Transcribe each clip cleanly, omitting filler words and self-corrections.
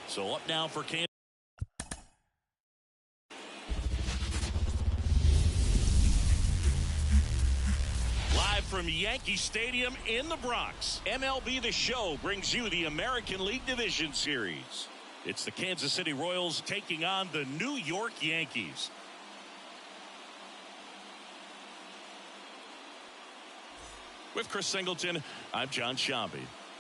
So up now for Kansas. Live from Yankee Stadium in the Bronx, MLB The Show brings you the American League Division Series. It's the Kansas City Royals taking on the New York Yankees. With Chris Singleton, I'm John Shambi.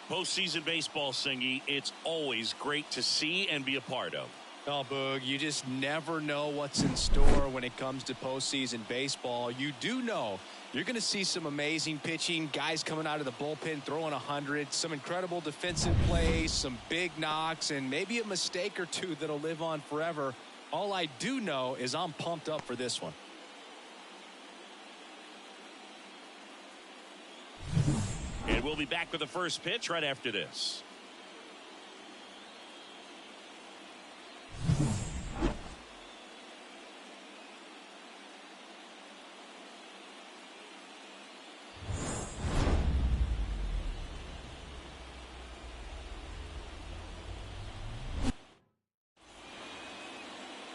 Postseason baseball, Singy, it's always great to see and be a part of. Oh, Boog, you just never know what's in store when it comes to postseason baseball. You do know you're going to see some amazing pitching, guys coming out of the bullpen throwing 100, some incredible defensive plays, some big knocks, and maybe a mistake or two that'll live on forever. All I do know is I'm pumped up for this one. And we'll be back with the first pitch right after this.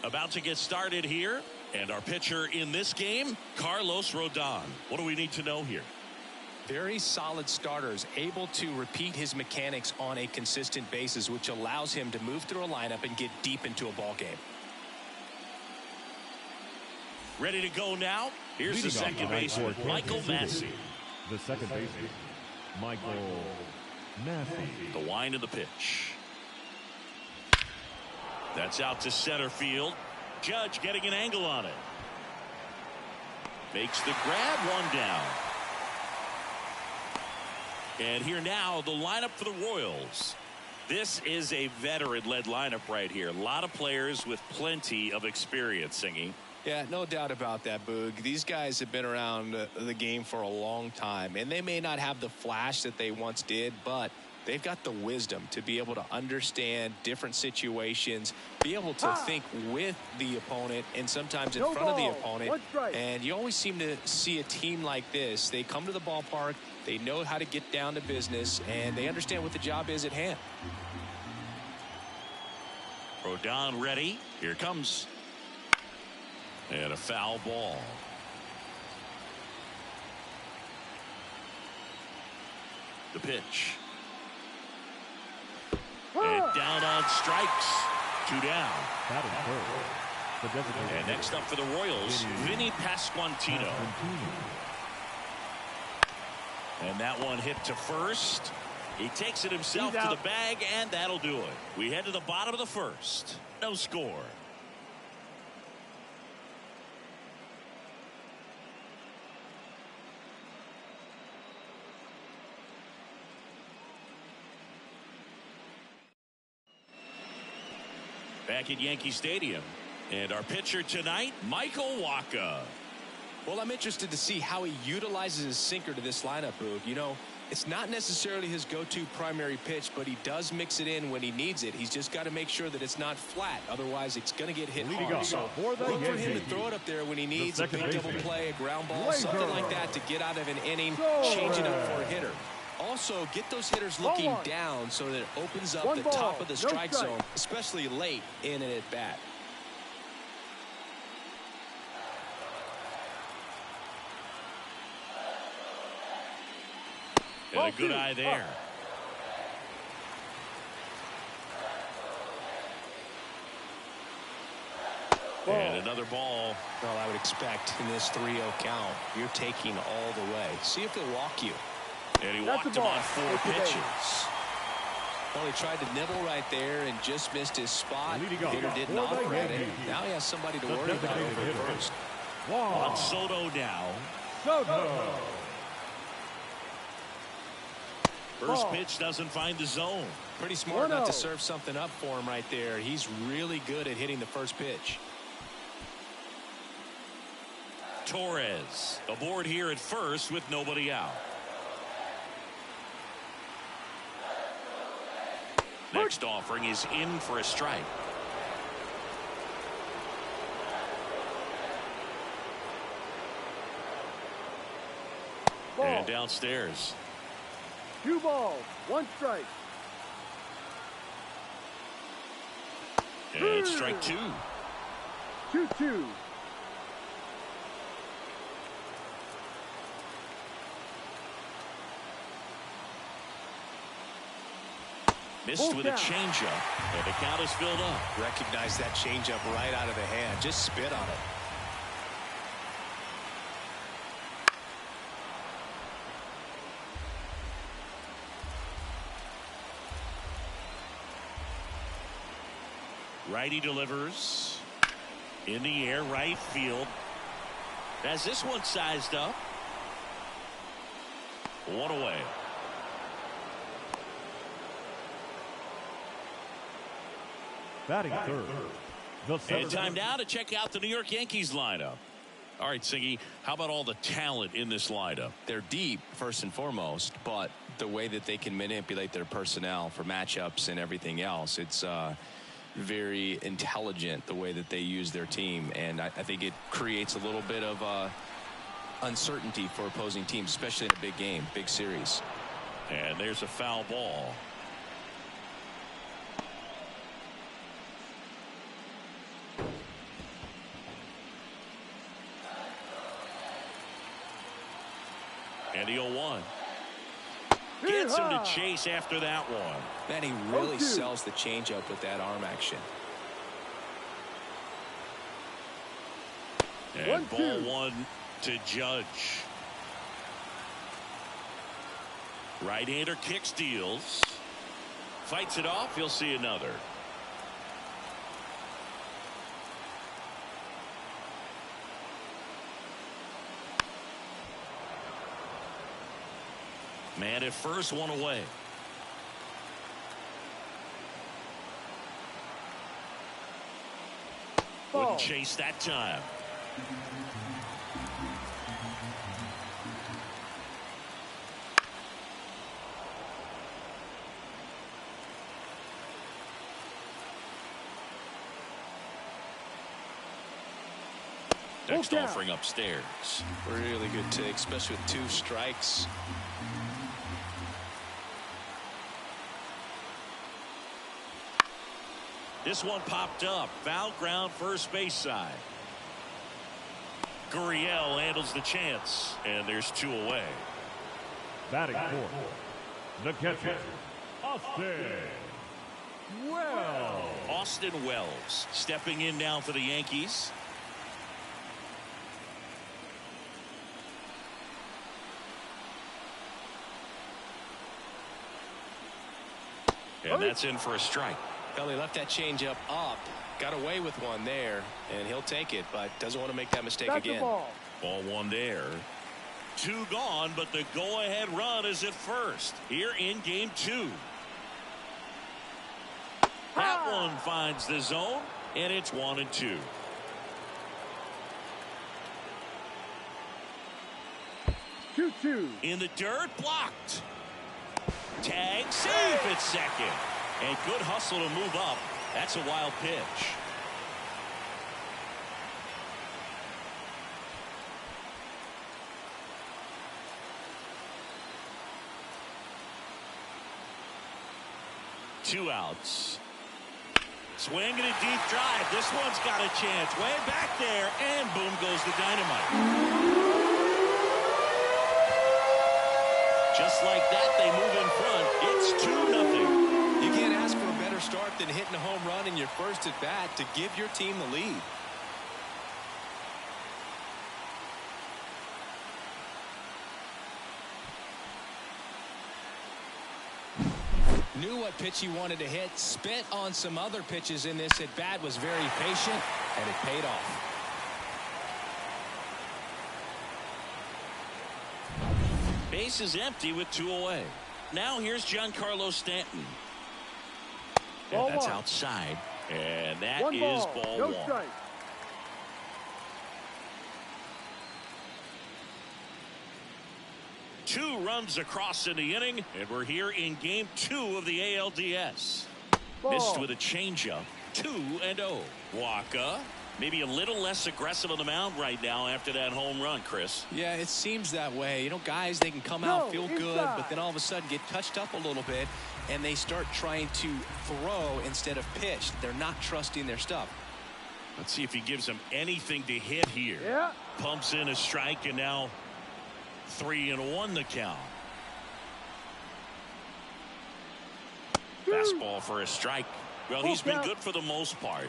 About to get started here, and our pitcher in this game, Carlos Rodon. What do we need to know here? Very solid starters, able to repeat his mechanics on a consistent basis, which allows him to move through a lineup and get deep into a ball game. Ready to go now. Here's the second baseman, Michael Massey. The second baseman, Michael Massey. The wind of the pitch. That's out to center field. Judge getting an angle on it. Makes the grab, one down. And here now, the lineup for the Royals. This is a veteran-led lineup right here. A lot of players with plenty of experience, Singy. Yeah, no doubt about that, Boog. These guys have been around the game for a long time, and they may not have the flash that they once did, but they've got the wisdom to be able to understand different situations, be able to think with the opponent and sometimes in front of the opponent. And you always seem to see a team like this. They come to the ballpark, they know how to get down to business, and they understand what the job is at hand. Rodon ready. Here comes. And a foul ball. The pitch. And down on strikes. 2 down. That is third. And next up for the Royals, Vinny Pasquantino. And that one hit to first. He takes it himself to the bag, and that'll do it. We head to the bottom of the first. No score. Back at Yankee Stadium. And our pitcher tonight, Michael Wacha. Well, I'm interested to see how he utilizes his sinker to this lineup, Boog. You know, it's not necessarily his go-to primary pitch, but he does mix it in when he needs it. He's just got to make sure that it's not flat. Otherwise, it's going to get hit hard. So look for him to throw it up there when he needs a big double play, a ground ball, something like that to get out of an inning, change it up for a hitter. Also, get those hitters looking down so that it opens up the top of the strike zone, especially late in an at-bat. And a good eye there. And another ball. Well, I would expect in this 3-0 count, you're taking all the way. See if they'll walk you. And he walked him on 4 pitches. Well, he tried to nibble right there and just missed his spot. Hitter didn't offer at it. Now he has somebody to worry about over at first. On Soto now. First pitch doesn't find the zone. Pretty smart not to serve something up for him right there. He's really good at hitting the first pitch. Torres aboard here at first with nobody out. Next offering is in for a strike. And downstairs. 2 balls, 1 strike. And strike two. 2-2. Missed with a changeup, and the count is filled up. Recognize that changeup right out of the hand. Just spit on it. Righty delivers. In the air, right field. Has this one sized up. One away. Batting third. And time now to check out the New York Yankees lineup. All right, Siggy, how about all the talent in this lineup? They're deep, first and foremost, but the way that they can manipulate their personnel for matchups and everything else, it's very intelligent the way that they use their team, and I think it creates a little bit of uncertainty for opposing teams, especially in a big game, big series. And there's a foul ball. And the 0-1. Gets him to chase after that one. Man, he really sells the changeup with that arm action. And ball one to Judge. Right-hander kicks, deals. Fights it off. He'll see another. Man at first, one away. Wouldn't chase that time. Next offering upstairs. Really good take, especially with 2 strikes. This one popped up. Foul ground, first base side. Gurriel handles the chance, and there's 2 away. Batting fourth. The catcher, Austin Wells. Austin Wells stepping in now for the Yankees. And that's in for a strike. Well, he left that changeup up, got away with one there, and he'll take it, but doesn't want to make that mistake again. Ball one there. 2 gone, but the go-ahead run is at first here in game 2. That one finds the zone, and it's 1-2. In the dirt, blocked. Tag, safe at second. And good hustle to move up. That's a wild pitch. Two outs. Swing and a deep drive. This one's got a chance. Way back there, and boom goes the dynamite. Just like that, they move in front. It's 2-0. You can't ask for a better start than hitting a home run in your first at bat to give your team the lead. Knew what pitch he wanted to hit, spit on some other pitches in this at bat, was very patient, and it paid off. Base is empty with 2 away. Now here's Giancarlo Stanton. And that's outside. And that is ball one. Strike. Two runs across in the inning, and we're here in game 2 of the ALDS. Missed with a changeup. 2-0. Waka Maybe a little less aggressive on the mound right now after that home run, Chris. Yeah, it seems that way. You know, guys, they can come out, feel good, but then all of a sudden get touched up a little bit, and they start trying to throw instead of pitch. They're not trusting their stuff. Let's see if he gives them anything to hit here. Yeah. Pumps in a strike, and now 3-1 the count. Fastball for a strike. Well, he's been good for the most part.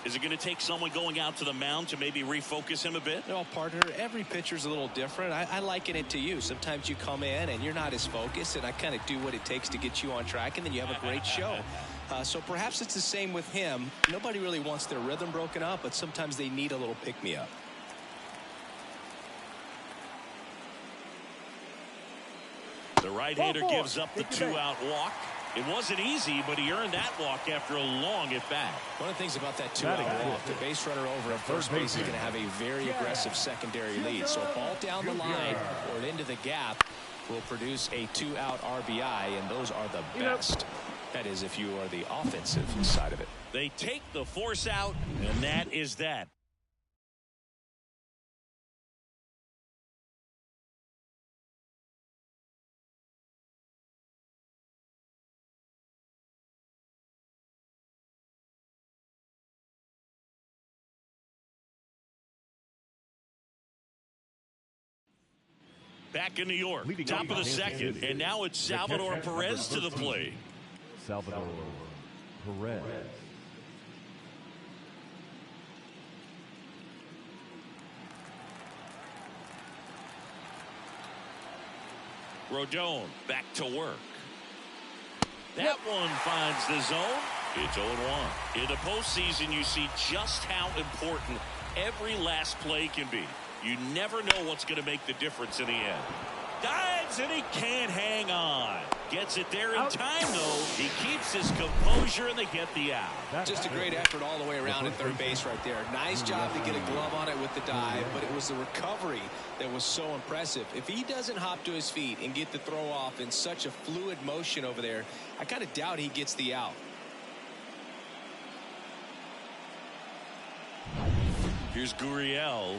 Is it going to take someone going out to the mound to maybe refocus him a bit? No, partner, every pitcher's a little different. I liken it to you. Sometimes you come in and you're not as focused, and I kind of do what it takes to get you on track, and then you have a great show. So perhaps it's the same with him. Nobody really wants their rhythm broken up, but sometimes they need a little pick-me-up. The right-hander gives up the 2-out walk. It wasn't easy, but he earned that walk after a long at-bat. One of the things about that 2-out walk, the base runner over at first base is going to have a very aggressive secondary lead. So a ball down the line or into the gap will produce a 2-out RBI, and those are the best. That is, if you are the offensive side of it. They take the force out, and that is that. Back in New York, top of the second, and now it's Salvador Perez to the plate. Salvador Perez. Rodon back to work. That one finds the zone. It's 0-1. In the postseason, you see just how important every last play can be. You never know what's going to make the difference in the end. Dives, and he can't hang on. Gets it there in time, though. He keeps his composure, and they get the out. Just a great effort all the way around at third base right there. Nice job to get a glove on it with the dive, but it was the recovery that was so impressive. If he doesn't hop to his feet and get the throw off in such a fluid motion over there, I kind of doubt he gets the out. Here's Gurriel.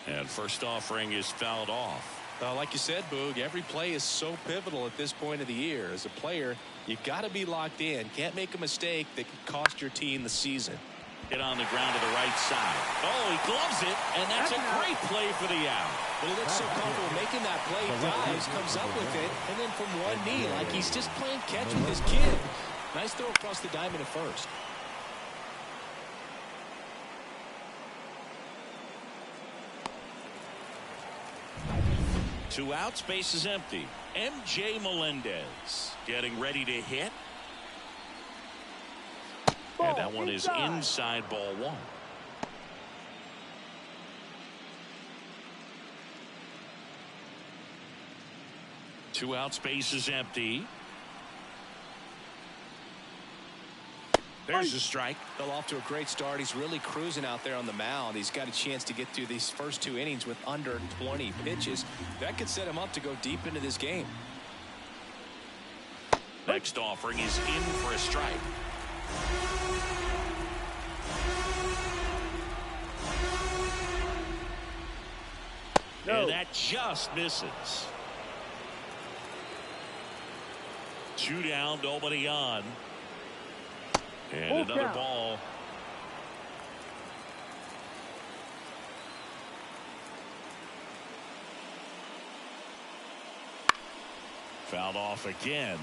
And first offering is fouled off. Like you said, Boog, every play is so pivotal at this point of the year. As a player, you got to be locked in. Can't make a mistake that could cost your team the season. Hit on the ground to the right side. Oh, he gloves it, and that's a great play for the out. But he looks so comfortable making that play. Dives, comes up with it, and then from one knee, like he's just playing catch with his kid. Nice throw across the diamond at first. Two outs, base is empty. MJ Melendez getting ready to hit. And that one is inside, ball one. Two outs, base is empty. There's a strike. Fell off to a great start. He's really cruising out there on the mound. He's got a chance to get through these first two innings with under 20 pitches. That could set him up to go deep into this game. Next offering is in for a strike. No. And that just misses. Two down, nobody on. And another ball. Fouled off again,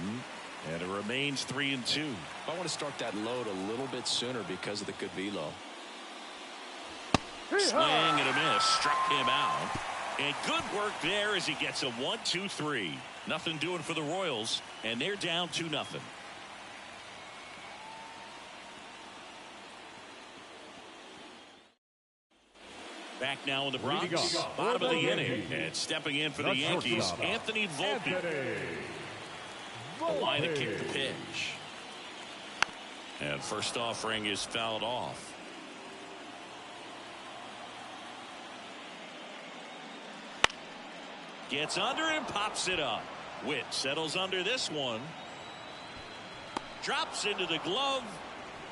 and it remains 3-2. I want to start that load a little bit sooner because of the good velo. Swing and a miss, struck him out. And good work there as he gets a 1-2-3. Nothing doing for the Royals, and they're down 2-0. Back now in the Bronx, bottom of the inning, and stepping in for the Yankees, Anthony Volpe. The line to kick the pitch. And first offering is fouled off. Gets under and pops it up. Witt settles under this one. Drops into the glove,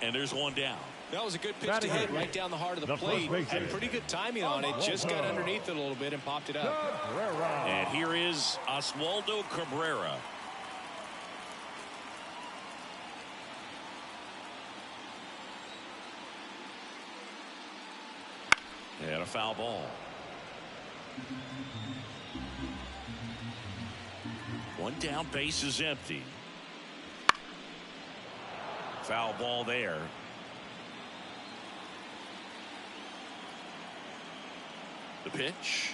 and there's one down. That was a good pitch to hit right down the heart of the plate. Had pretty good timing on it. Just got underneath it a little bit and popped it up. And here is Oswaldo Cabrera. And a foul ball. One down, base is empty. Foul ball there. The pitch.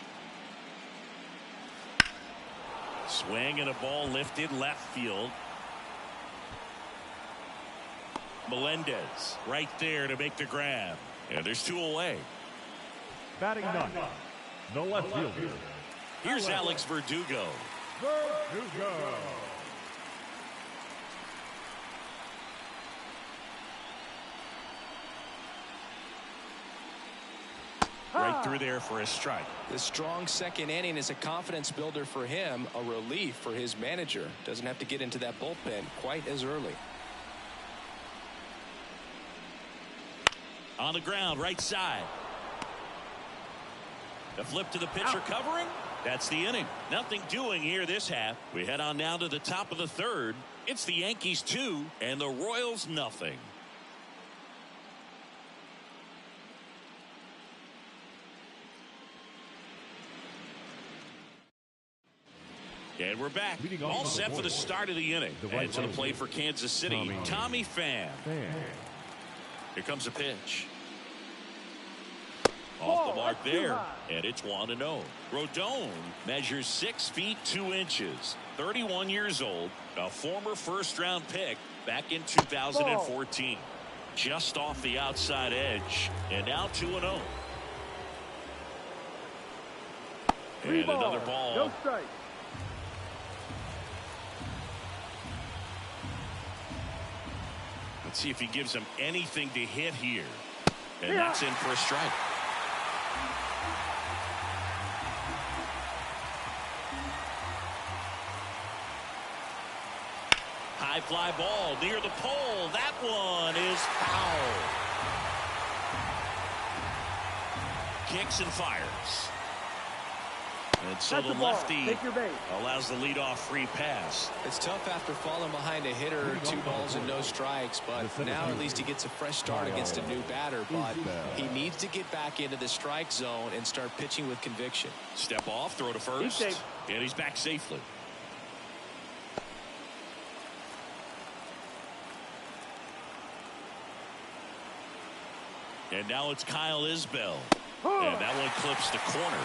Swing and a ball lifted left field. Melendez right there to make the grab. And there's two away. Batting none. The left fielder. Here's Alex Verdugo. Right through there for a strike. The strong second inning is a confidence builder for him, a relief for his manager. Doesn't have to get into that bullpen quite as early. On the ground, right side. The flip to the pitcher covering. That's the inning. Nothing doing here this half. We head on down to the top of the third. It's the Yankees 2 and the Royals nothing. And we're back. All set for the start of the inning. And to the plate for Kansas City, Tommy Pham. Here comes a pitch. Off the mark there, and it's 1-0. Rodon measures 6 feet 2 inches, 31 years old, a former first-round pick back in 2014. Just off the outside edge, and now 2-0. And another ball. No strike. Let's see if he gives him anything to hit here. And that's in for a strike. High fly ball near the pole. That one is foul. Kicks and fires. And so the lefty allows the leadoff free pass. It's tough after falling behind a hitter, 2 balls and no strikes, but now at least he gets a fresh start against a new batter. But he needs to get back into the strike zone and start pitching with conviction. Step off, throw to first, and he's back safely. And now it's Kyle Isbell. And that one clips the corner.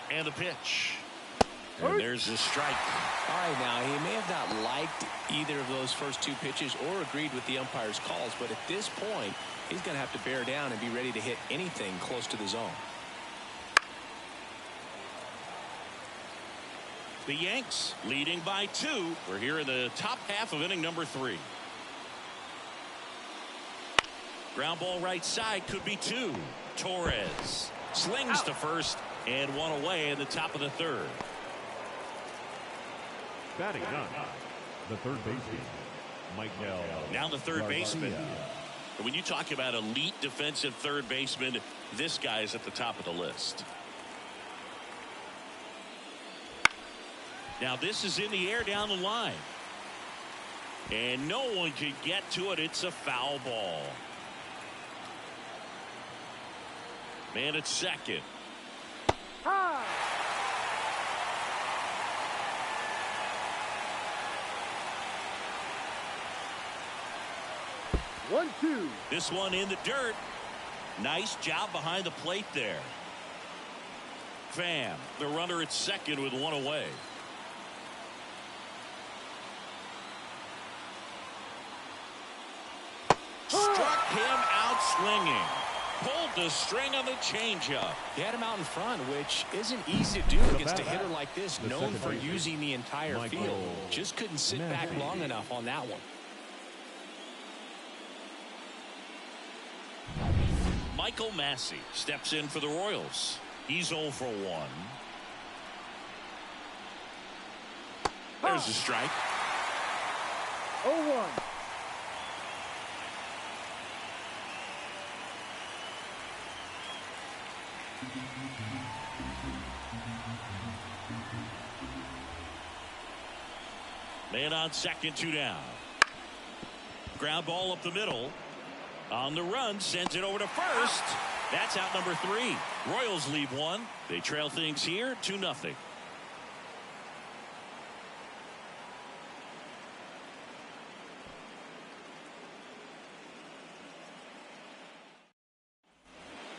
And the pitch. And there's the strike. All right, now he may have not liked either of those first 2 pitches or agreed with the umpire's calls, but at this point, he's going to have to bear down and be ready to hit anything close to the zone. The Yanks leading by 2. We're here in the top half of inning number 3. Ground ball right side, could be 2. Torres slings to first, and 1 away in the top of the third. Batting none. The third baseman, Michael. Now the third baseman. When you talk about elite defensive third baseman, this guy is at the top of the list. Now this is in the air down the line. And no one can get to it. It's a foul ball. Man at second. 1-2. This one in the dirt. Nice job behind the plate there. Pham, the runner at second with 1 away. Struck him out swinging. Pulled the string on the changeup. He had him out in front, which isn't easy to do against a hitter like this, known for using the entire field. Just couldn't sit back long enough on that one. Michael Massey steps in for the Royals. He's 0 for 1. There's a strike. 0-1. Man on second, 2 down. Ground ball up the middle. On the run, sends it over to first. That's out number 3. Royals leave 1. They trail things here 2-0.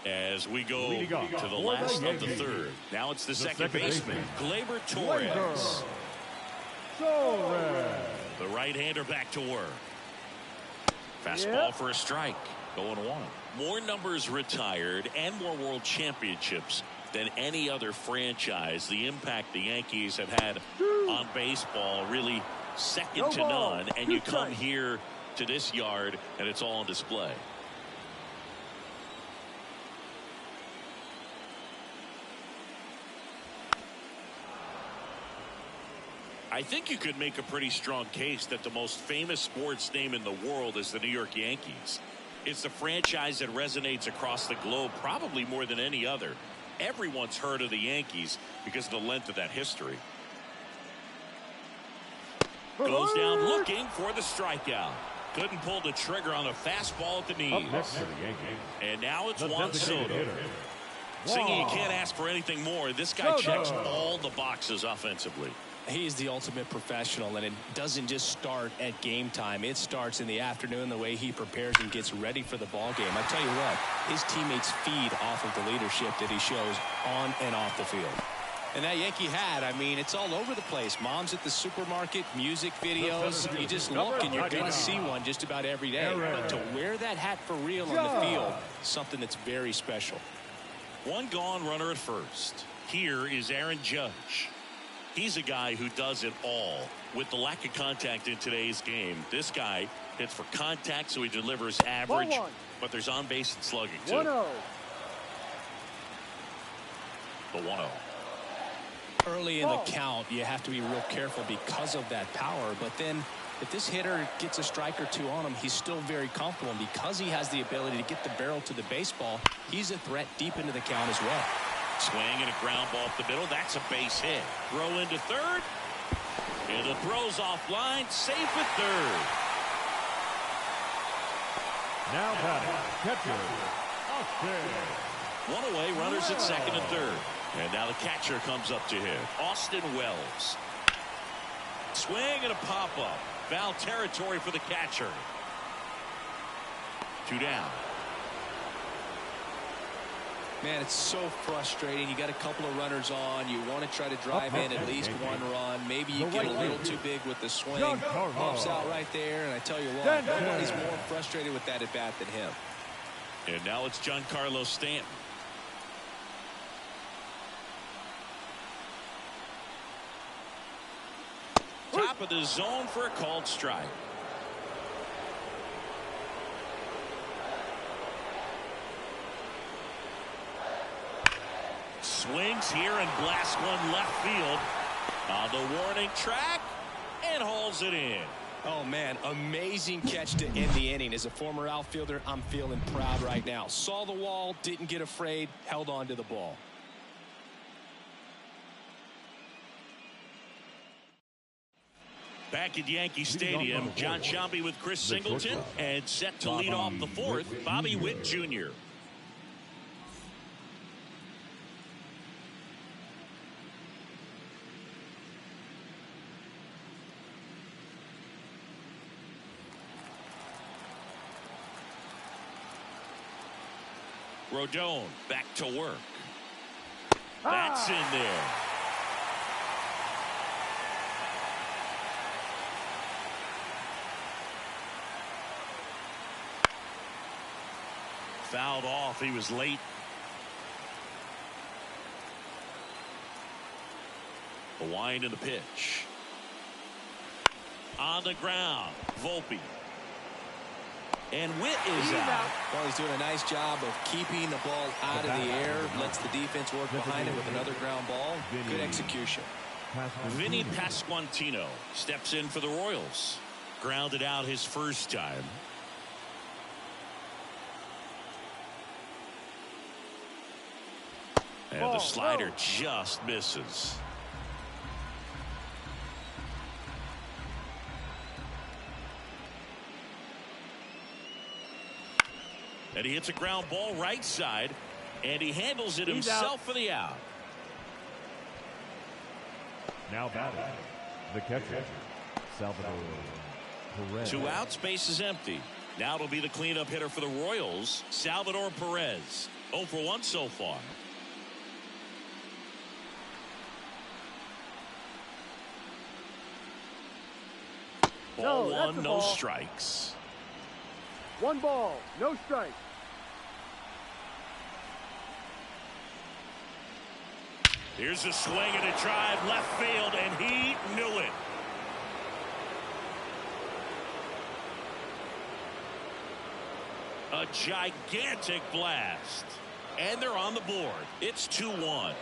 As we go to the last of the third. Now it's the second baseman, Gleyber Torres. The right-hander back to work. Fastball for a strike. 0-1. More numbers retired and more world championships than any other franchise. The impact the Yankees have had on baseball really second to none. And you come here to this yard and it's all on display. I think you could make a pretty strong case that the most famous sports name in the world is the New York Yankees. It's the franchise that resonates across the globe probably more than any other. Everyone's heard of the Yankees because of the length of that history. Goes down looking for the strikeout. Couldn't pull the trigger on a fastball at the knees. And now it's Juan Soto. Singing, you can't ask for anything more. This guy checks all the boxes offensively. He's the ultimate professional, and it doesn't just start at game time. It starts in the afternoon, the way he prepares and gets ready for the ball game. I tell you what, his teammates feed off of the leadership that he shows on and off the field. And that Yankee hat, I mean, it's all over the place. Moms at the supermarket, music videos. You just look and you're going to see one just about every day. But to wear that hat for real on the field, something that's very special. One gone, runner at first. Here is Aaron Judge. He's a guy who does it all. With the lack of contact in today's game, this guy hits for contact, so he delivers average. 1-1. But there's on-base and slugging, too. 1-0. The 1-0. Early in the count, you have to be real careful because of that power. But then if this hitter gets a strike or two on him, he's still very comfortable. And because he has the ability to get the barrel to the baseball, he's a threat deep into the count as well. Swing and a ground ball up the middle. That's a base hit. Throw into third. And the throw's offline. Safe at third. Now batting, catcher, Austin. One away, runners at second and third. And now the catcher comes up to hit. Austin Wells. Swing and a pop-up. Foul territory for the catcher. 2 down. Man, it's so frustrating. You got a couple of runners on. You want to try to drive in at least one run. Maybe you get a little too big with the swing. Pops out right there. And I tell you what, nobody's more frustrated with that at bat than him. And now it's Giancarlo Stanton. Top of the zone for a called strike. Swings here and blasts one left field on the warning track and hauls it in. Oh, man, amazing catch to end the inning. As a former outfielder, I'm feeling proud right now. Saw the wall, didn't get afraid, held on to the ball. Back at Yankee Stadium, John Sciambi with Chris Singleton, and set to lead off the fourth, Bobby Witt Jr. Rodon back to work. That's in there. Fouled off. He was late. The wind and the pitch. On the ground. Volpe. And Witt is out. Well, he's doing a nice job of keeping the ball out of the air. Lets the defense work behind it with another ground ball. Good execution. Vinny Pasquantino steps in for the Royals. Grounded out his first time. And the slider just misses. And he hits a ground ball right side, and he handles it himself for the out. Now batting, the catcher, Salvador Perez. 2 outs, base is empty. Now it'll be the cleanup hitter for the Royals, Salvador Perez. 0 for 1 so far. Ball 1, no strikes. 1 ball, no strikes. Here's a swing and a drive left field, and he knew it. A gigantic blast. And they're on the board. It's 2-1.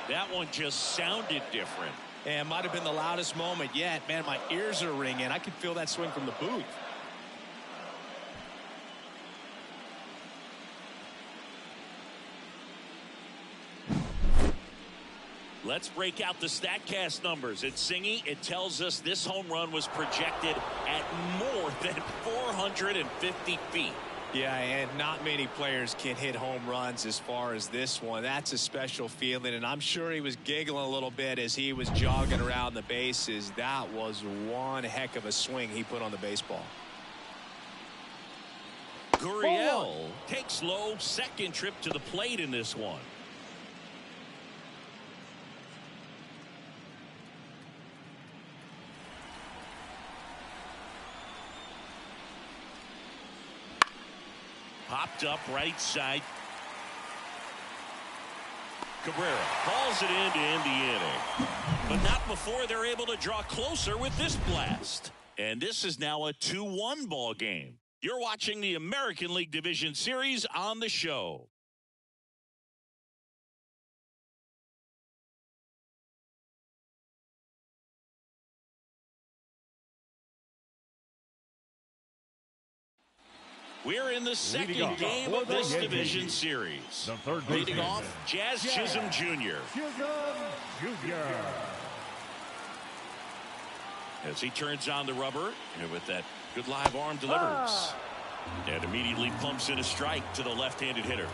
That one just sounded different. And might have been the loudest moment yet. Man, my ears are ringing. I can feel that swing from the booth. Let's break out the StatCast numbers. At Singy, it tells us this home run was projected at more than 450 feet. Yeah, and not many players can hit home runs as far as this one. That's a special feeling, and I'm sure he was giggling a little bit as he was jogging around the bases. That was one heck of a swing he put on the baseball. Gurriel takes low, second trip to the plate in this one. Popped up right side. Cabrera calls it in to end the inning. But not before they're able to draw closer with this blast. And this is now a 2-1 ball game. You're watching the American League Division Series on the show. We're in the second game of this division series. Leading off, Jazz Chisholm Jr. As he turns on the rubber, and with that good live arm delivers. And immediately pumps in a strike to the left-handed hitter.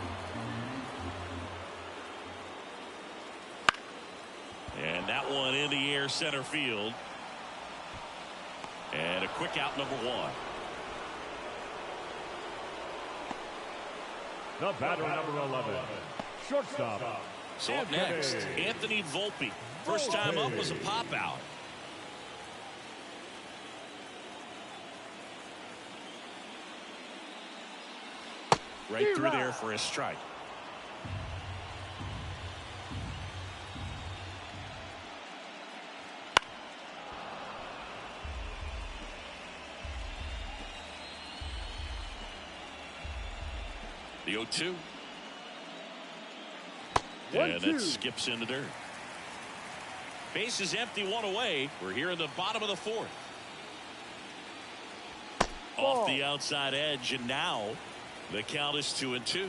And that one in the air center field. And a quick out, number 1. The batter, number 11, shortstop. So up next, Anthony Volpe. First time up was a pop out. Right through there for a strike. The 0-2. And that skips into dirt. Base is empty, 1 away. We're here in the bottom of the 4th. Off the outside edge, and now the count is 2-2.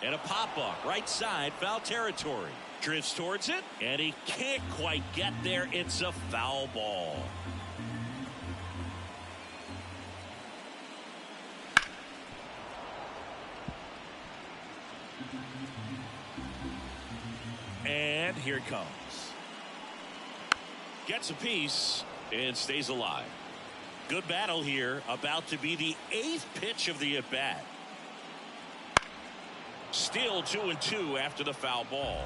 And a pop-up right side, foul territory. Drifts towards it, and he can't quite get there. It's a foul ball. And here it comes. Gets a piece and stays alive. Good battle here. About to be the 8th pitch of the at-bat. Still 2-2 after the foul ball.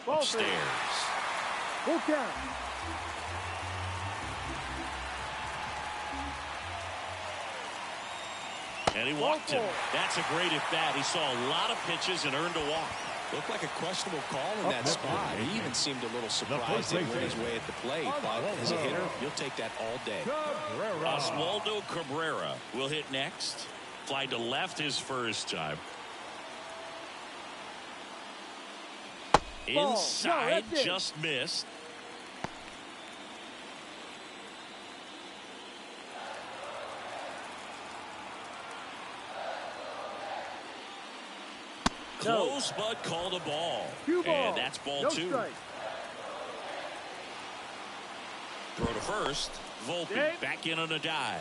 Upstairs. Full count. And he walked him. That's a great at bat. He saw a lot of pitches and earned a walk. Looked like a questionable call in that spot. He even seemed a little surprised he went his way at the plate. But as a hitter, you'll take that all day. Oswaldo Cabrera will hit next. Fly to left his first time. Inside, just missed. Close, but called a ball. And that's ball 2. Throw to first. Volpe back in on a dive.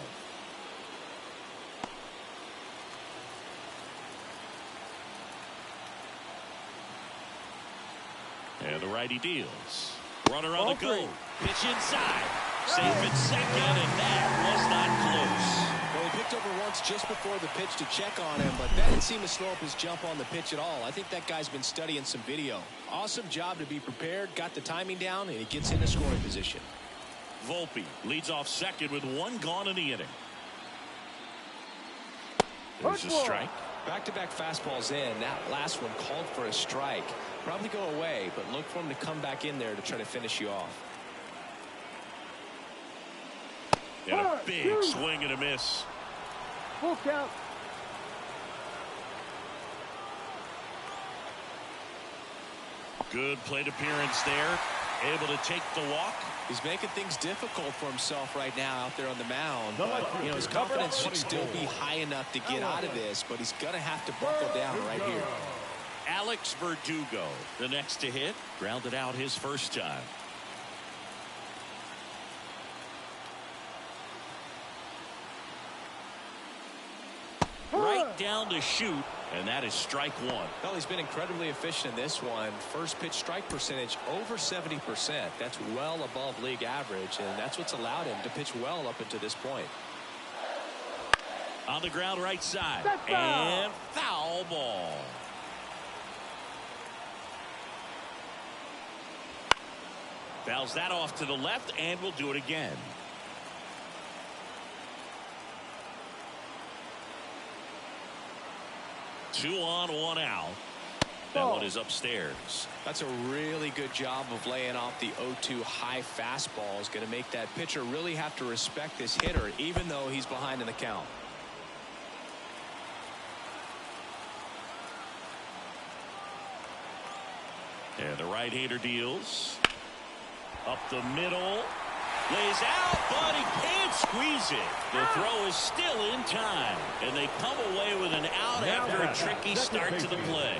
And the righty deals. Runner on the go. Pitch inside. Safe at second, and that was not close. Well, he picked over once just before the pitch to check on him, but that didn't seem to slow up his jump on the pitch at all. I think that guy's been studying some video. Awesome job to be prepared, got the timing down, and he gets into scoring position. Volpe leads off second with 1 gone in the inning. There's a strike. Back-to-back fastballs in. That last one called for a strike. Probably go away, but look for him to come back in there to try to finish you off. And a big swing and a miss. Full count. Good plate appearance there. Able to take the walk. He's making things difficult for himself right now out there on the mound. But, you know, his confidence should still be high enough to get out of this, but he's going to have to buckle down right here. Alex Verdugo, the next to hit. Grounded out his first time. Right down to shoot, and that is strike 1. Well, he's been incredibly efficient in this one. First pitch strike percentage over 70%. That's well above league average, and that's what's allowed him to pitch well up until this point. On the ground right side, and foul ball. Fouls that off to the left, and will do it again. Two on, 1 out. That one is upstairs. That's a really good job of laying off the 0-2 high fastball. Is going to make that pitcher really have to respect this hitter, even though he's behind in the count. And the right-hander deals. Up the middle. Lays out, but he can't squeeze it. The throw is still in time, and they come away with an out after a tricky start to the play.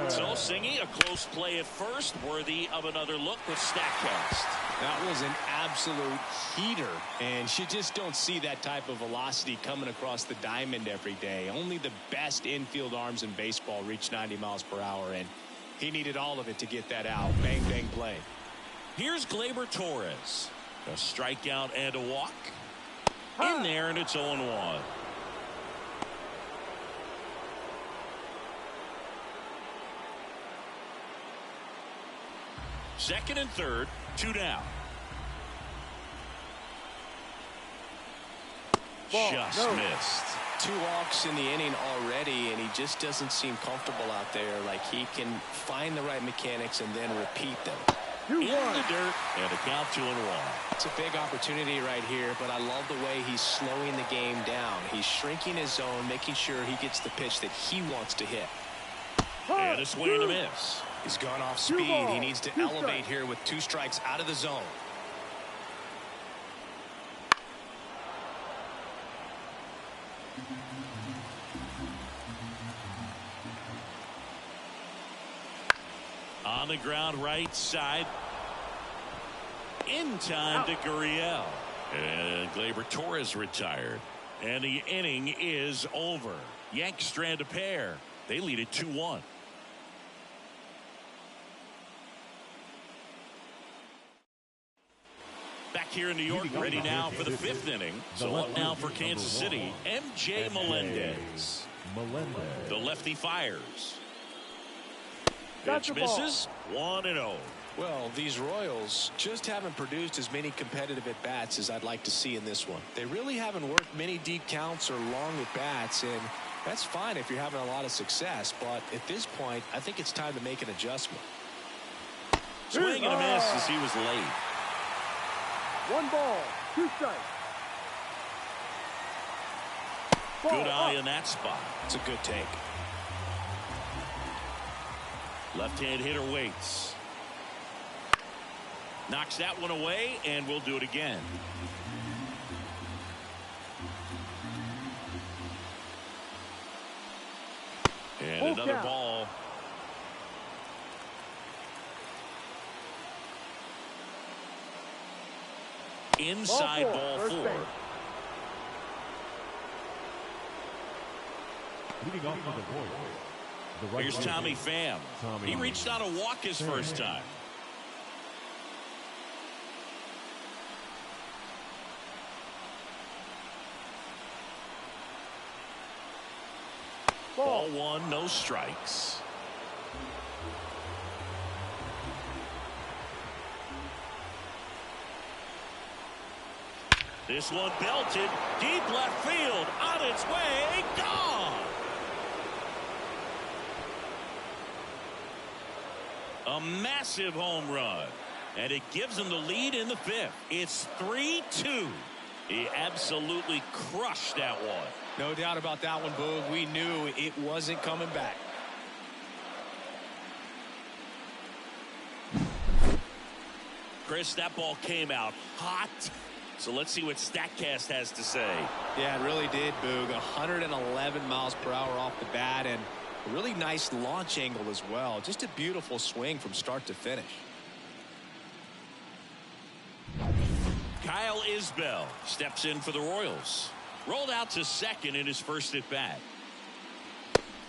So, Singy, a close play at first, worthy of another look with StatCast. That was an absolute heater, and you just don't see that type of velocity coming across the diamond every day. Only the best infield arms in baseball reach 90 miles per hour, and he needed all of it to get that out. Bang, bang play. Here's Gleyber Torres. A strikeout and a walk. In there, and it's 0-1. Second and third, 2 down. Just missed. 2 walks in the inning already, and he just doesn't seem comfortable out there. Like he can find the right mechanics and then repeat them. In the dirt, and a count 2-1. It's a big opportunity right here, but I love the way he's slowing the game down. He's shrinking his zone, making sure he gets the pitch that he wants to hit. And a swing and a miss. He's gone off speed. He needs to elevate here with 2 strikes out of the zone. On the ground right side. In time to Gurriel. And Gleyber Torres retired. And the inning is over. Yanks strand a pair. They lead it 2-1. Back here in New York, ready now for the 5th inning. So up now for Kansas City, MJ Melendez. The lefty fires. Pitch misses. 1-0. Well, these Royals just haven't produced as many competitive at-bats as I'd like to see in this one. They really haven't worked many deep counts or long at-bats, and That's fine if you're having a lot of success, but at this point, I think it's time to make an adjustment. Swing and a miss as he was late. 1 ball, 2 strikes. Good eye in that spot. It's a good take. Left-hand hitter waits. Knocks that one away, and we'll do it again. And another ball. Inside ball 4. Leading off for the Royals, the right Here's Tommy Pham. He reached out a walk his first time. Ball 1, no strikes. This one belted deep left field, on its way, gone. A massive home run, and it gives him the lead in the 5th. It's 3-2. He absolutely crushed that one. No doubt about that one, Boog. We knew it wasn't coming back. Chris, that ball came out hot. So let's see what StatCast has to say. Yeah, it really did, Boog. 111 miles per hour off the bat, and a really nice launch angle as well. Just a beautiful swing from start to finish. Kyle Isbell steps in for the Royals. Rolled out to second in his first at bat.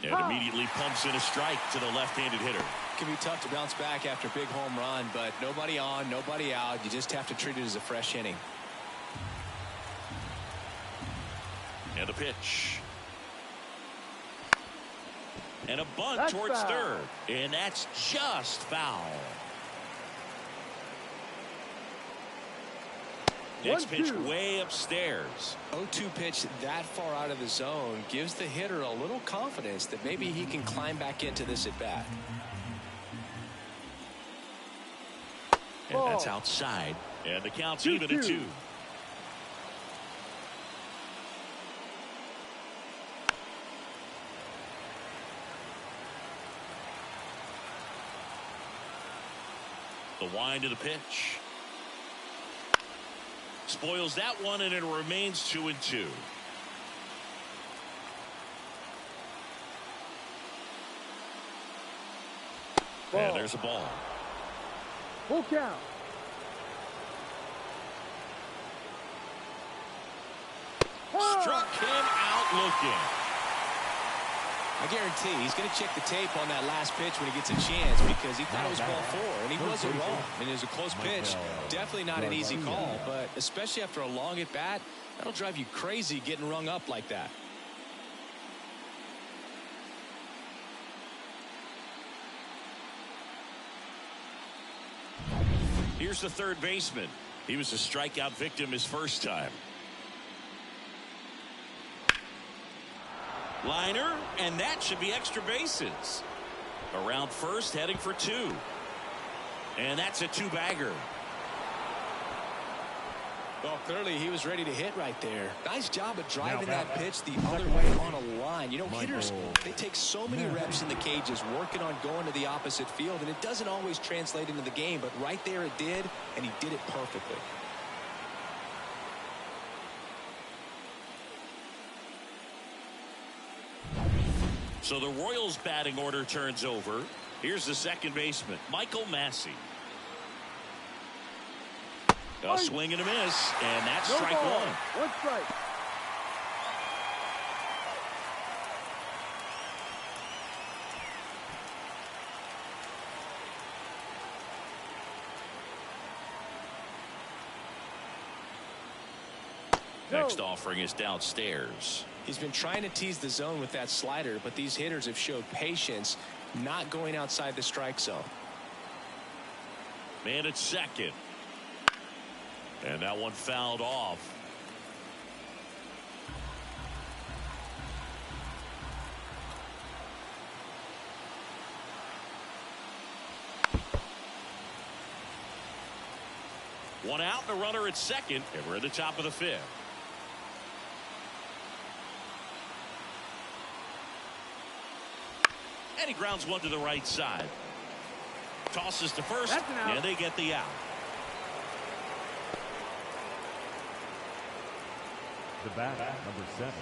And immediately pumps in a strike to the left-handed hitter. It can be tough to bounce back after a big home run, but nobody on, nobody out. You just have to treat it as a fresh inning. And a pitch. And a bunt towards third. And that's just foul. Next pitch way upstairs. 0-2 pitch that far out of the zone gives the hitter a little confidence that maybe he can climb back into this at bat. And that's outside. And the count's even at 2. The wind of the pitch. Spoils that one, and it remains 2-2. And there's a ball. Full count. Struck him out looking. I guarantee he's going to check the tape on that last pitch when he gets a chance, because he thought it was ball 4, and he wasn't wrong. I mean, it was a close pitch. Definitely not an easy call, but especially after a long at bat, that'll drive you crazy getting rung up like that. Here's the third baseman. He was a strikeout victim his first time. Liner, and that should be extra bases. Around first, heading for 2. And that's a 2-bagger. Well, clearly he was ready to hit right there. Nice job of driving that pitch the other way on a line. You know, hitters, they take so many reps in the cages working on going to the opposite field, and it doesn't always translate into the game, but right there it did, and he did it perfectly. So the Royals batting order turns over. Here's the second baseman, Michael Massey. A swing and a miss, and that's strike 1. 1 strike. Next offering is downstairs. He's been trying to tease the zone with that slider, but these hitters have showed patience, not going outside the strike zone. Man at second. And that one fouled off. One out and a runner at second, and we're at the top of the fifth. And he grounds one to the right side. Tosses to first, and they get the out. The bat, number 7,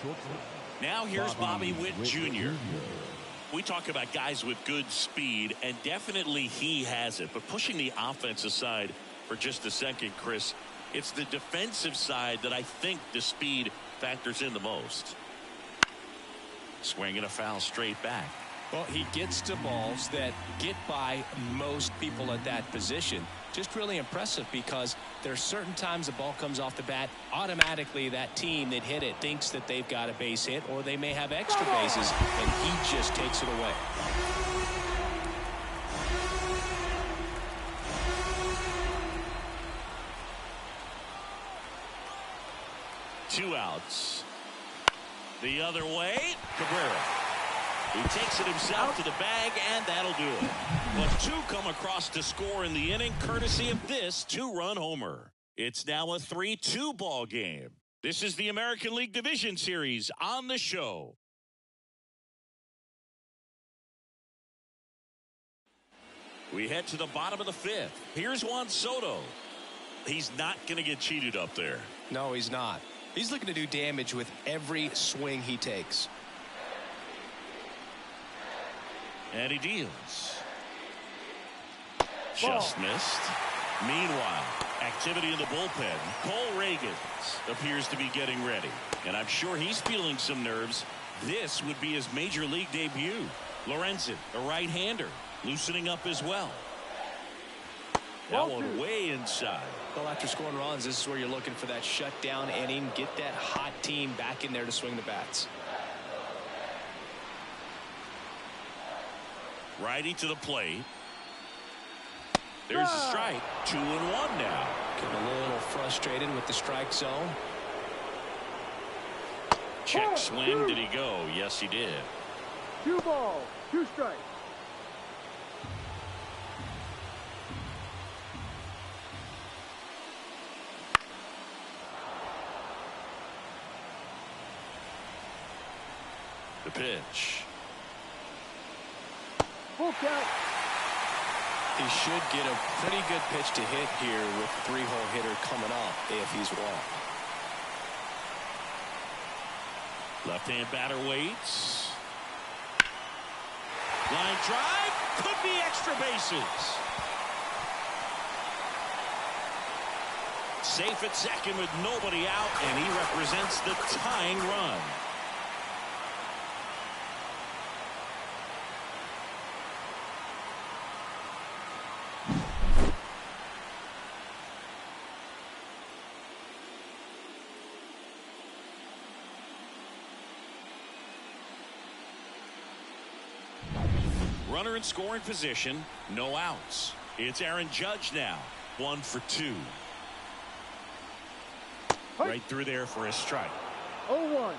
shortstop. Now here's Bobby Witt Jr. We talk about guys with good speed, and definitely he has it. But pushing the offense aside for just a second, Chris, it's the defensive side that I think the speed factors in the most. Swinging a foul straight back. Well, he gets to balls that get by most people at that position. Just really impressive because there's certain times the ball comes off the bat, automatically that team that hit it thinks that they've got a base hit or they may have extra bases, and he just takes it away. Two outs. The other way, Cabrera. He takes it himself to the bag, and that'll do it. But two come across to score in the inning, courtesy of this two-run homer. It's now a 3-2 ball game. This is the American League Division Series on the show. We head to the bottom of the fifth. Here's Juan Soto. He's not going to get cheated up there. No, he's not. He's looking to do damage with every swing he takes. And he deals. Just missed. Meanwhile, activity in the bullpen. Cole Reagans appears to be getting ready. And I'm sure he's feeling some nerves. This would be his major league debut. Lorenzen, a right-hander, loosening up as well. That one way inside. Well, after scoring runs, this is where you're looking for that shutdown inning. Get that hot team back in there to swing the bats. Righty to the plate. There's a strike. 2-1 now. Getting a little frustrated with the strike zone. Check swing. Did he go? Yes, he did. 2 balls, 2 strikes. The pitch. Full count. He should get a pretty good pitch to hit here with 3-hole hitter coming up if he's walked. Left-hand batter waits. Line drive. Could be extra bases. Safe at second with nobody out, and he represents the tying run. Runner in scoring position, no outs. It's Aaron Judge now, 1 for 2. Right through there for a strike. 0-1.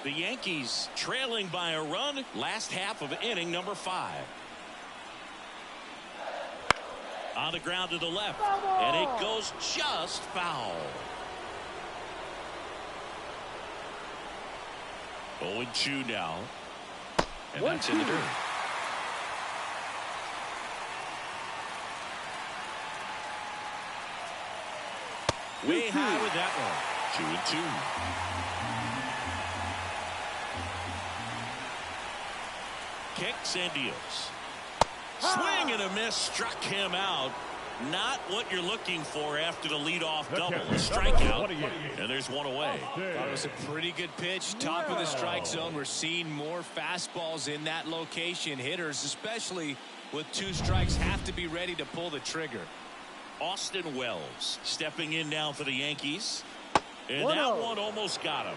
The Yankees trailing by a run, last half of inning number 5. On the ground to the left, and it goes just foul. 0-2 now, and that's in the dirt. Way high with that one. 2-2. Kicks and deals. Swing and a miss, struck him out. Not what you're looking for after the leadoff double. A strikeout, and there's one away. Thought it was a pretty good pitch. Top of the strike zone. We're seeing more fastballs in that location. Hitters, especially with 2 strikes, have to be ready to pull the trigger. Austin Wells stepping in now for the Yankees. And that one almost got him.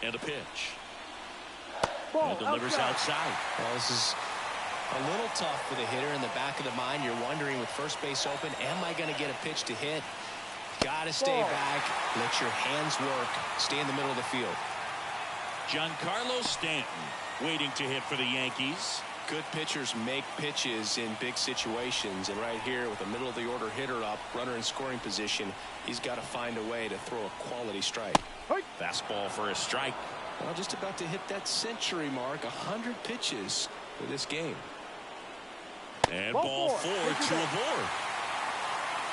And a pitch. Ball And delivers outside. Well, this is a little tough for the hitter. In the back of the mind, you're wondering with first base open, am I going to get a pitch to hit? Got to stay back. Let your hands work. Stay in the middle of the field. Giancarlo Stanton waiting to hit for the Yankees. Good pitchers make pitches in big situations, and right here with a middle of the order hitter up, runner in scoring position, he's got to find a way to throw a quality strike. Fastball for a strike. Well, just about to hit that century mark, 100 pitches for this game. And ball 4 to a board.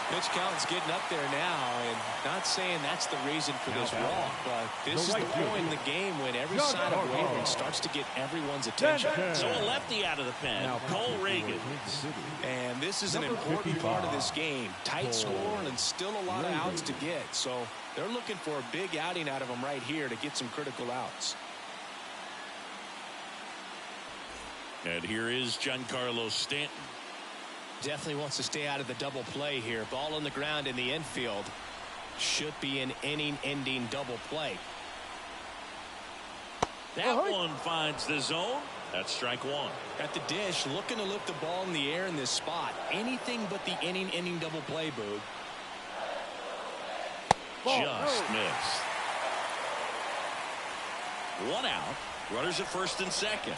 Pitch count's getting up there now, and not saying that's the reason for this walk, but this is the point in the game when every sign of wavering starts to get everyone's attention. So a lefty out of the pen, Cole Reagan. And this is an important part of this game. Tight score and still a lot of outs to get. So they're looking for a big outing out of him right here to get some critical outs. And here is Giancarlo Stanton. Definitely wants to stay out of the double play here. Ball on the ground in the infield. Should be an inning-ending double play. That one finds the zone. That's strike 1. At the dish, looking to lift the ball in the air in this spot. Anything but the inning-ending double play, Boog. Just missed. 1 out. Runners at first and second.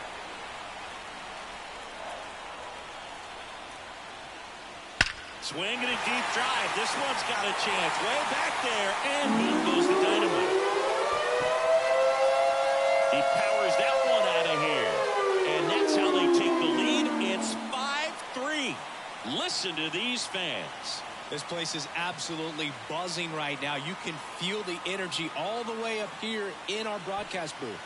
Swing and a deep drive. This one's got a chance. Way back there. And boom goes the dynamite. He powers that one out of here. And that's how they take the lead. It's 5-3. Listen to these fans. This place is absolutely buzzing right now. You can feel the energy all the way up here in our broadcast booth.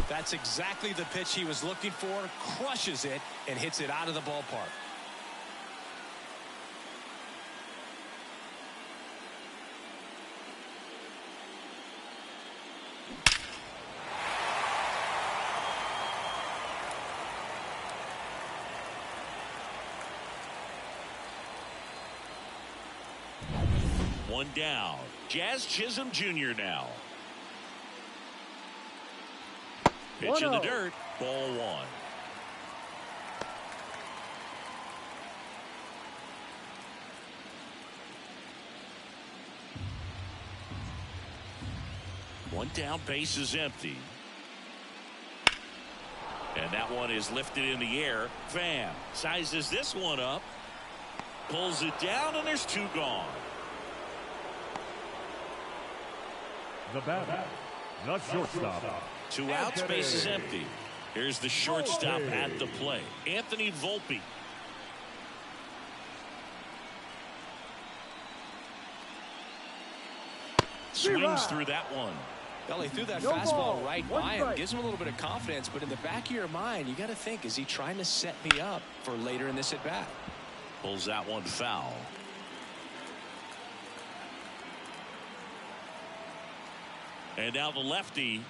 That's exactly the pitch he was looking for. Crushes it and hits it out of the ballpark. One down. Jazz Chisholm Jr. now. Pitch in the dirt. Ball 1. One down, base is empty. And that one is lifted in the air. Pham sizes this one up. Pulls it down, and there's 2 gone. The batter, the shortstop. 2 outs, base is empty. Here's the shortstop at the plate, Anthony Volpe. Swings through that one. Well, he threw that fastball right by him. Gives him a little bit of confidence, but in the back of your mind, you got to think, is he trying to set me up for later in this at-bat? Pulls that one foul. And now the lefty.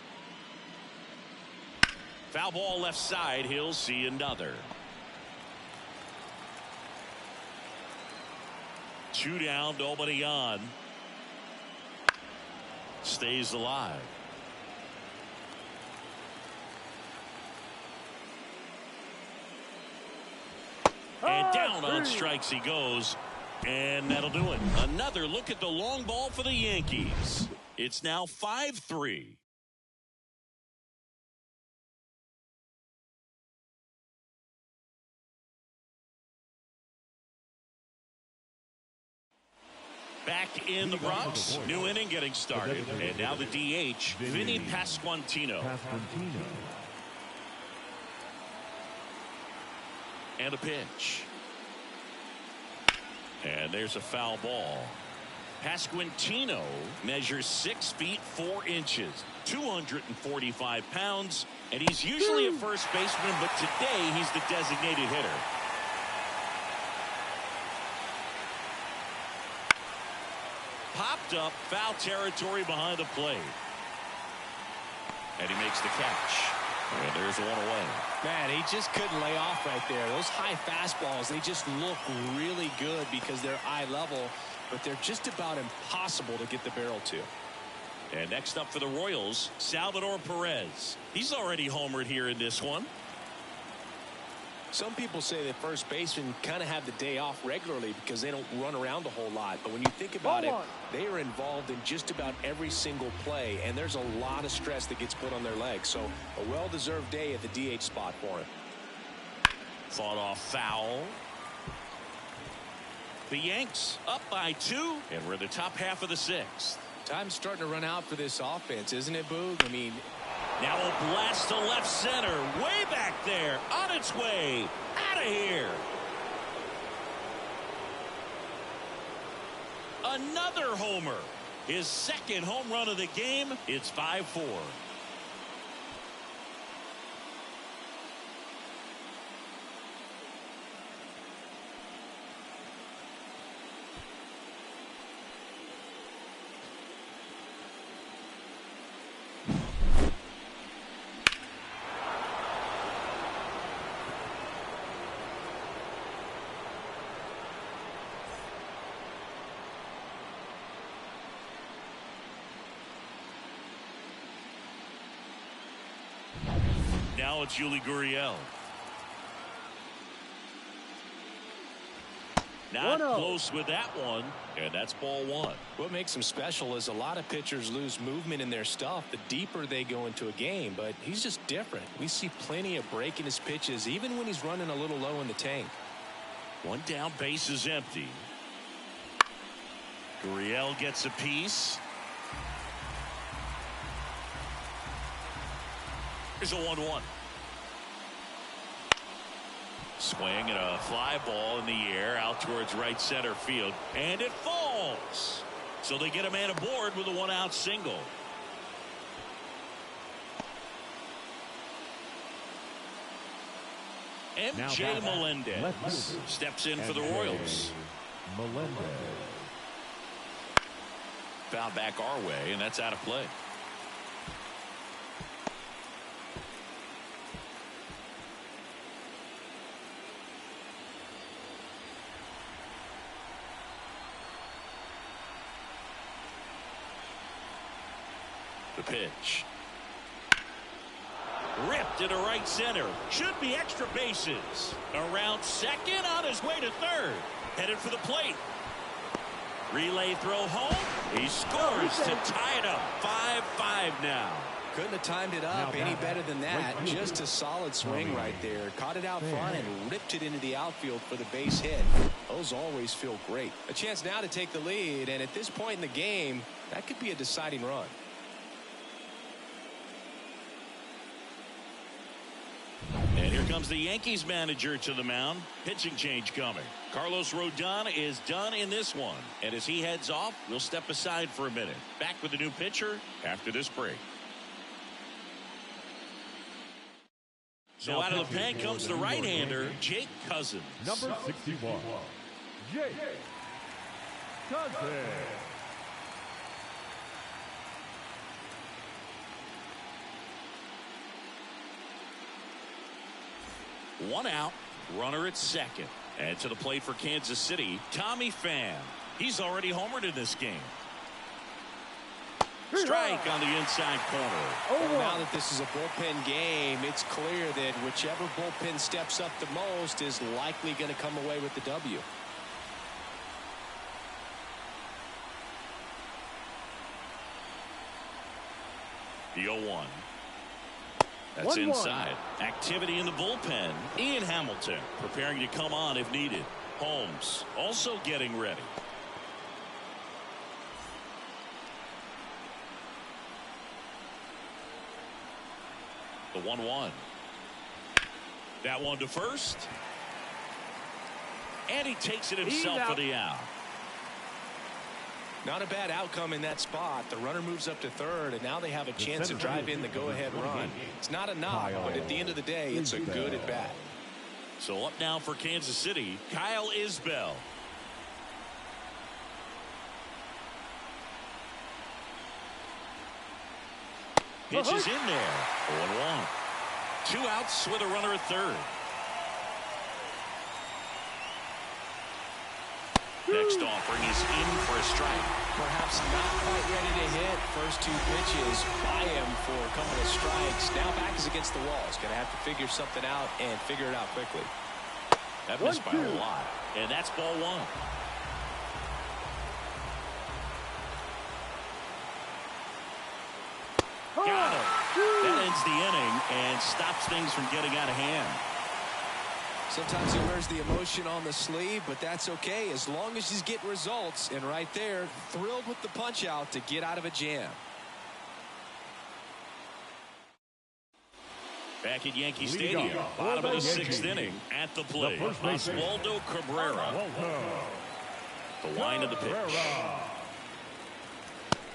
Foul ball left side. He'll see another. 2 down, nobody on. Stays alive. And down on strikes he goes. And that'll do it. Another look at the long ball for the Yankees. It's now 5-3. Back in the Bronx, new inning getting started, and now the DH, Vinny Pasquantino. And a pitch. And there's a foul ball. Pasquantino measures 6 feet 4 inches, 245 pounds, and he's usually a first baseman, but today he's the designated hitter. Popped up, foul territory behind the plate. And he makes the catch. And there's one away. Man, he just couldn't lay off right there. Those high fastballs, they just look really good because they're eye level. but they're just about impossible to get the barrel to. And next up for the Royals, Salvador Perez. He's already homered here in this one. Some people say that first basemen kind of have the day off regularly because they don't run around a whole lot. But when you think about it, they are involved in just about every single play, and there's a lot of stress that gets put on their legs. So a well-deserved day at the DH spot for him. Fought off foul. The Yanks up by 2, and we're in the top half of the 6th. Time's starting to run out for this offense, isn't it, Boog? I mean, now a blast to left center, way back there, on its way, out of here. Another homer, his second home run of the game. It's 5-4. Now it's Yuli Gurriel. Not close with that one, and that's ball 1. What makes him special is a lot of pitchers lose movement in their stuff the deeper they go into a game, but he's just different. We see plenty of break in his pitches, even when he's running a little low in the tank. One down, base is empty. Gurriel gets a piece. Here's a 1-1. Swing and a fly ball in the air out towards right center field, and it falls. So they get a man aboard with a 1-out single. MJ Melendez steps in for the Royals. Melendez. Foul back our way, and that's out of play. The pitch. Ripped into right center. Should be extra bases. Around second, on his way to third. Headed for the plate. Relay throw home. He scores to tie it up. 5-5 now. Couldn't have timed it up any better than that. Just a solid swing right there. Caught it out front and ripped it into the outfield for the base hit. Those always feel great. A chance now to take the lead, and at this point in the game, that could be a deciding run. And here comes the Yankees manager to the mound. Pitching change coming. Carlos Rodon is done in this one. And as he heads off, we'll step aside for a minute. Back with the new pitcher after this break. So out of the pen comes the right-hander, Jake Cousins. Number 61, Jake Cousins. One out, runner at second. And to the plate for Kansas City, Tommy Pham. He's already homered in this game. Strike on the inside corner. Well, now that this is a bullpen game, it's clear that whichever bullpen steps up the most is likely going to come away with the W. The 0-1. That's inside. Activity in the bullpen. Ian Hamilton preparing to come on if needed. Holmes also getting ready. The 1-1. That one to first. And he takes it himself for the out. Not a bad outcome in that spot. The runner moves up to third, and now they have a chance to drive in the go-ahead run. It's not enough, but at the end of the day, it's a good at-bat. So up now for Kansas City, Kyle Isbell. Pitch is in there. 1-1. 2 outs with a runner at third. Next offering is in for a strike. Perhaps not quite ready to hit. First two pitches by him for a couple of strikes. Now back is against the wall. He's going to have to figure something out and figure it out quickly. That missed by a lot. And that's ball one. Got him. That ends the inning and stops things from getting out of hand. Sometimes he wears the emotion on the sleeve, but that's okay as long as he's getting results. And right there, thrilled with the punch out to get out of a jam. Back at Yankee Stadium, bottom of the sixth inning. At the plate, Oswaldo Cabrera. The line of the pitch.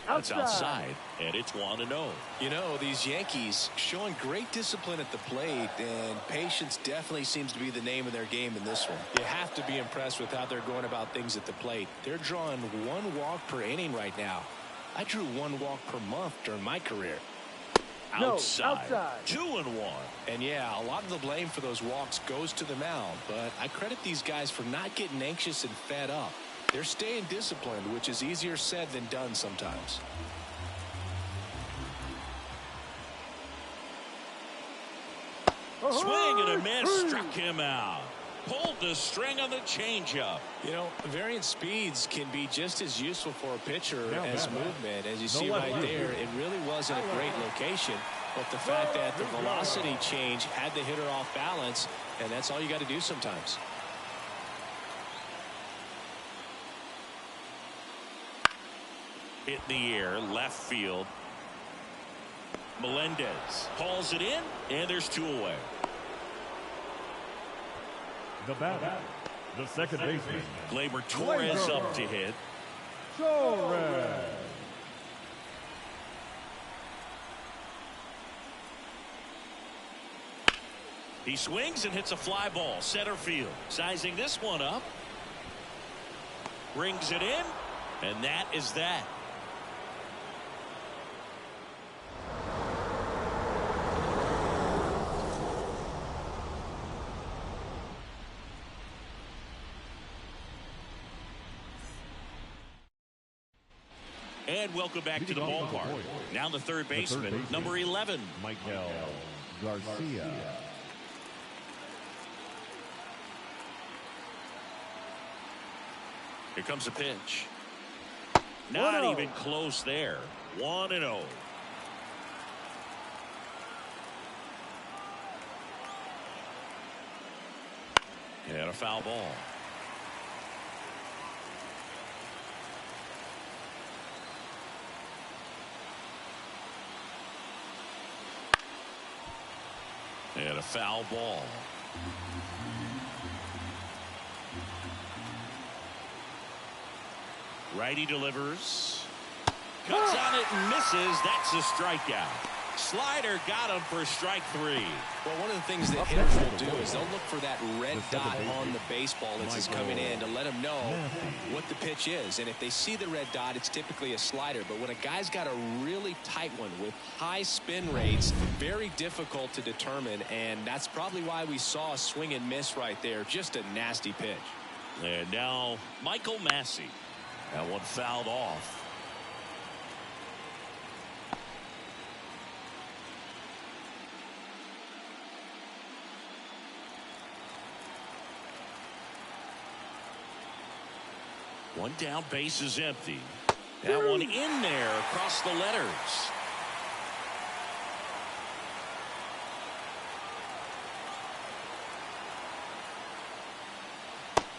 That's outside, and it's 1-0. You know, these Yankees showing great discipline at the plate, and patience definitely seems to be the name of their game in this one. You have to be impressed with how they're going about things at the plate. They're drawing 1 walk per inning right now. I drew 1 walk per month during my career. Outside. 2-1. And yeah, a lot of the blame for those walks goes to the mound, but I credit these guys for not getting anxious and fed up. They're staying disciplined, which is easier said than done sometimes. Swing and a miss, struck him out. Pulled the string on the changeup. You know, varying speeds can be just as useful for a pitcher as movement. As you see right there, it really wasn't a great location, but the fact that the velocity change had the hitter off balance, and that's all you got to do sometimes. Hit in the air, left field. Melendez hauls it in, and there's 2 away. The batter, the second baseman. Gleyber Torres up to hit. Torres. He swings and hits a fly ball, center field. Sizing this one up. Brings it in, and that is that. And welcome back to the ballpark. Now the third baseman, number 11. Michael Garcia. Here comes a pitch. Not even close there. 1-0. And a foul ball. And a foul ball. Righty delivers. Cuts on it and misses. That's a strikeout. Slider got him for strike 3. Well, one of the things that hitters will do is they'll look for that red dot on the baseball as it's coming in to let them know what the pitch is. And if they see the red dot, it's typically a slider. But when a guy's got a really tight one with high spin rates, very difficult to determine. And that's probably why we saw a swing and miss right there. Just a nasty pitch. And now Michael Massey. That one fouled off. One down, base is empty. That one in there across the letters.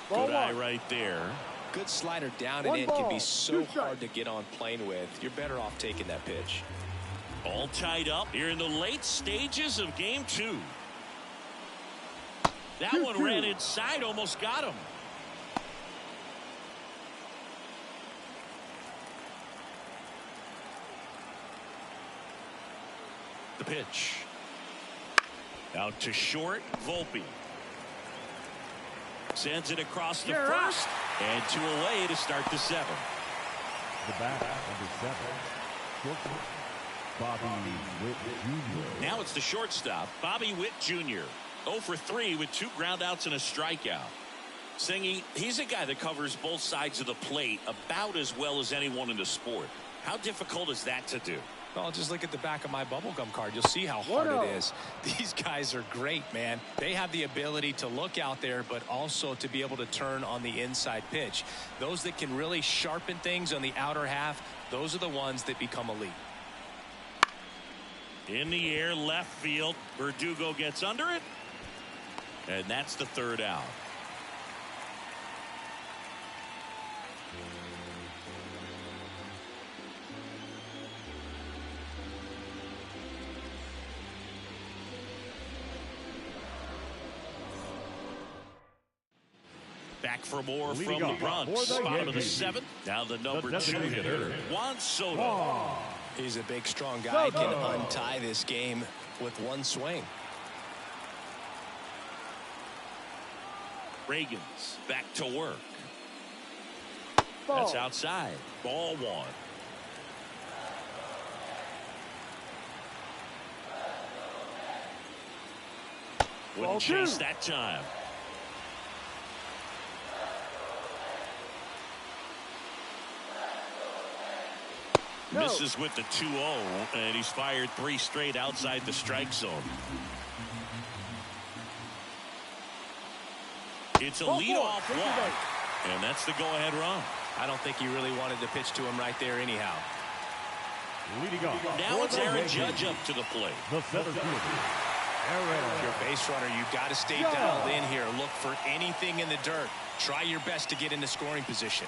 Good eye right there. Good slider down and in can be so hard to get on plane with. You're better off taking that pitch. All tied up here in the late stages of game 2. That one ran inside, almost got him. The pitch. Out to short, Volpe. Sends it across the first, and 2 away to start the 7th. The batter, number 7, shortstop, Bobby Witt Jr. Now it's the shortstop, Bobby Witt Jr. 0 for 3 with 2 groundouts and a strikeout. Singy, he's a guy that covers both sides of the plate about as well as anyone in the sport. How difficult is that to do? Well, just look at the back of my bubblegum card. You'll see how hard it is. These guys are great, man. They have the ability to look out there, but also to be able to turn on the inside pitch. Those that can really sharpen things on the outer half, those are the ones that become elite. In the air, left field. Verdugo gets under it. And that's the third out. Back for more from the Bronx. Bottom of the seventh. Now the number 2 hitter, Juan Soto. He's a big, strong guy. Can untie this game with one swing. Reagans back to work. Ball. That's outside. Ball 1. Wouldn't chase that time. Misses with the 2-0, and he's fired 3 straight outside the strike zone. It's a leadoff walk, and that's the go-ahead run. I don't think he really wanted to pitch to him right there anyhow. Leading off. Now it's Aaron Judge up to the plate. The center fielder, If you're a base runner, you've got to stay dialed in here. Look for anything in the dirt. Try your best to get into scoring position.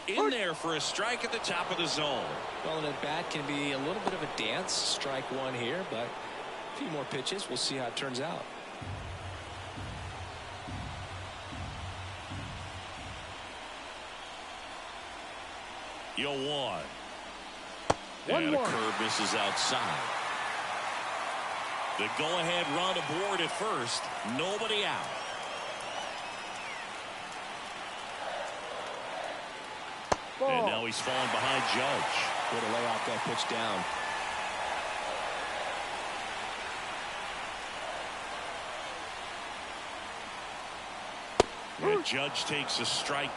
In there for a strike at the top of the zone. Well, an at-bat can be a little bit of a dance. Strike 1 here, but a few more pitches. We'll see how it turns out. Yo, 1. And a curve misses outside. The go-ahead run aboard at first. Nobody out. And now he's falling behind Judge. Way to lay off that pitch down. And Judge takes a strike.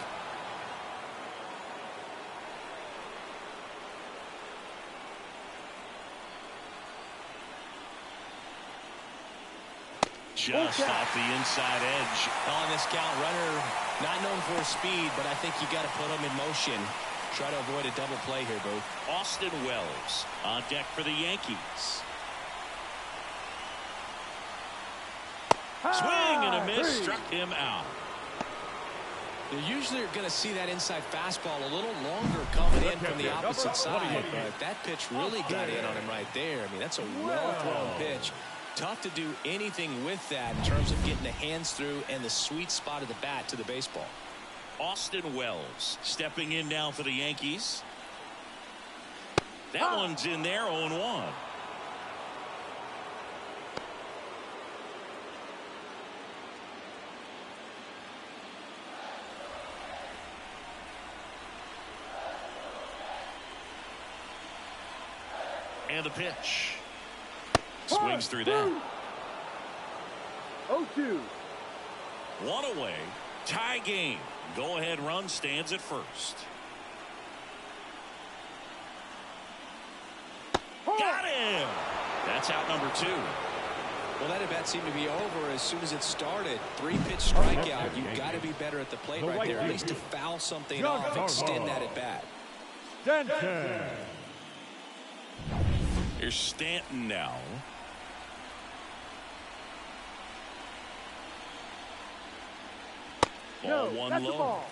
Just off the inside edge. On this count, runner not known for speed, but I think you got to put him in motion. Try to avoid a double play here, Boo. Austin Wells on deck for the Yankees. Swing and a miss, struck him out. You usually are going to see that inside fastball a little longer coming in from the opposite side, but that pitch really got in on him right there. I mean, that's a well-thrown pitch. Tough to do anything with that in terms of getting the hands through and the sweet spot of the bat to the baseball. Austin Wells stepping in now for the Yankees. That one's in there, 0-1. And the pitch. Swings through that. 0-2. 1 away. Tie game. Go-ahead run stands at first. Got him! That's out number 2. Well, that at-bat seemed to be over as soon as it started. 3-pitch strikeout. You've got to be better at the plate right there, at least to foul something off, extend that at-bat. Stanton. Here's Stanton now. Ball 1 low. Ball.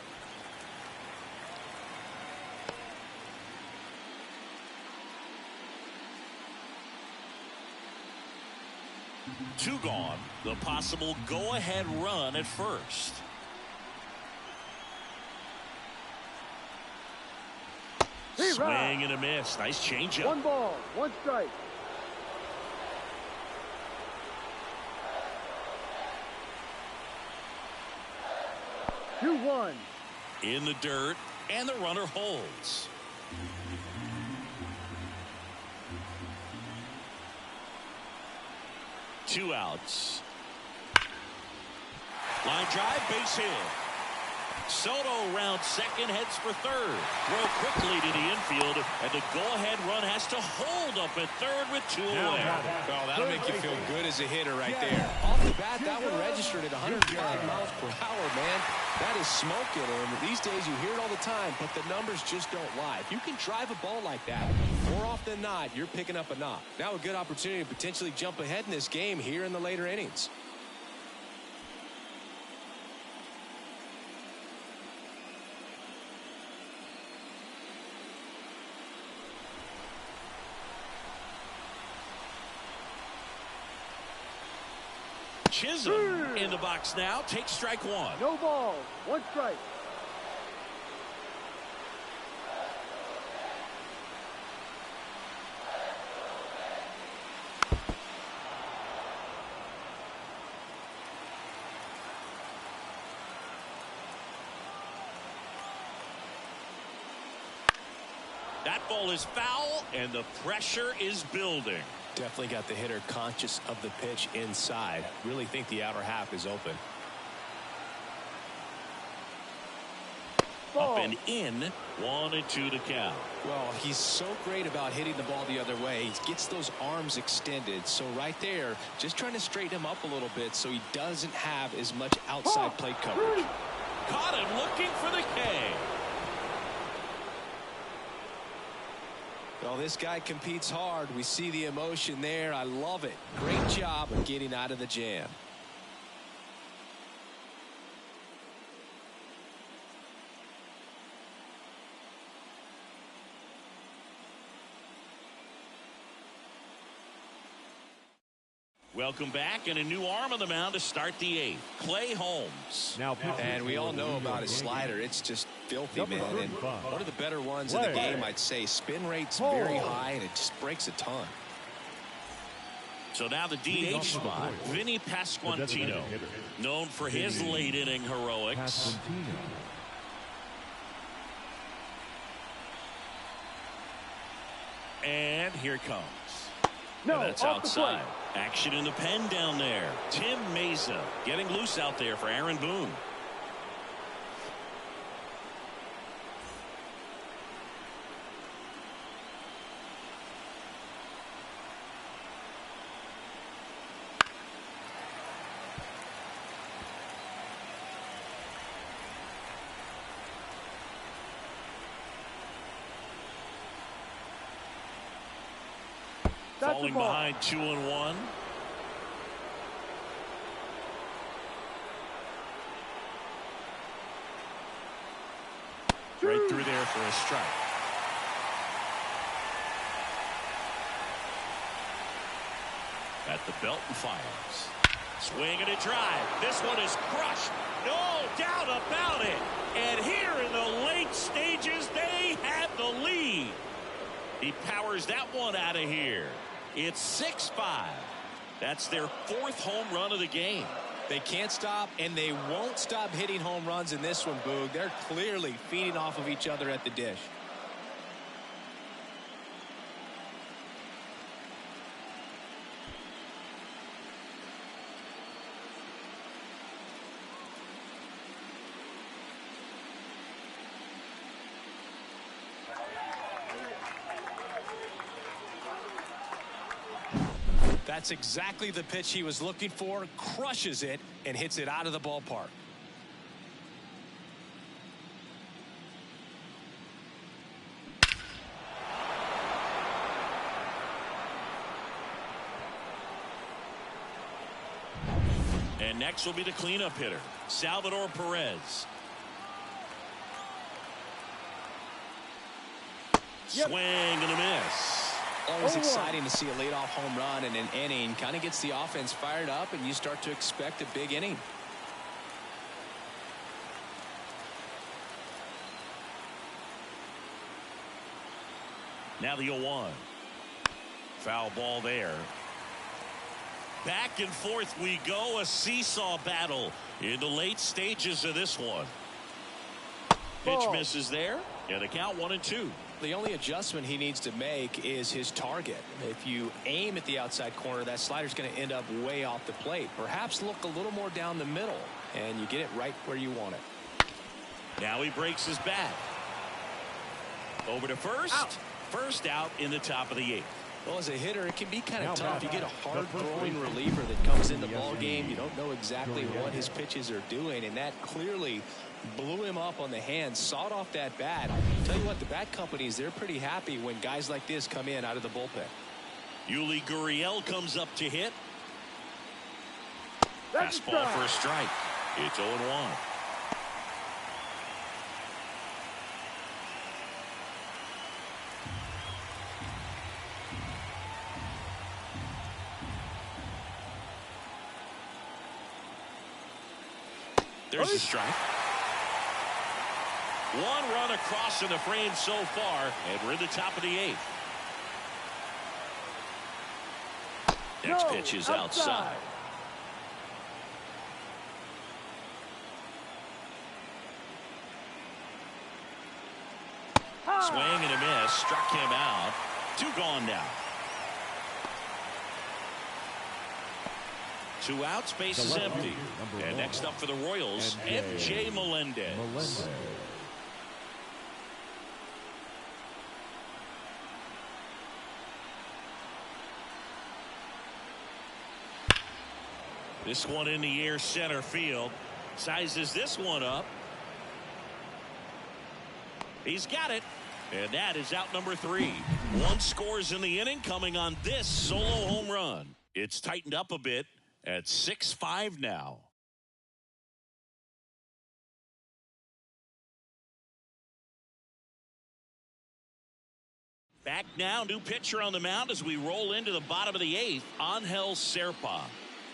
Two gone. The possible go-ahead run at first. Swing and a miss. Nice changeup. 1 ball, 1 strike. Two 1. In the dirt, and the runner holds. 2 outs. Line drive, base hit. Soto round second, heads for third. Throw quickly to the infield, and the go-ahead run has to hold up at third with 2 away. Well, that'll make you feel good as a hitter right there. Off the bat, that one registered at 105 miles per hour, man. That is smoking, and these days you hear it all the time, but the numbers just don't lie. If you can drive a ball like that, more often than not, you're picking up a knock. Now a good opportunity to potentially jump ahead in this game here in the later innings. Chisholm in the box now. Takes strike 1. No balls. 1 strike. That ball is foul, and the pressure is building. Definitely got the hitter conscious of the pitch inside. Really think the outer half is open. Ball. Up and in. 1-2 to count. Well, he's so great about hitting the ball the other way. He gets those arms extended. So right there, just trying to straighten him up a little bit so he doesn't have as much outside plate coverage. Caught him looking for the K. Well, this guy competes hard. We see the emotion there. I love it. Great job of getting out of the jam. Welcome back, and a new arm on the mound to start the 8th. Clay Holmes. Now, And we all know about his slider. It's just filthy, man. And one of the better ones in the game, I'd say. Spin rate's very high, and it just breaks a ton. So now the DH spot, Vinny Pasquantino, known for his late inning heroics. And here it comes. No, and that's off the outside. Action in the pen down there. Tim Mesa getting loose out there for Aaron Boone. Falling behind 2-1. Right through there for a strike. At the belt and fires. Swing and a drive. This one is crushed. No doubt about it. And here in the late stages, they have the lead. He powers that one out of here. It's 6-5. That's their 4th home run of the game. They can't stop, and they won't stop hitting home runs in this one, Boog. They're clearly feeding off of each other at the dish. That's exactly the pitch he was looking for. Crushes it and hits it out of the ballpark. And next will be the cleanup hitter, Salvador Perez. Swing and a miss. Always exciting to see a leadoff home run in an inning. Kind of gets the offense fired up, and you start to expect a big inning. Now the 0-1. Foul ball there. Back and forth we go. A seesaw battle in the late stages of this one. Pitch misses there. And the count 1-2. The only adjustment he needs to make is his target. If you aim at the outside corner, that slider's going to end up way off the plate. Perhaps look a little more down the middle, and you get it right where you want it. Now he breaks his bat. Over to first. Out. First out in the top of the 8th. Well, as a hitter, it can be kind of tough. You get a hard-throwing The first reliever that comes in the ball game. You don't know exactly what his pitches are doing, and that clearly blew him up on the hand, sawed off that bat. Tell you what, the bat companies, they're pretty happy when guys like this come in out of the bullpen. Yuli Gurriel comes up to hit. That's a Fastball strike. for a strike. It's 0-1. There's the strike. One run across in the frame so far, and we're in the top of the 8th. Next No, pitch is outside. outside. High. Swing and a miss. Struck him out. 2 gone now. 2 outs, base is empty. And next up for the Royals, MJ Melendez. This one in the air, center field. Sizes this one up. He's got it. And that is out number 3. 1 scores in the inning, coming on this solo home run. It's tightened up a bit at 6-5 now. Back now, new pitcher on the mound as we roll into the bottom of the 8th, Angel Serpa.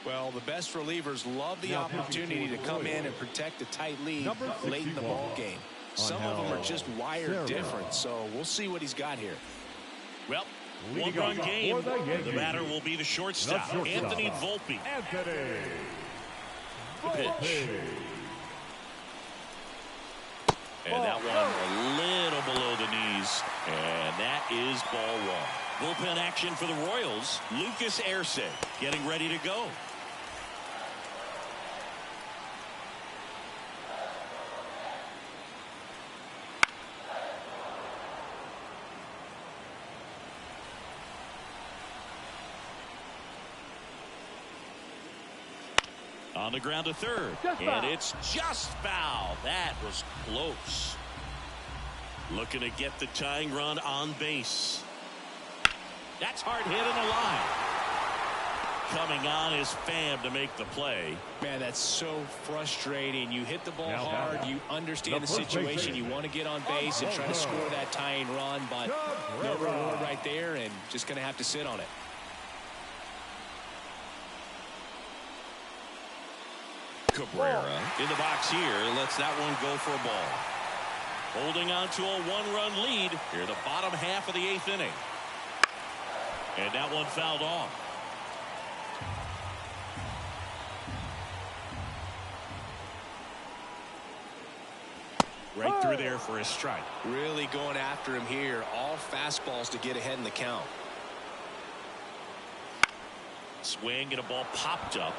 Well, the best relievers love the opportunity to come in and protect a tight lead Number late in the 61, ball game. Some of them are just wired different, so we'll see what he's got here. Well, Leading 1-run off game. for the Yankees. The batter will be the shortstop, Anthony Volpe. Anthony The pitch. Volpe. And that one a little below the knees. And that is ball 1. Bullpen action for the Royals. Lucas Erce getting ready to go. On the ground to third. Just and foul. it's just foul. That was close. Looking to get the tying run on base. That's hard hit in the line. Coming on is Pham to make the play. Man, that's so frustrating. You hit the ball Now hard. back. You understand the The first situation. baseman. You want to get on base and try to score that tying run, but no reward right there, and just going to have to sit on it. Cabrera in the box here lets that one go for a ball. Holding on to a 1-run lead here the bottom half of the 8th inning. And that one fouled off. Right through there for a strike. Really going after him here. All fastballs to get ahead in the count. Swing and a ball popped up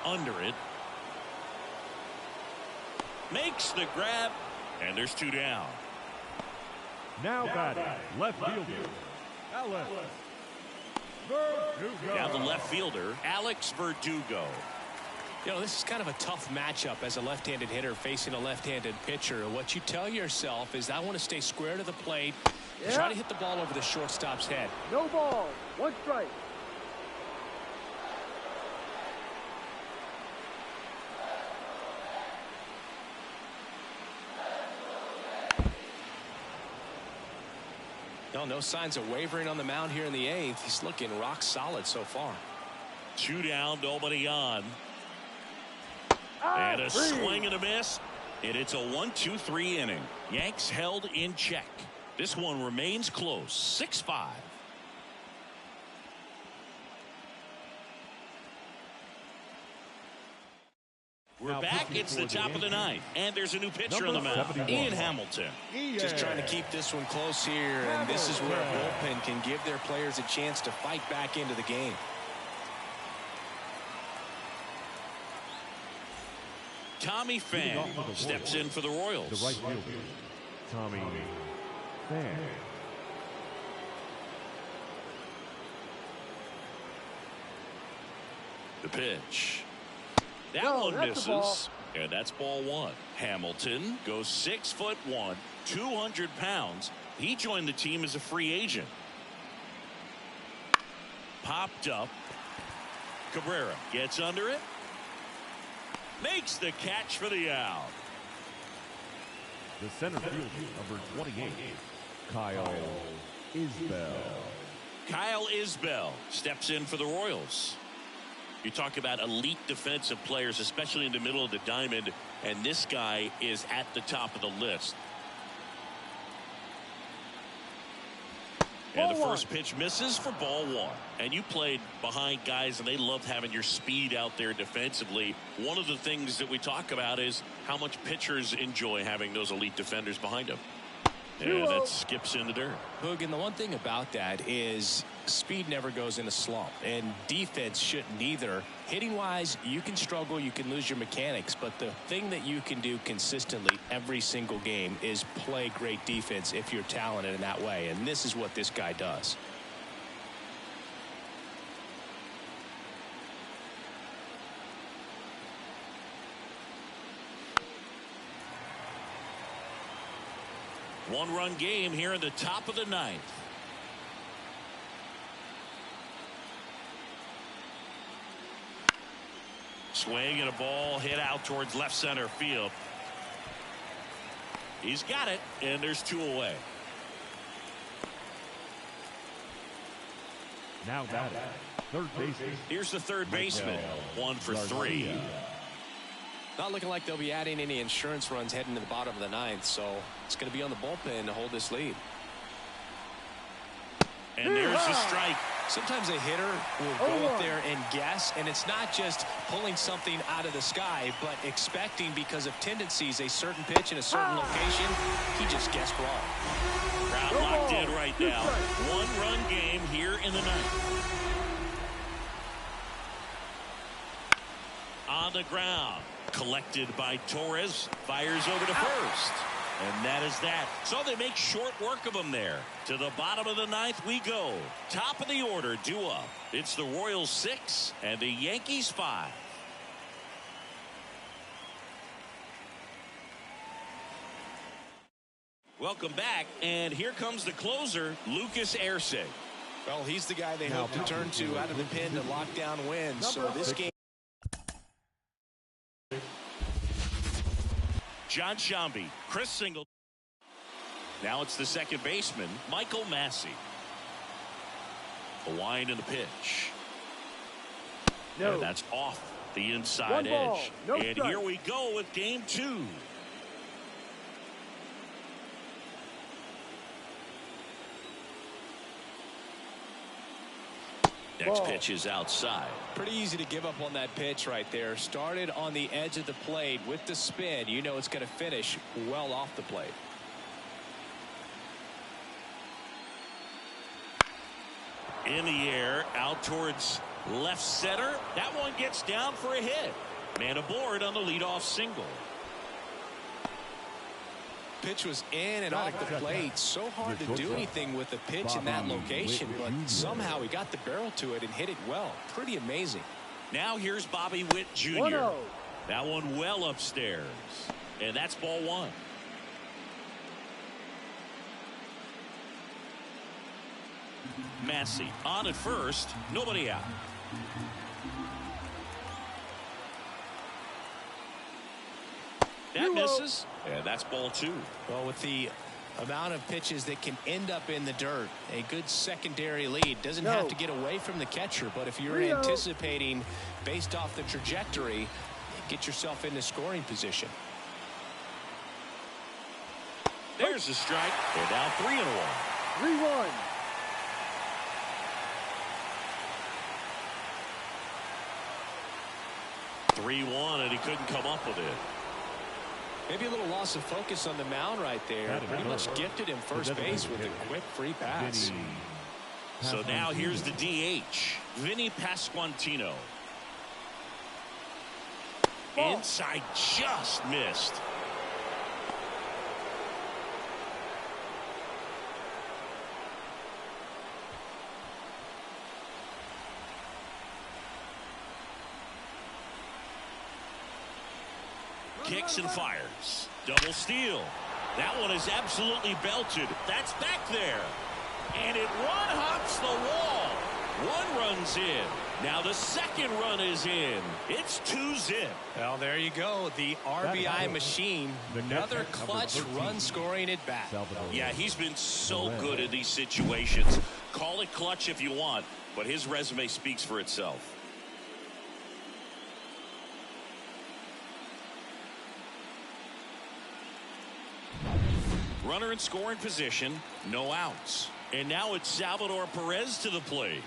under it. Makes the grab, and there's 2 down. Now batting, left fielder, Alex Verdugo. Now the left fielder, Alex Verdugo. You know, this is kind of a tough matchup as a left-handed hitter facing a left-handed pitcher. What you tell yourself is, I want to stay square to the plate, try to hit the ball over the shortstop's head. No ball. 1 strike. No signs of wavering on the mound here in the 8th. He's looking rock solid so far. 2 down, nobody on. And a swing and a miss. And it's a 1-2-3 inning. Yanks held in check. This one remains close. 6-5. We're back. It's the top of the ninth. And there's a new pitcher on the mound, Ian Hamilton. Just trying to keep this one close here, and this is where a bullpen can give their players a chance to fight back into the game. Tommy Pham steps in for the Royals. The right fielder, Tommy Pham. The pitch. That one misses. And that's ball one. Hamilton goes 6'1", 200 pounds. He joined the team as a free agent. Popped up. Cabrera gets under it. Makes the catch for the out. The center fielder, number 28, Kyle Isbell. Kyle Isbell steps in for the Royals. You talk about elite defensive players, especially in the middle of the diamond, and this guy is at the top of the list. And the first pitch misses for ball one. And you played behind guys, and they loved having your speed out there defensively. One of the things that we talk about is how much pitchers enjoy having those elite defenders behind them. And that skips in the dirt. Boog, and the one thing about that is speed never goes in a slump, and defense shouldn't either. Hitting wise, you can struggle, you can lose your mechanics, but the thing that you can do consistently every single game is play great defense if you're talented in that way, and this is what this guy does. One-run game here in the top of the ninth. Swing and a ball hit out towards left center field. He's got it, and there's two away. Now batting, third baseman. Here's the third baseman. 1 for 3. Not looking like they'll be adding any insurance runs heading to the bottom of the ninth, so it's going to be on the bullpen to hold this lead. And there's the strike. Sometimes a hitter will go up there and guess, and it's not just pulling something out of the sky, but expecting, because of tendencies, a certain pitch in a certain location. He just guessed wrong. Crowd locked in right now. One-run game here in the ninth. On the ground. Collected by Torres. Fires over to first. And that is that. So they make short work of him there. To the bottom of the ninth we go. Top of the order due up. It's the Royals 6 and the Yankees 5. Welcome back, and here comes the closer, Lucas Erceg. Well, he's the guy they hope to turn to out of the pen to lock down wins. So this game. John Shambi, Chris Singleton. Now it's the second baseman, Michael Massey. A wind in the pitch. And that's off the inside edge. And here we go with game 2. Next pitch is outside. Pretty easy to give up on that pitch right there. Started on the edge of the plate with the spin. You know it's going to finish well off the plate. In the air, out towards left center. That one gets down for a hit. Man aboard on the leadoff single. Pitch was in and off the plate. So hard to do anything with the pitch in that location, but somehow he got the barrel to it and hit it well. Pretty amazing. Now here's Bobby Witt Jr. That one well upstairs. And that's ball one. Massey on at first. Nobody out. That misses. And that's ball two. Well, with the amount of pitches that can end up in the dirt, a good secondary lead. Doesn't have to get away from the catcher, but if you're anticipating based off the trajectory, get yourself into scoring position. There's the strike. They're down 3-1. 3-1. 3-1, and he couldn't come up with it. Maybe a little loss of focus on the mound right there. Pretty much gifted him first base with a quick free pass. So now here's the DH, Vinny Pasquantino. Inside, just missed. Kicks and fires. Double steal. That one is absolutely belted. That's back there. And it run hops the wall. One run's in. Now the second run is in. It's 2-zip. Well, there you go. The RBI machine. Another clutch run scoring at bat. Yeah, he's been so good in these situations. Call it clutch if you want, but his resume speaks for itself. Runner in scoring position, no outs. And now it's Salvador Perez to the plate.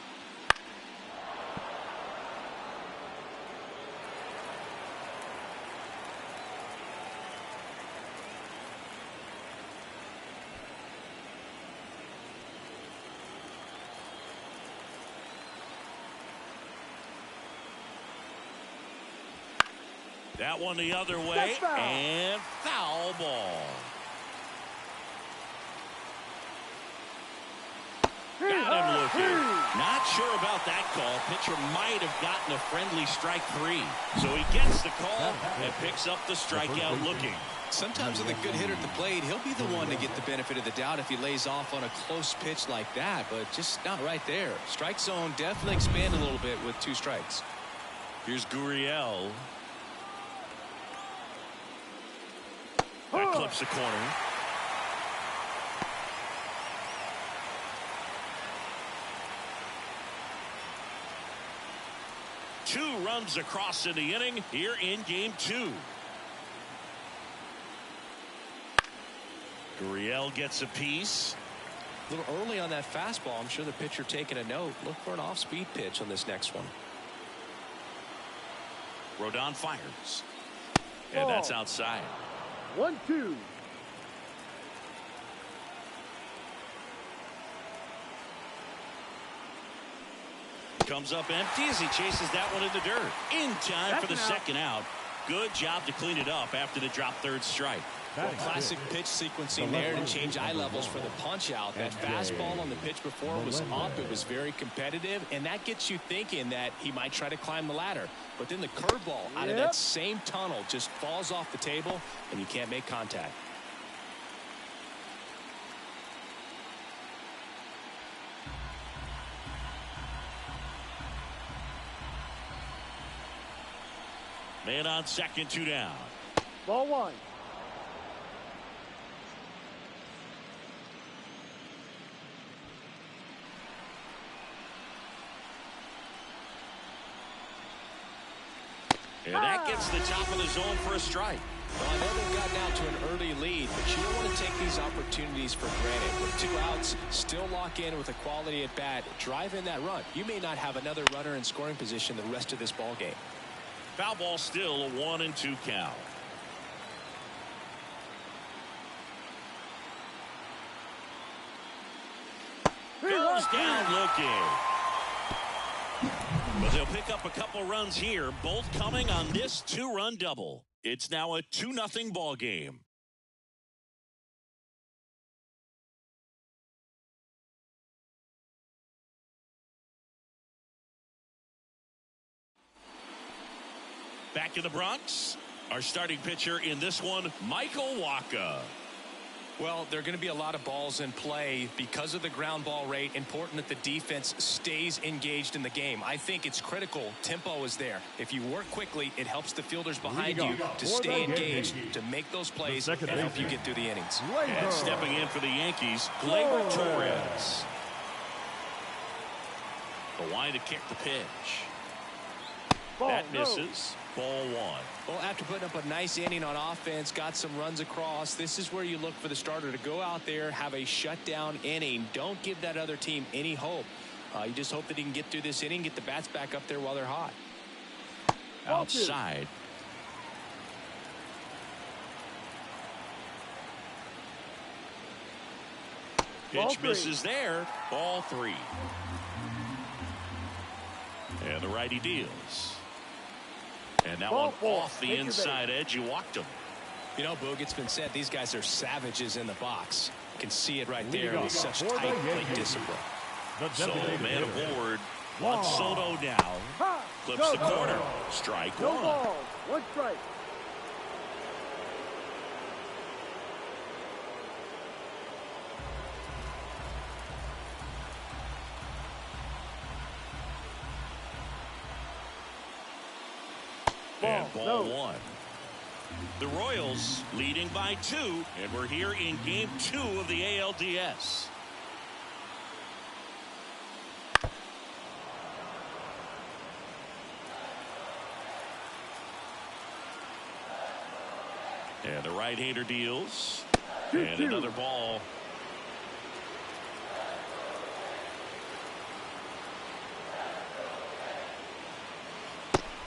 That one the other way, and foul ball. Got him looking. Not sure about that call. Pitcher might have gotten a friendly strike 3. So he gets the call and picks up the strikeout looking. Sometimes with a good hitter at the plate, he'll be the one to get the benefit of the doubt if he lays off on a close pitch like that, but just not right there. Strike zone definitely expand a little bit with 2 strikes. Here's Gurriel. That clips the corner. Two runs across in the inning here in game 2. Gurriel gets a piece. A little early on that fastball. I'm sure the pitcher taking a note. Look for an off-speed pitch on this next one. Rodon fires. And that's outside. 1-2. Comes up empty as he chases that one in the dirt. In time for the second out. Good job to clean it up after the drop third strike. Well, classic pitch sequencing there to change eye levels for the punch out. That fastball on the pitch before was up. It was very competitive, and that gets you thinking that he might try to climb the ladder. But then the curveball out of that same tunnel just falls off the table, and you can't make contact. Man on second, 2 down. Ball 1. And that gets the top of the zone for a strike. Well, I know they've gotten out to an early lead, but you don't want to take these opportunities for granted. With 2 outs, still lock in with a quality at bat, drive in that run. You may not have another runner in scoring position the rest of this ball game. Foul ball, still a 1-2 count. Goes down looking. But they'll pick up a couple runs here, both coming on this 2-run double. It's now a 2-0 ball game. Back in the Bronx, our starting pitcher in this one, Michael Wacha. Well, there are going to be a lot of balls in play because of the ground ball rate. Important that the defense stays engaged in the game. I think it's critical. Tempo is there. If you work quickly, it helps the fielders behind you to stay engaged, to make those plays, and help you get through the innings. And stepping in for the Yankees, Gleyber Torres. The line to kick the pitch. That misses. Ball 1. Well, after putting up a nice inning on offense, got some runs across, this is where you look for the starter to go out there, have a shutdown inning. Don't give that other team any hope. You just hope that he can get through this inning, get the bats back up there while they're hot. outside. Pitch misses there. Ball 3. And the righty deals. And that one off the inside edge. You walked him. You know, Boog, it's been said these guys are savages in the box. You can see it right there with such tight plate discipline. So man aboard. Juan Soto now. Clips the corner. Strike one. No balls. 1 strike. And ball 1. The Royals leading by 2, and we're here in game 2 of the ALDS. And the right-hander deals. And another ball.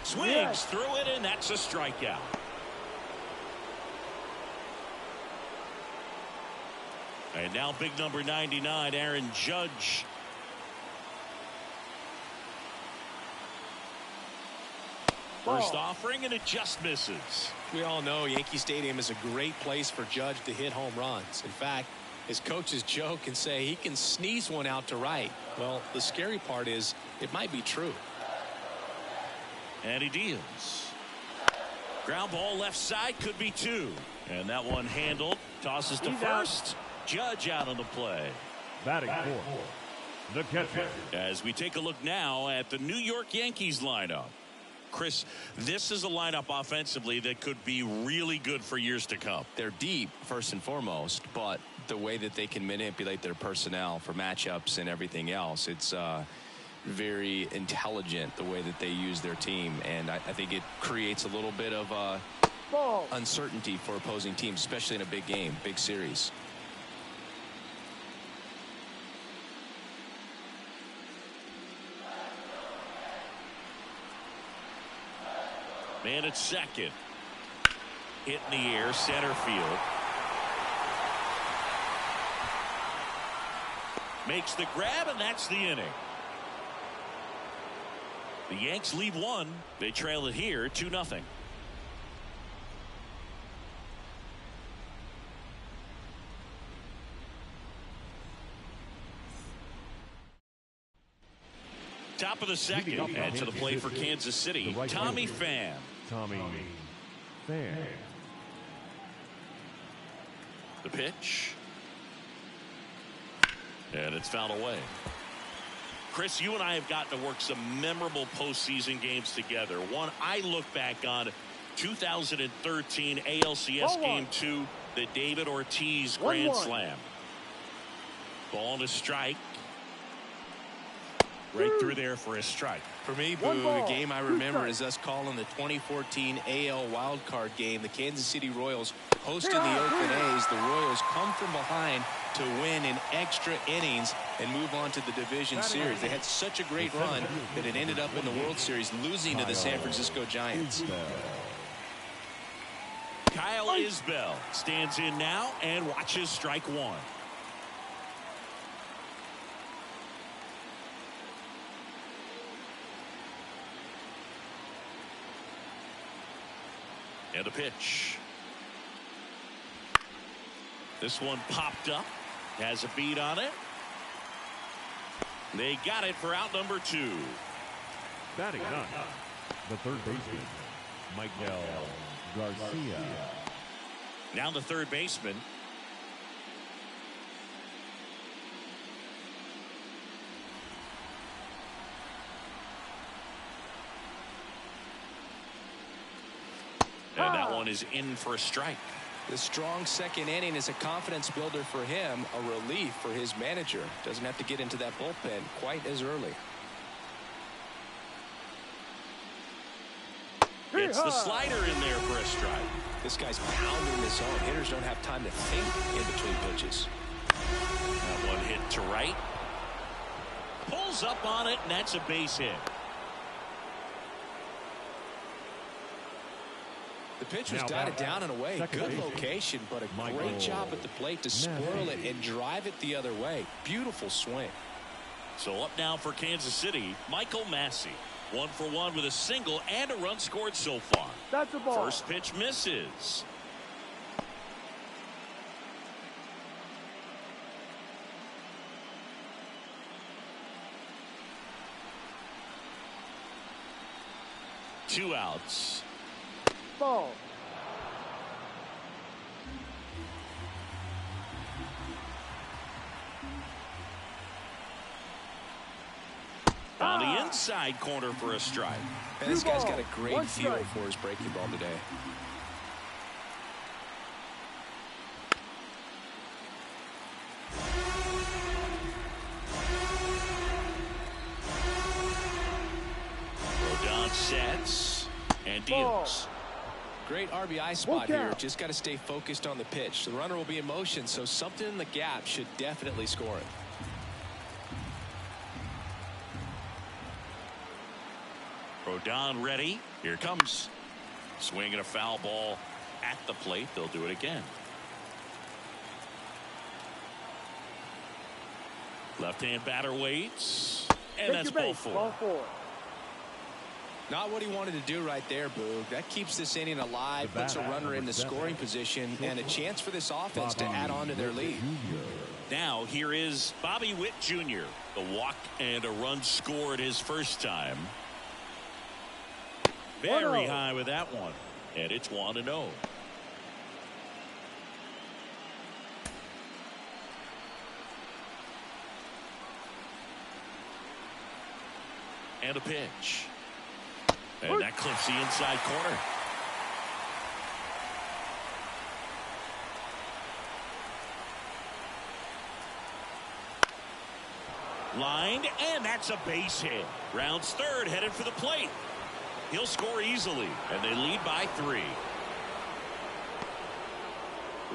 Swings through it, and that's a strikeout. And now big number 99, Aaron Judge. First offering, and it just misses. We all know Yankee Stadium is a great place for Judge to hit home runs. In fact, his coaches joke and say he can sneeze one out to right. Well, the scary part is it might be true. And he deals. Ground ball left side, could be 2. And that one handled. Tosses to first. Judge out on the play. Batting fourth, the catcher. As we take a look now at the New York Yankees lineup. Chris, this is a lineup offensively that could be really good for years to come. They're deep, first and foremost, but the way that they can manipulate their personnel for matchups and everything else, it's very intelligent the way that they use their team, and I think it creates a little bit of uncertainty for opposing teams, especially in a big game, big series. Man at second. Hit in the air, center field. Makes the grab, and that's the inning. The Yanks lead 1. They trail it here 2-0. Top of the second, and to the plate for Kansas City, Tommy Pham. Tommy Pham. The pitch. And it's fouled away. Chris, you and I have gotten to work some memorable postseason games together. One I look back on, 2013 ALCS Game 2, the David Ortiz Grand Slam. Ball and a strike. Right through there for a strike. For me, Boo, the game I remember is us calling the 2014 AL wildcard game. The Kansas City Royals hosting the Oakland A's. The Royals come from behind to win in extra innings and move on to the division series. They had such a great run that it ended up in the World Series losing to the San Francisco Giants. Kyle Isbell stands in now and watches strike 1. And a pitch. This one popped up. Has a beat on it. They got it for out number 2. Batting 9, the third baseman, Miguel Garcia. Now the third baseman. And that one is in for a strike. The strong second inning is a confidence builder for him, a relief for his manager. Doesn't have to get into that bullpen quite as early. Gets the slider in there for a strike. This guy's pounding the zone. Hitters don't have time to think in between pitches. That one hit to right. Pulls up on it, and that's a base hit. The pitch was Now dotted back. down and away. Second Good baseman, location, but a Michael great job at the plate to swirl it and drive it the other way. Beautiful swing. So up now for Kansas City, Michael Massey. 1 for 1 with a single and a run scored so far. That's a ball. First pitch misses. Two outs. Ball. On the inside corner for a strike. And this guy's got a Two great balls, feel 1 strike. for his breaking ball today. Rodon sets and Ball. deals. Great RBI spot Full here. count. Just got to stay focused on the pitch. The runner will be in motion, so something in the gap should definitely score it. Rodon ready. Here comes. Swing and a foul ball at the plate. They'll do it again. Left-hand batter waits. And Take that's your ball base. 4. Ball 4. Not what he wanted to do right there, Boog. That keeps this inning alive, The puts a batter, runner in the number 7. scoring position, and a chance for this offense to add on to their lead. Now here is Bobby Witt Jr. The walk and a run scored his first time. Very 1-0. high with that one. And it's 1-0. And a pitch. And that clips the inside corner. Lined, and that's a base hit. Rounds third, headed for the plate. He'll score easily, and they lead by 3.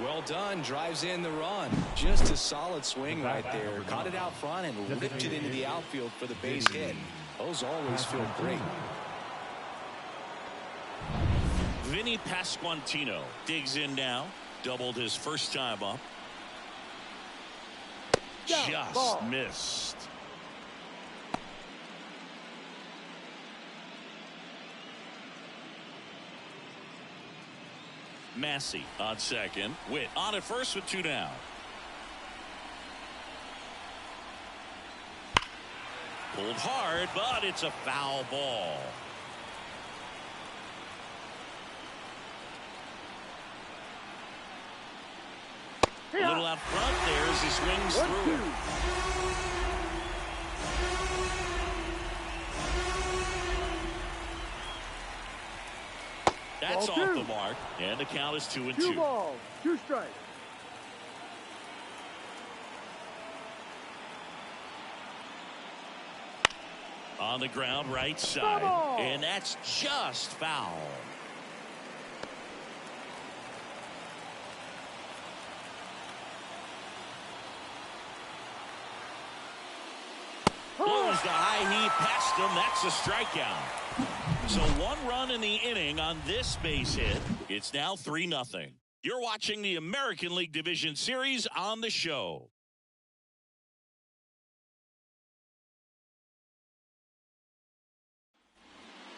Well done. Drives in the run. Just a solid swing right there. Caught it out front and lifted into the outfield for the base hit. Those always feel great. Vinny Pasquantino digs in now. Doubled his first time up. Down, Just ball. missed. Massey on second. Witt on at first with 2 down. Pulled hard, but it's a foul ball. A little out front there as he swings 1-2. through it. That's Ball off 2. the mark, and the count is 2-2. 2 balls. 2 strikes. On the ground, right side, Ball. and that's just foul. Blows the high heat past him. That's a strikeout. So 1 run in the inning on this base hit. It's now 3-0. You're watching the American League Division Series on the show.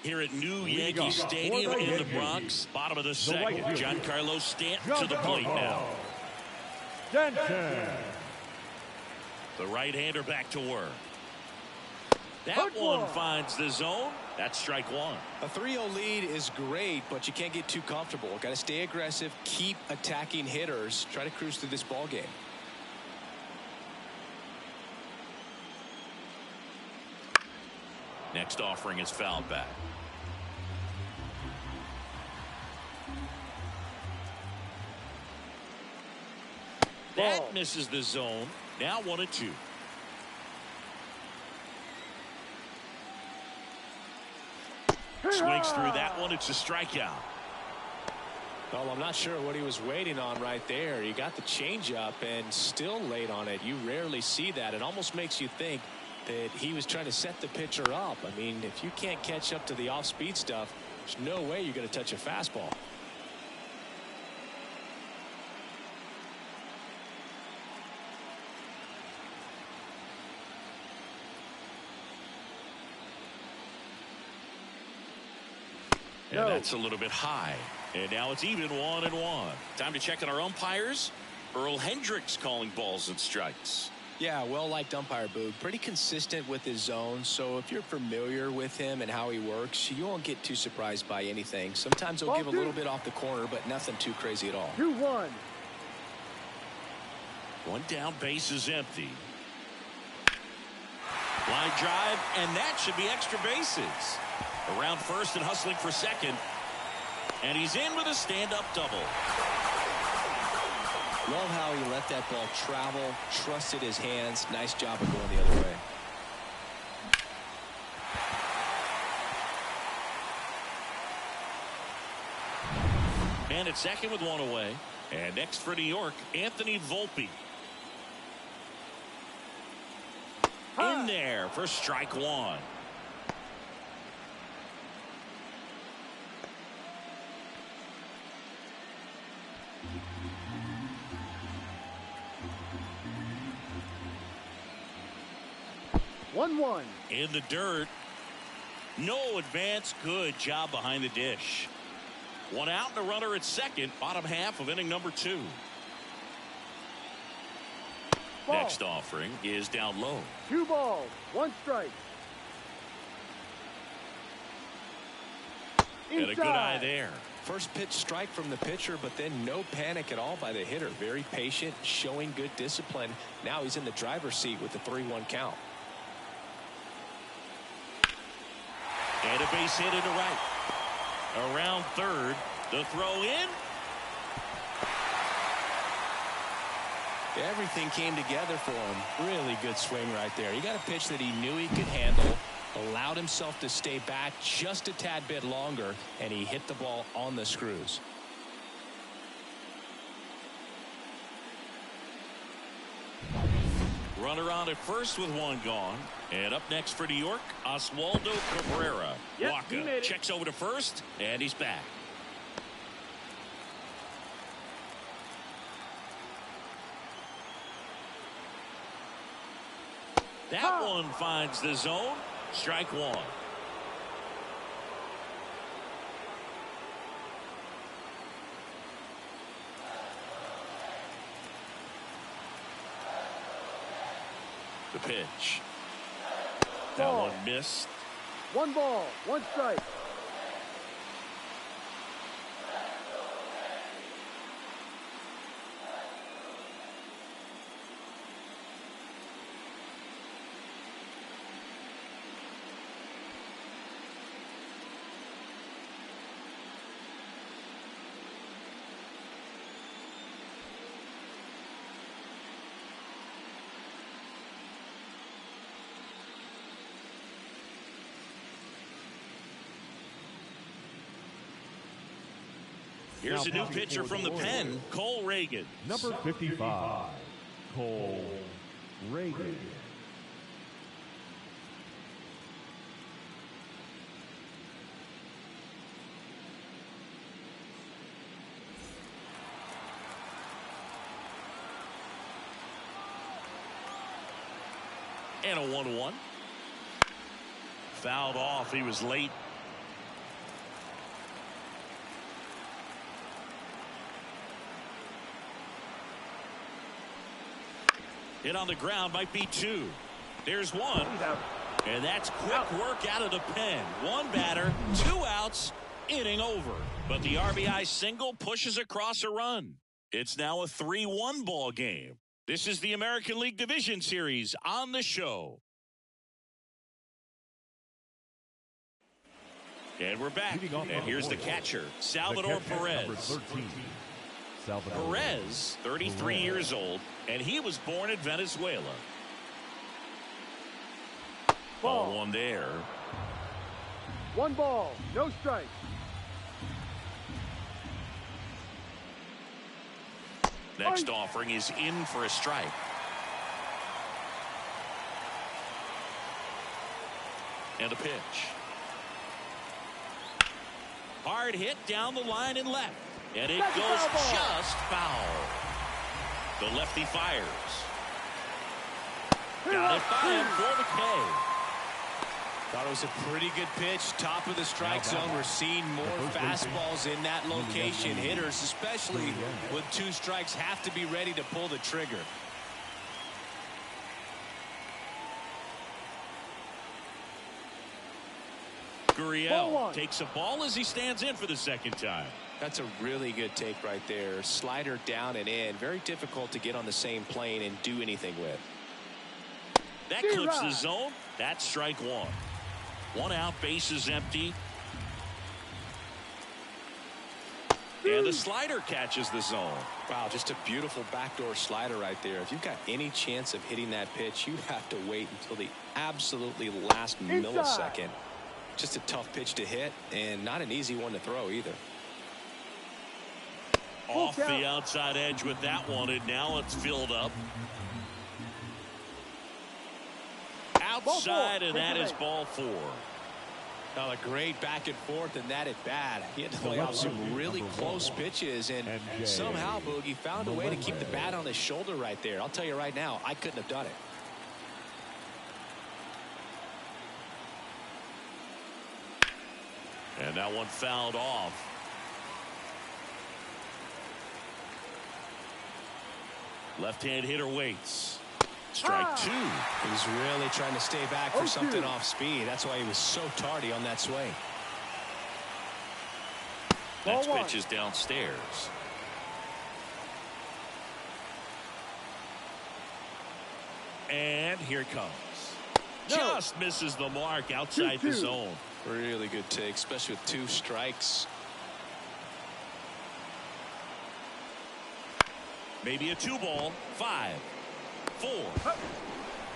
Here at New Yankee Stadium in the Bronx, bottom of the second. Giancarlo Stanton to the plate now. Stanton. The right-hander back to work. That one finds the zone. That's strike 1. A 3-0 lead is great, but you can't get too comfortable. Got to stay aggressive, keep attacking hitters, try to cruise through this ball game. Next offering is fouled back. That misses the zone. Now 1-2. Swings through that one. It's a strikeout. Well, I'm not sure what he was waiting on right there. He got the changeup and still late on it. You rarely see that. It almost makes you think that he was trying to set the pitcher up. I mean, if you can't catch up to the off-speed stuff, there's no way you're going to touch a fastball. Yeah, that's a little bit high. And now it's even 1-1. Time to check on our umpires. Earl Hendricks calling balls and strikes. Yeah, well-liked umpire, Boog. Pretty consistent with his zone, so if you're familiar with him and how he works, you won't get too surprised by anything. Sometimes he'll give a little bit off the corner, but nothing too crazy at all. 2-1. One down, base is empty. Line drive, and that should be extra bases. Around first and hustling for second. And he's in with a stand-up double. Love how he let that ball travel, trusted his hands. Nice job of going the other way. And at second with one away. And next for New York, Anthony Volpe. In there for strike one. One. In the dirt. No advance. Good job behind the dish. One out and a runner at second. Bottom half of inning number 2. Ball. Next offering is down low. 2 balls, 1 strike. And a good eye there. First pitch strike from the pitcher, but then no panic at all by the hitter. Very patient, showing good discipline. Now he's in the driver's seat with the 3-1 count. And a base hit into right. Around third, the throw in. Everything came together for him. Really good swing right there. He got a pitch that he knew he could handle, allowed himself to stay back just a tad bit longer, and he hit the ball on the screws. Runner on at first with one gone. And up next for New York, Oswaldo Cabrera. Yep, Waka checks over to first, and he's back. That one finds the zone. Strike one. The pitch. That one missed. 1 ball, 1 strike. Here's a new pitcher from the pen, Cole Reagan. Number 55, Cole Reagan. And a 1-1. Fouled off. He was late. Hit on the ground, might be 2. There's 1. And that's quick work out of the pen. 1 batter, 2 outs, inning over. But the RBI single pushes across a run. It's now a 3-1 ball game. This is the American League Division Series on the show. And we're back. And here's the catcher, Salvador Perez. Number 13. Perez, 33 years old, and he was born in Venezuela. Ball 1 there. 1 ball, no strike. Next offering is in for a strike. And a pitch. Hard hit down the line and left. And it goes just foul. The lefty fires. Got it by him for the K. Thought it was a pretty good pitch. Top of the strike zone. We're seeing more fastballs in that location. Hitters, especially with 2 strikes, have to be ready to pull the trigger. Gurriel takes a ball as he stands in for the second time. That's a really good take right there. Slider down and in. Very difficult to get on the same plane and do anything with. That clips the zone. That's strike 1. 1 out, bases empty. And the slider catches the zone. Wow, just a beautiful backdoor slider right there. If you've got any chance of hitting that pitch, you have to wait until the absolutely last millisecond. Just a tough pitch to hit, and not an easy one to throw either. Off the outside edge with that one, and now it's filled up. Outside, and that is ball 4. Now, a great back and forth, and that at bat. He had to lay off some really close pitches, and somehow Boogie found a way to keep the bat on his shoulder right there. I'll tell you right now, I couldn't have done it. And that one fouled off. Left-hand hitter waits. Strike 2. He's really trying to stay back for something off speed. That's why he was so tardy on that swing. Next pitch is downstairs. And here it comes. Just misses the mark outside the zone. Really good take, especially with 2 strikes. Maybe a 2-ball. 5, 4,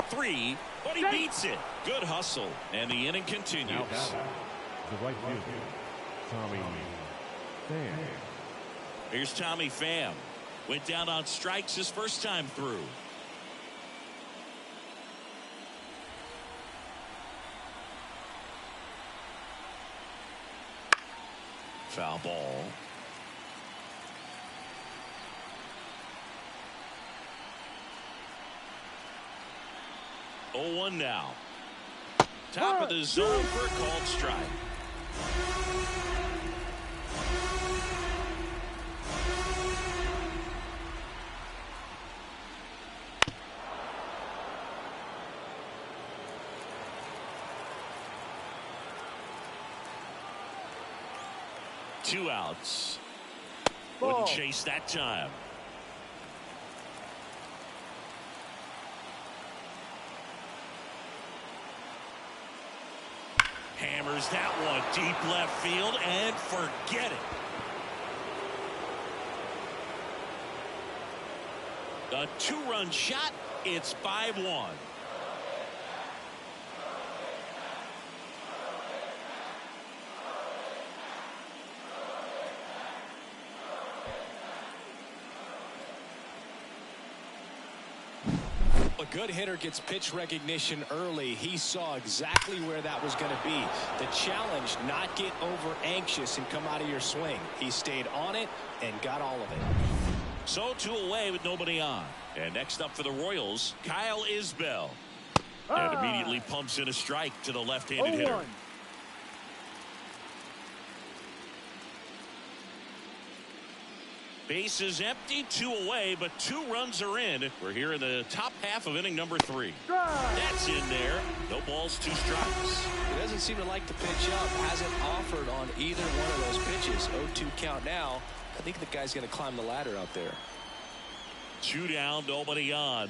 3, but he beats it. Good hustle, and the inning continues. The right fielder, Tommy Pham. Here's Tommy Pham. Went down on strikes his first time through. Foul ball. Oh, 1 now. Top of the zone for a called strike. Two outs. Wouldn't chase that time. Hammers that one deep left field and forget it. A 2-run shot. It's 5-1. A good hitter gets pitch recognition early. He saw exactly where that was going to be. The challenge, not get over anxious and come out of your swing. He stayed on it and got all of it. So 2 away with nobody on. And next up for the Royals, Kyle Isbell. And immediately pumps in a strike to the left-handed hitter. Base is empty, 2 away, but 2 runs are in. We're here in the top half of inning number 3. That's in there. No balls, 2 strikes. He doesn't seem to like to pitch up. Hasn't offered on either one of those pitches. 0-2 count now. I think the guy's going to climb the ladder out there. 2 down, nobody on.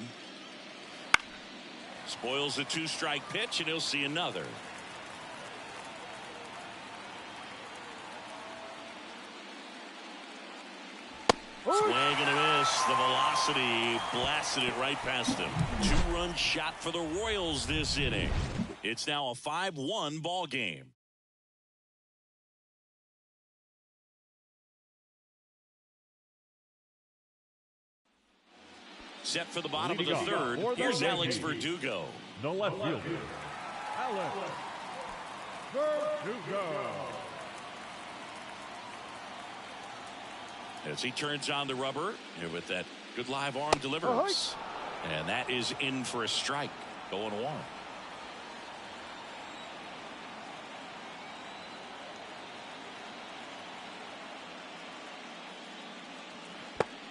Spoils the 2-strike pitch, and he'll see another. Swing and a miss. The velocity blasted it right past him. 2-run shot for the Royals this inning. It's now a 5-1 ball game. Set for the bottom of the 3rd. Here's Alex Verdugo. The left fielder, Alex Verdugo. As he turns on the rubber with that good live arm deliverance. And that is in for a strike. 0-1.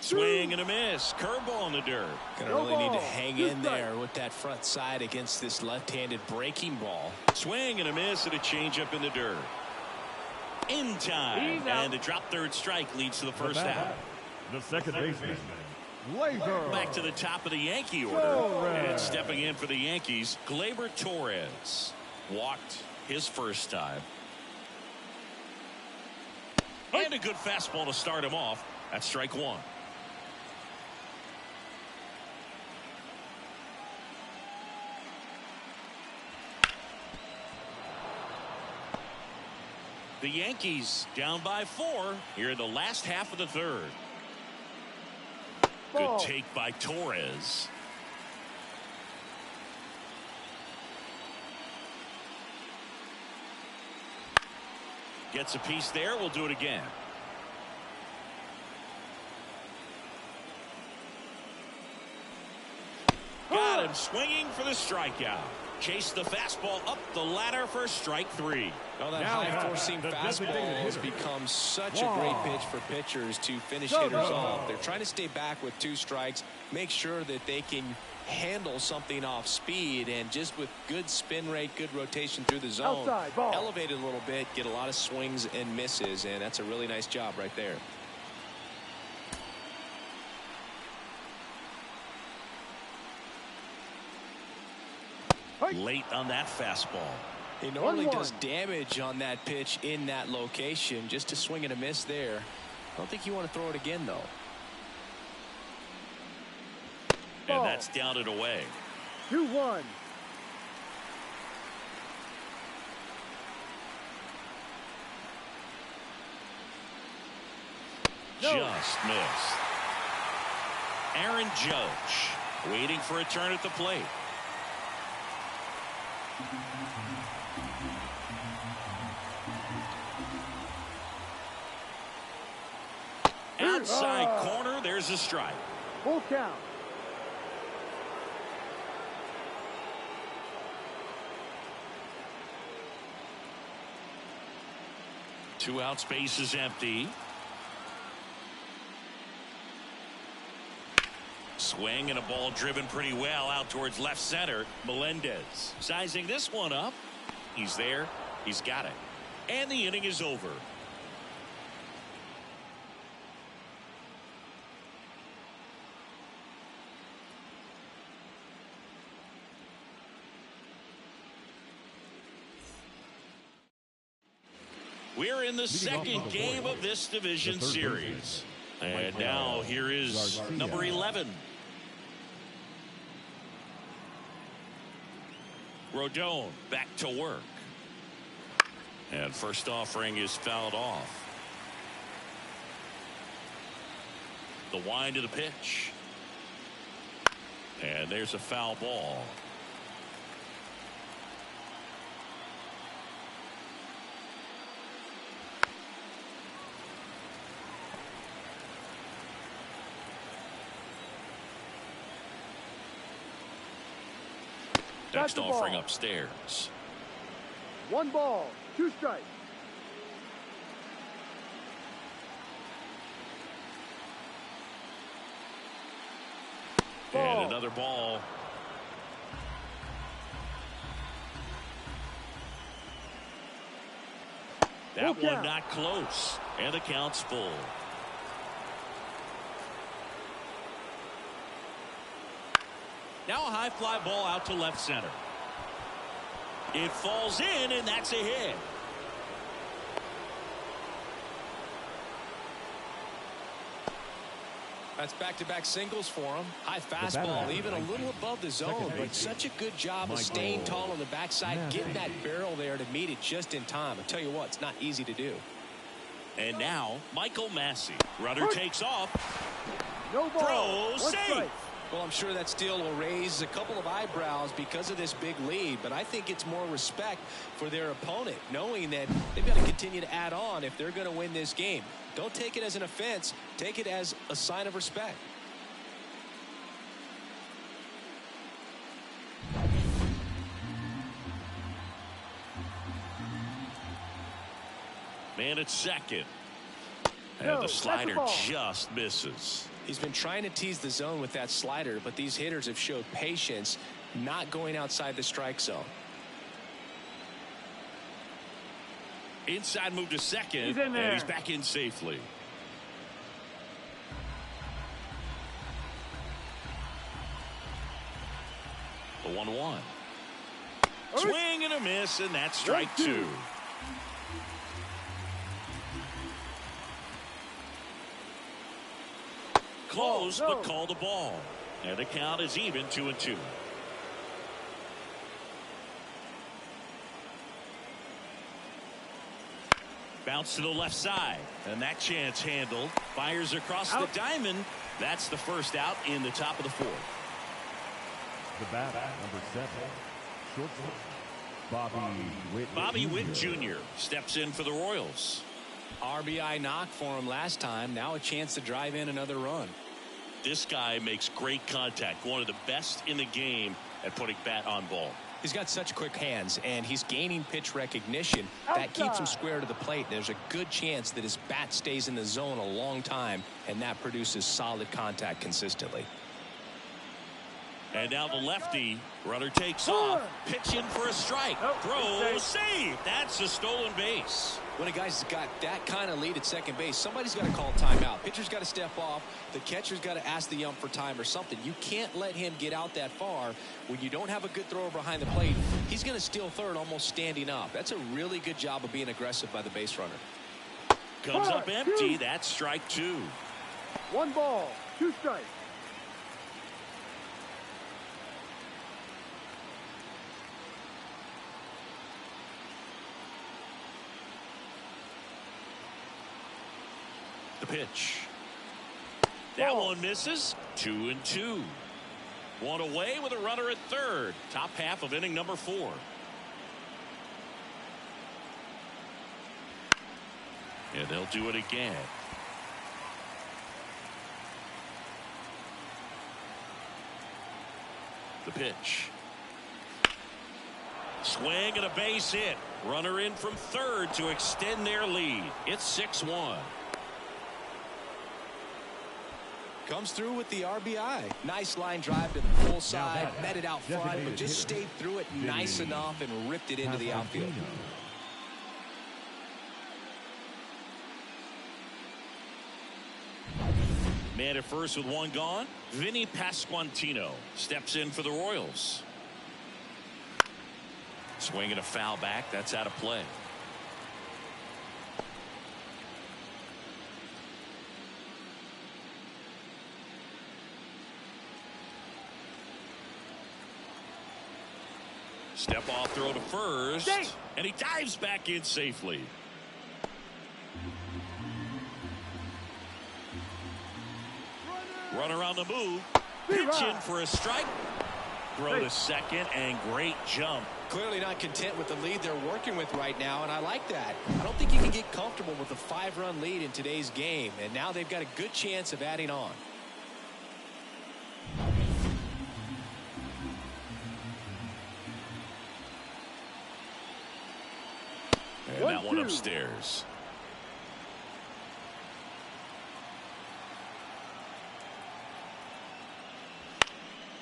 Swing and a miss. Curveball in the dirt. Gonna really need to hang in there with that front side against this left-handed breaking ball. Swing and a miss and a changeup in the dirt. In time. And the drop third strike leads to the first out. The second baseman, Gleyber. Back to the top of the Yankee order. And stepping in for the Yankees, Gleyber Torres. Walked his first time. And a good fastball to start him off. That's strike one. The Yankees down by 4 here in the last half of the third. Good take by Torres. Gets a piece there. We'll do it again. Got him swinging for the strikeout. Chase the fastball up the ladder for strike 3. Well, that high-four-seam fastball has become such a great pitch for pitchers to finish hitters off. They're trying to stay back with 2 strikes, make sure that they can handle something off speed, and just with good spin rate, good rotation through the zone, elevate it a little bit, get a lot of swings and misses, and that's a really nice job right there. Late on that fastball. He normally does damage on that pitch in that location. Just to swing and a miss there. I don't think you want to throw it again, though. And that's down and away. 2-1. Just missed. Aaron Judge waiting for a turn at the plate. Outside corner, there's a strike. Full count. Two out, space is empty. Swing and a ball driven pretty well out towards left center. Melendez sizing this one up. He's there. He's got it. And the inning is over. We're in the second game of this division series. And now here is number 11. Rodon back to work. And first offering is fouled off. The wind of the pitch. And there's a foul ball. Next offering upstairs. 1 ball, 2 strikes. And another ball. That one not close. And the count's full. Now a high fly ball out to left center. It falls in, and that's a hit. That's back-to-back singles for him. High fastball, even a little above the zone, but such a good job of staying tall on the backside, getting that barrel there to meet it just in time. I'll tell you what, it's not easy to do. And now, Michael Massey. Runner takes off. No ball. Throw, safe. Well, I'm sure that steal will raise a couple of eyebrows because of this big lead, but I think it's more respect for their opponent, knowing that they've got to continue to add on if they're going to win this game. Don't take it as an offense. Take it as a sign of respect. Man at second. And the slider just misses. He's been trying to tease the zone with that slider, but these hitters have showed patience, not going outside the strike zone. Inside move to second, He's in there. and he's back in safely. The 1-1. Swing and a miss, and that's strike 2. Close, but call the ball. And the count is even, 2-2. Bounce to the left side, and that chance handled. Fires across the diamond. That's the first out in the top of the 4th. The bat, number 7, shortstop, Bobby Witt Jr. steps in for the Royals. RBI knock for him last time. Now a chance to drive in another run. This guy makes great contact. One of the best in the game at putting bat on ball. He's got such quick hands, and he's gaining pitch recognition. That keeps him square to the plate. There's a good chance that his bat stays in the zone a long time, and that produces solid contact consistently. And now the lefty. Runner takes off. Pitching for a strike. Throw, save. That's a stolen base. When a guy's got that kind of lead at second base, somebody's got to call timeout. Pitcher's got to step off. The catcher's got to ask the ump for time or something. You can't let him get out that far. When you don't have a good thrower behind the plate, he's going to steal third almost standing up. That's a really good job of being aggressive by the base runner. Comes up empty. That's strike 2. 1 ball, 2 strikes. The pitch. That one misses. 2-2. One away with a runner at third. Top half of inning number 4. And they'll do it again. The pitch. Swing and a base hit. Runner in from third to extend their lead. It's 6-1. Comes through with the RBI. Nice line drive to the full side. Met it out front, but just stayed through it nice enough and ripped it into the outfield. Man at first with 1 gone. Vinny Pasquantino steps in for the Royals. Swinging a foul back. That's out of play. Step off throw to first. And he dives back in safely. Runner on the move. Pitching for a strike. Throw to second and great jump. Clearly not content with the lead they're working with right now, and I like that. I don't think you can get comfortable with a 5-run lead in today's game, and now they've got a good chance of adding on. And that one upstairs.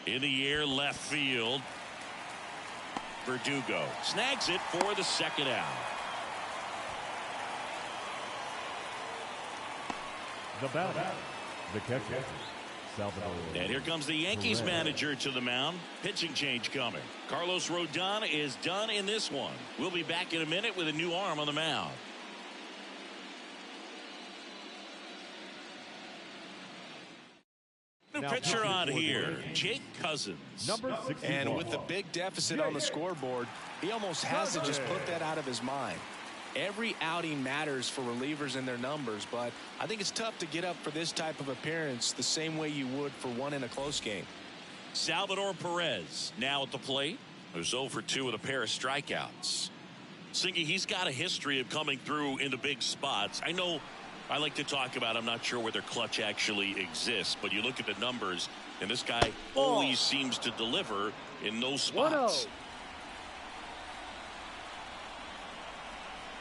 In the air, left field. Verdugo snags it for the second out. The batter, the catcher, Salvador. And here comes the Yankees manager to the mound. Pitching change coming. Carlos Rodon is done in this one. We'll be back in a minute with a new arm on the mound. New pitcher on here, Jake Cousins. Number 61. And with the big deficit on the scoreboard, he almost has to just put that out of his mind. Every outing matters for relievers and their numbers, but I think it's tough to get up for this type of appearance the same way you would for one in a close game. Salvador Perez now at the plate. Who's 0 for 2 with a pair of strikeouts. Singy, he's got a history of coming through in the big spots. I know I like to talk about, I'm not sure whether clutch actually exists, but you look at the numbers, and this guy always seems to deliver in those spots. 1-0.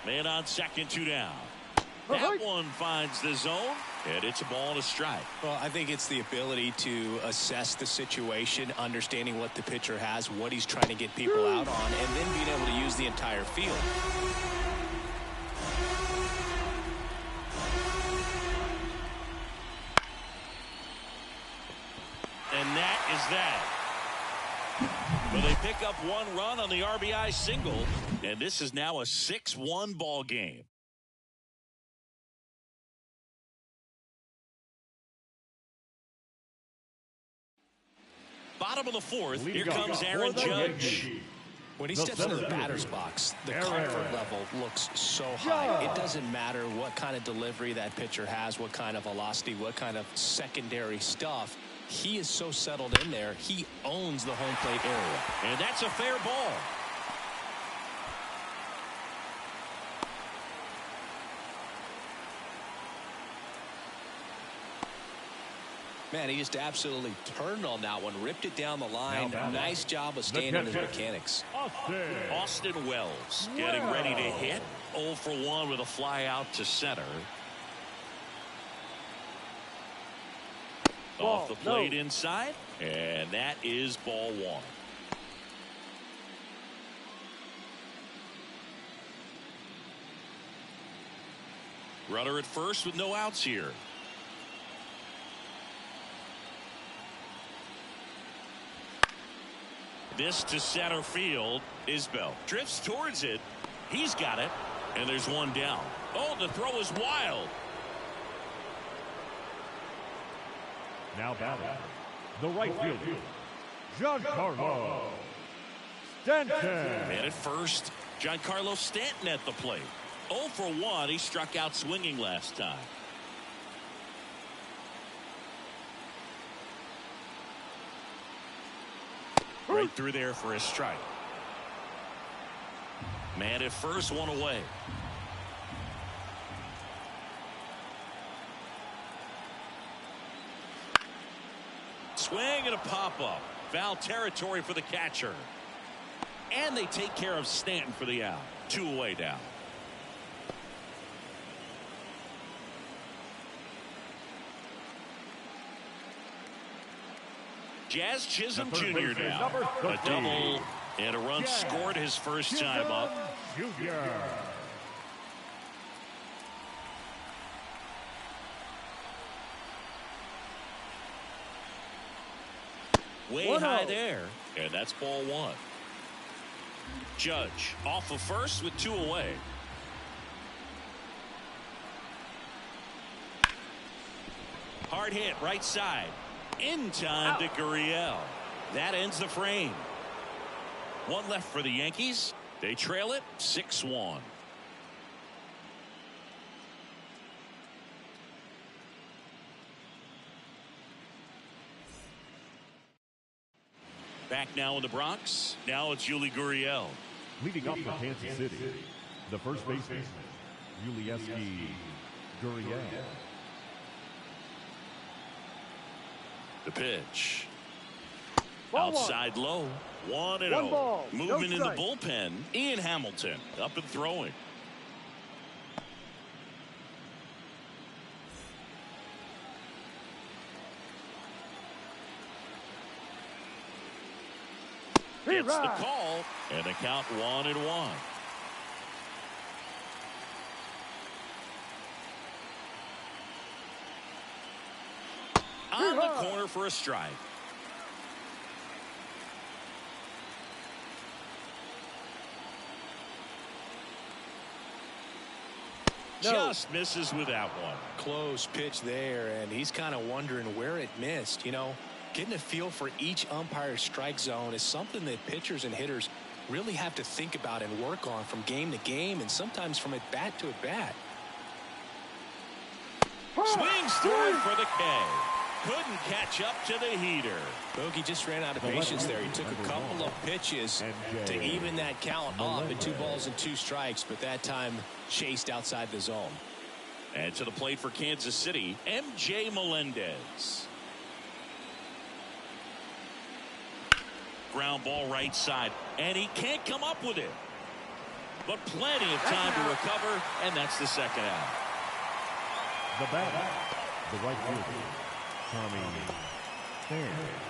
Man on second, 2 down. That one finds the zone, and it's a ball and a strike. Well, I think it's the ability to assess the situation, understanding what the pitcher has, what he's trying to get people out on, and then being able to use the entire field. And that is that. Well, they pick up one run on the RBI single, and this is now a 6-1 ball game. Bottom of the fourth, here comes Aaron Judge. When he steps into the batter's box, the comfort level looks so high. It doesn't matter what kind of delivery that pitcher has, what kind of velocity, what kind of secondary stuff. He is so settled in there, he owns the home plate area. And that's a fair ball. Man, he just absolutely turned on that one, ripped it down the line. Nice job of staying in his mechanics. Austin Wells getting ready to hit. 0 for 1 with a fly out to center. Off the plate inside, and that is ball 1. Runner at first with no outs here. This to center field. Isbell drifts towards it. He's got it, and there's one down. Oh, the throw is wild. Now batting, the right fielder, Giancarlo Stanton. And at first, Giancarlo Stanton at the plate. 0 for 1. He struck out swinging last time. Right through there for a strike. Man at first, one away. Swing and a pop-up. Foul territory for the catcher. And they take care of Stanton for the out. 2 away down. Jazz Chisholm Jr. now. A double and a run scored his first time up. Way high there, and that's ball 1. Judge off of first with 2 away. Hard hit right side. In time to Gurriel. That ends the frame. 1 left for the Yankees. They trail it 6-1. Back now in the Bronx. Now it's Yuli Gurriel. Leading up for Kansas City, the first baseman, Yuli Gurriel. The pitch. Outside low. 1-0. Movement in the bullpen. Ian Hamilton up and throwing. Gets the call, and the count 1-1. On the corner for a strike. Just misses with that one. Close pitch there, and he's kind of wondering where it missed. You know, getting a feel for each umpire's strike zone is something that pitchers and hitters really have to think about and work on from game to game, and sometimes from at bat to at bat. Swings through for the K. Couldn't catch up to the heater. Bogey just ran out of patience there. He took a couple of pitches to even that count up at 2 balls and 2 strikes, but that time chased outside the zone. And to the plate for Kansas City, MJ Melendez. Ground ball right side, and he can't come up with it. But plenty of time to recover, and that's the second out. The batter, the right fielder, Tommy Pham.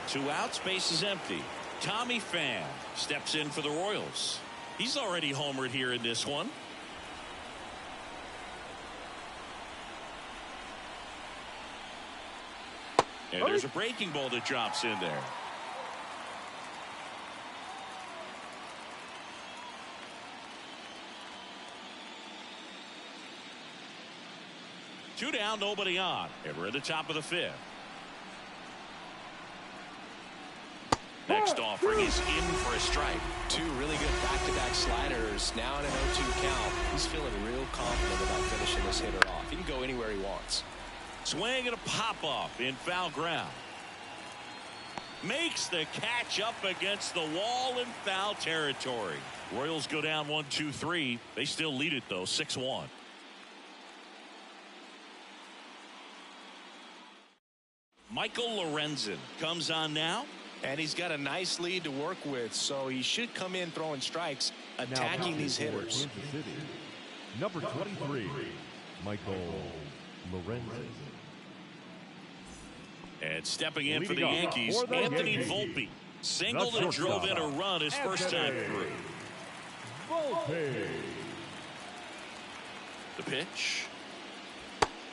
2 outs, base is empty. Tommy Pham steps in for the Royals. He's already homered here in this one. And there's a breaking ball that drops in there. Two down, nobody on, and we're at the top of the 5th. Next offering is in for a strike. 2 really good back-to-back sliders. Now in an 0-2 count. He's feeling real confident about finishing this hitter off. He can go anywhere he wants. Swing and a pop-off in foul ground. Makes the catch up against the wall in foul territory. Royals go down 1-2-3. They still lead it, though, 6-1. Michael Lorenzen comes on now. And he's got a nice lead to work with, so he should come in throwing strikes, attacking these hitters. Kansas City, number 23, Michael Lorenzen. And stepping in for the Leading off Yankees, for the Anthony Yankees, Volpe. Singled the and drove shortstop, in a run his first time Anthony through. Volpe. The pitch.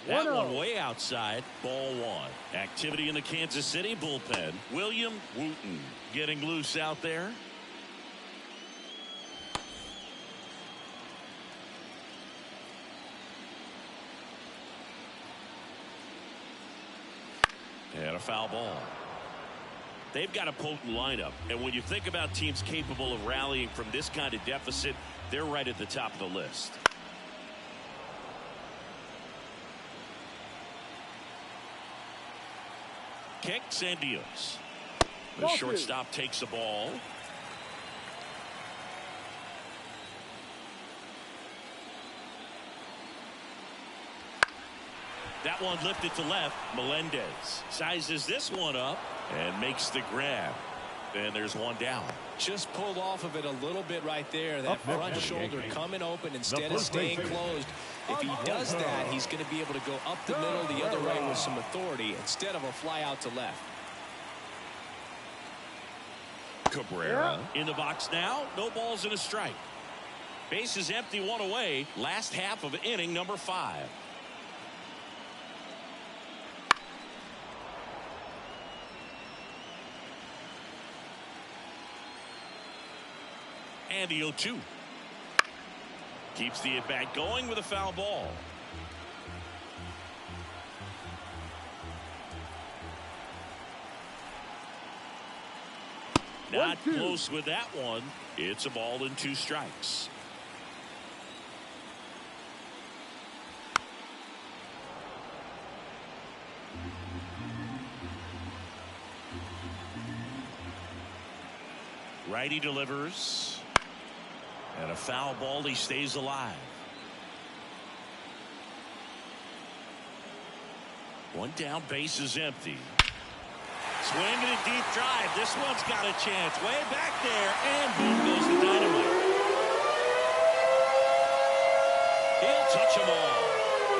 That one way outside, ball 1. Activity in the Kansas City bullpen. William Wooten getting loose out there. And a foul ball. They've got a potent lineup, and when you think about teams capable of rallying from this kind of deficit, they're right at the top of the list. Kicks and deals. The shortstop takes the ball. That one lifted to left. Melendez sizes this one up and makes the grab. And there's one down. Just pulled off of it a little bit right there. That front shoulder coming open instead of staying closed. If he does that, he's going to be able to go up the middle the other way with some authority instead of a fly out to left. Cabrera in the box now. No balls and a strike. Base is empty, 1 away. Last half of inning number 5. And the 0-2. Keeps the at-bat going with a foul ball. Not close with that one. It's a ball and 2 strikes. Righty delivers. And a foul ball. He stays alive. 1 down, base is empty. Swing and a deep drive. This one's got a chance. Way back there. And boom goes the dynamite. He'll touch them all.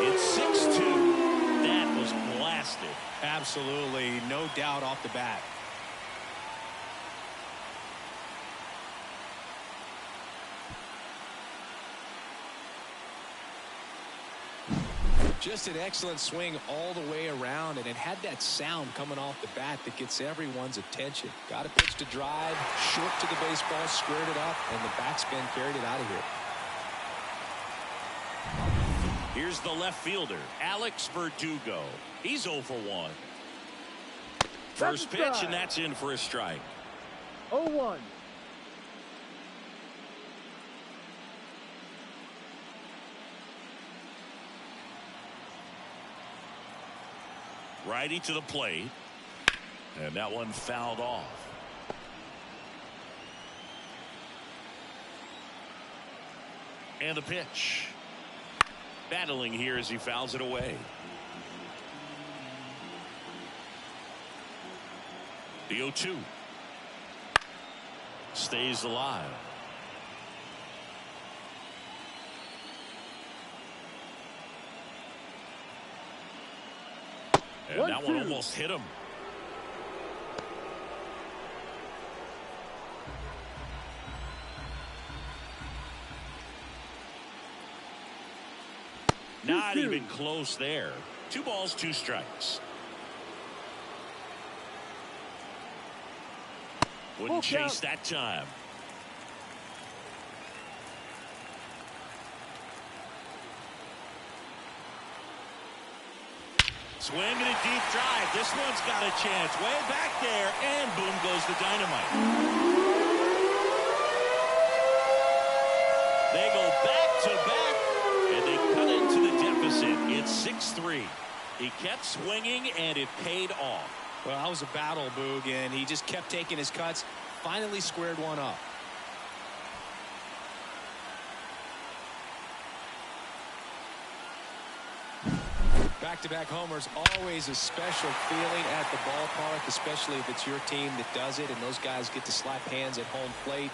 It's 6-2. That was blasted. Absolutely. No doubt off the bat. Just an excellent swing all the way around, and it had that sound coming off the bat that gets everyone's attention. Got a pitch to drive, short to the baseball, squared it up, and the backspin carried it out of here. Here's the left fielder, Alex Verdugo. He's 0 for 1. First pitch, and that's in for a strike. 0-1. Righty to the plate. And that one fouled off. And the pitch. Battling here as he fouls it away. The 0-2. Stays alive. And that one almost hit him. Not even close there. 2 balls, 2 strikes. Wouldn't chase that time. Swing and a deep drive. This one's got a chance. Way back there, and boom goes the dynamite. They go back to back, and they cut into the deficit. It's 6-3. He kept swinging, and it paid off. Well, that was a battle, Boog, and he just kept taking his cuts. Finally squared one up. Back-to-back homers, always a special feeling at the ballpark, especially if it's your team that does it and those guys get to slap hands at home plate.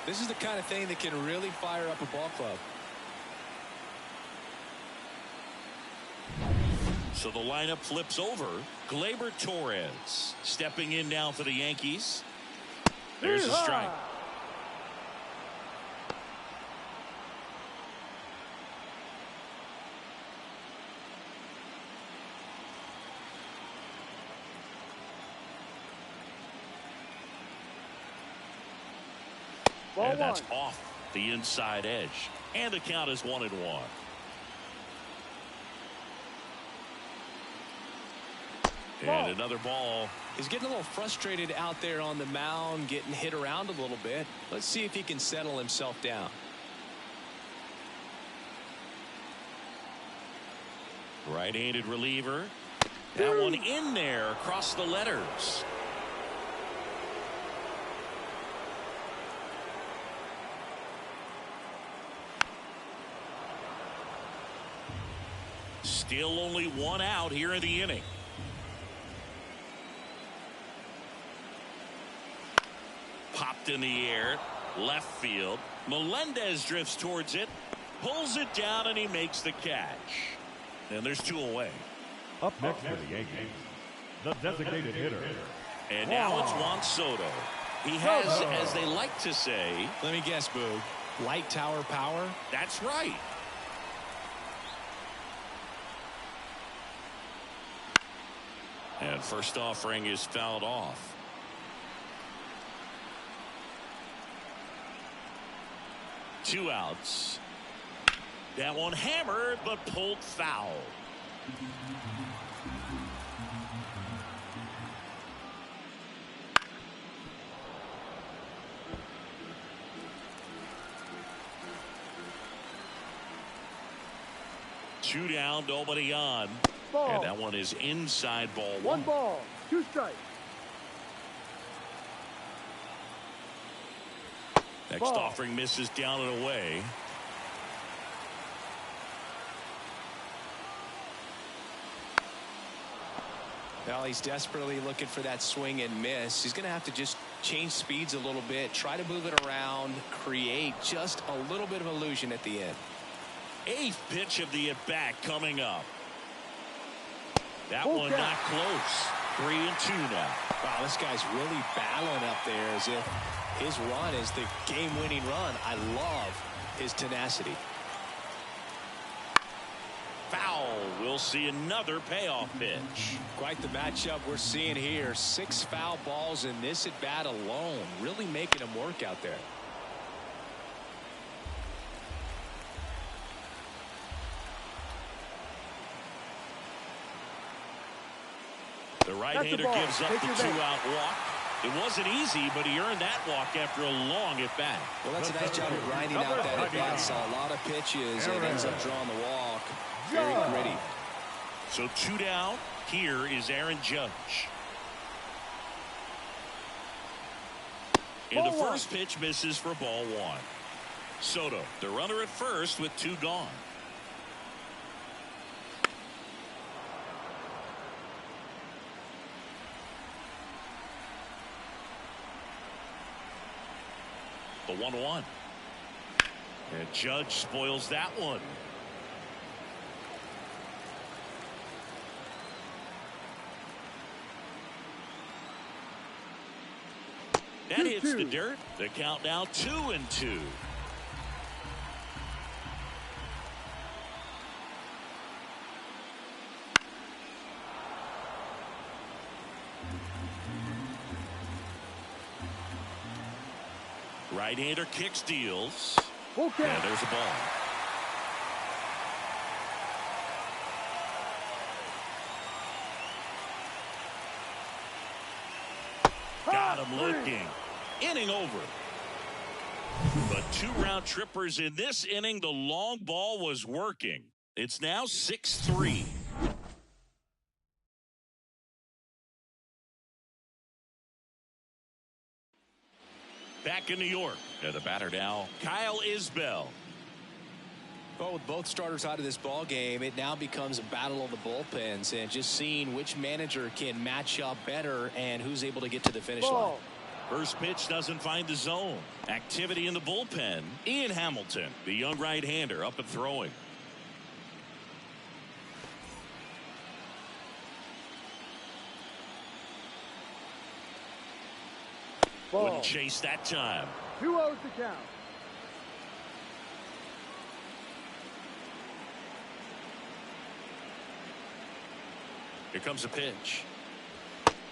This is the kind of thing that can really fire up a ball club. So the lineup flips over. Gleyber Torres stepping in now for the Yankees. There's a strike. And that's off the inside edge. And the count is 1-1. And another ball. He's getting a little frustrated out there on the mound, getting hit around a little bit. Let's see if he can settle himself down. Right-handed reliever. That one in there across the letters. Still only 1 out here in the inning. Popped in the air, left field. Melendez drifts towards it, pulls it down, and he makes the catch. And there's 2 away. Up next for the Yankees, the designated hitter. And now it's Juan Soto. He has, as they like to say, let me guess, Boog, light tower power? That's right. And first offering is fouled off. Two outs. That one hammered but pulled foul. Two down, nobody on. Ball. And that one is inside ball 1. 1 ball, 2 strikes. Next Ball. offering misses down and away. Well, he's desperately looking for that swing and miss. He's going to have to just change speeds a little bit, try to move it around, create just a little bit of illusion at the end. 8th pitch of the at-bat coming up. That Full one count. not close. 3-2 now. Wow, this guy's really battling up there as if his run is the game-winning run. I love his tenacity. Foul. We'll see another payoff pitch. Quite the matchup we're seeing here. 6 foul balls in this at-bat alone. Really making him work out there. The right-hander gives up the 2-out walk. It wasn't easy, but he earned that walk after a long at-bat. Well, that's a nice job of grinding out that at-bat. Saw a lot of pitches and ends up drawing the walk. Very gritty. So 2 down. Here is Aaron Judge. And the first pitch misses for ball 1. Soto, the runner at first with 2 gone. The 1-1. And Judge spoils that one. That hits the dirt. The count now 2-2. Right-hander kicks, deals. Okay. And there's a ball. Got him looking. Inning over. But 2 round trippers in this inning. The long ball was working. It's now 6-3. Back in New York. And the batter now, Kyle Isbell. Well, with both starters out of this ball game, it now becomes a battle of the bullpens and just seeing which manager can match up better and who's able to get to the finish line. First pitch doesn't find the zone. Activity in the bullpen. Ian Hamilton, the young right-hander, up and throwing. Wouldn't chase that time. 2-0 to count. Here comes a pitch.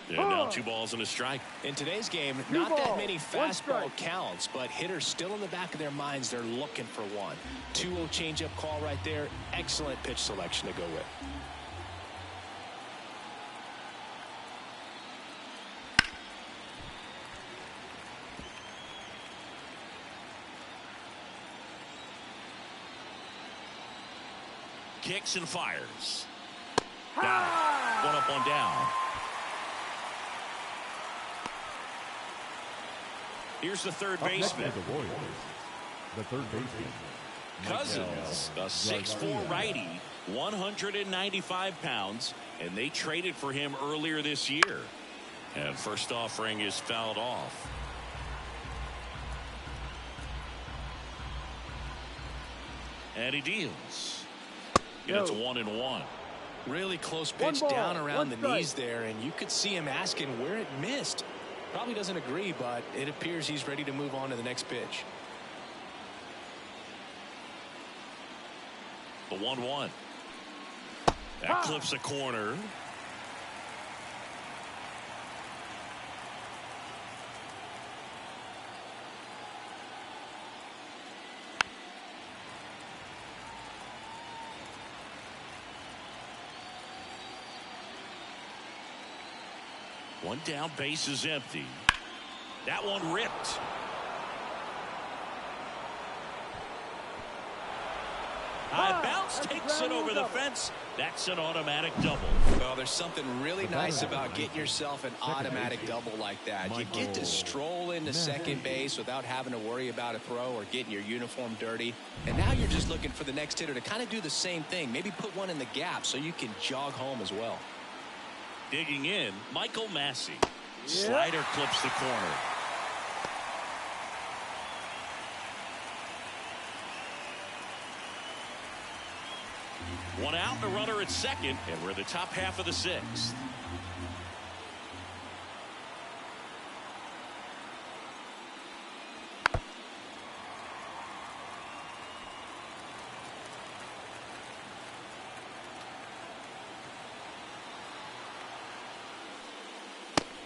And now 2 balls and a strike. In today's game, not that many fastball counts, but hitters still in the back of their minds, they're looking for one. 2-0 changeup call right there. Excellent pitch selection to go with. Kicks and fires. Got it. 1 up, 1 down. Here's the third baseman. The third baseman. Cousins, a 6'4" righty, 195 pounds, and they traded for him earlier this year. And first offering is fouled off. And he deals. And it's 1-1. Really close pitch down around the knees there, and you could see him asking where it missed. Probably doesn't agree, but it appears he's ready to move on to the next pitch. The 1-1. That clips a corner. One down, base is empty. That one ripped. High bounce takes it over the fence. That's an automatic double. Well, there's something really nice about getting yourself an automatic double like that. You get to stroll into second base without having to worry about a throw or getting your uniform dirty. And now you're just looking for the next hitter to kind of do the same thing. Maybe put one in the gap so you can jog home as well. Digging in, Michael Massey. Slider clips the corner. One out and a runner at second, and we're in the top half of the 6th.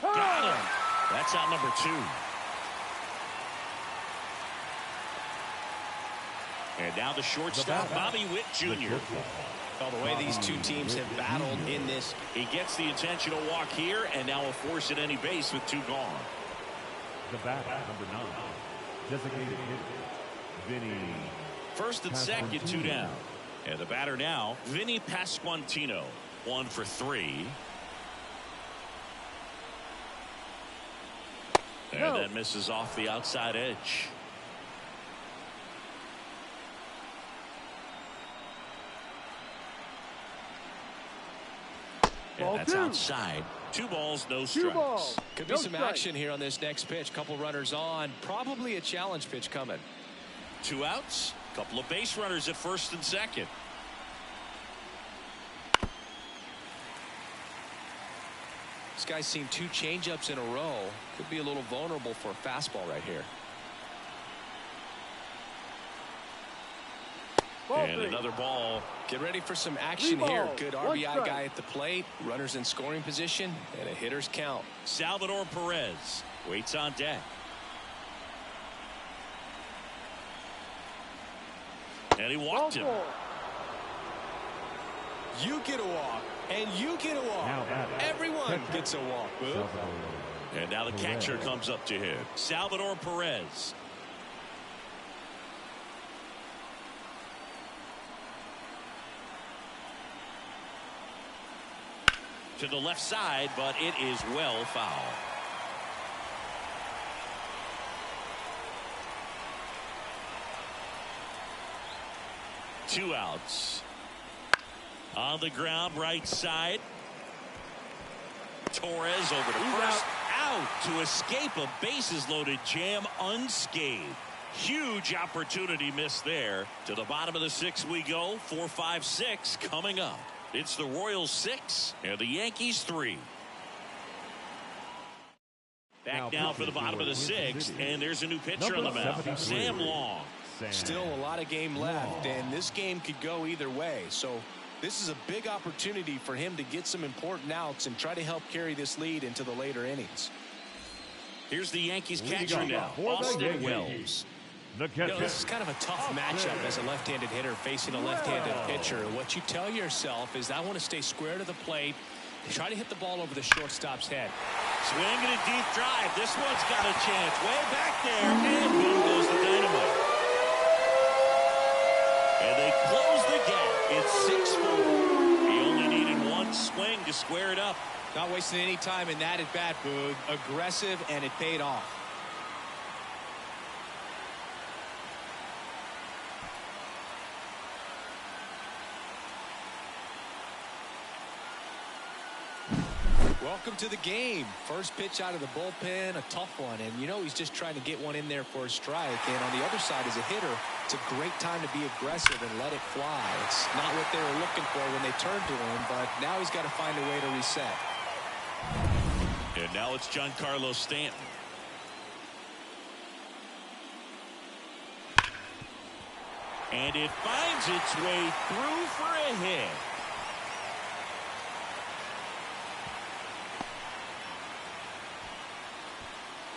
Got him. That's out number 2. And now the shortstop, Bobby Witt Jr. Well, the way these two teams have battled in this. He gets the intentional walk here, and now a force at any base with 2 gone. The bat, number 9. Designated hitter, Vinny. First and second, 2 down. And the batter now, Vinny Pasquantino. 1 for 3. And that misses off the outside edge. And that's outside. 2 balls, no strikes. Could be some action here on this next pitch. Couple runners on. Probably a challenge pitch coming. 2 outs. Couple of base runners at first and second. This guy's seen 2 changeups in a row. Could be a little vulnerable for a fastball right here. And another ball. Get ready for some action here. Good RBI guy at the plate. Runners in scoring position. And a hitter's count. Salvador Perez waits on deck. And he walked him. You get a walk. And you get a walk. Everyone gets a walk. And now the catcher comes up to him. Salvador Perez. To the left side, but it is well foul. Two outs. On the ground, right side. Torres over to first. Out to escape a bases-loaded jam unscathed. Huge opportunity missed there. To the bottom of the 6th we go. 4-5-6 coming up. It's the Royals 6 and the Yankees 3. Back now for the bottom of the 6th, and there's a new pitcher on the mound, Sam Long. Still a lot of game left, and this game could go either way. So this is a big opportunity for him to get some important outs and try to help carry this lead into the later innings. Here's the Yankees catcher now, Austin Wells. This is kind of a tough matchup as a left-handed hitter facing a left-handed pitcher. What you tell yourself is I want to stay square to the plate, try to hit the ball over the shortstop's head. Swing and a deep drive. This one's got a chance. Way back there, and boom goes the dynamite. And they close the gap. It's 6-4. He only needed one swing to square it up. Not wasting any time in that at bat, Boog. Aggressive, and it paid off. Welcome to the game. First pitch out of the bullpen, a tough one. And you know he's just trying to get one in there for a strike. And on the other side, as a hitter, it's a great time to be aggressive and let it fly. It's not what they were looking for when they turned to him, but now he's got to find a way to reset. And now it's Giancarlo Stanton. And it finds its way through for a hit.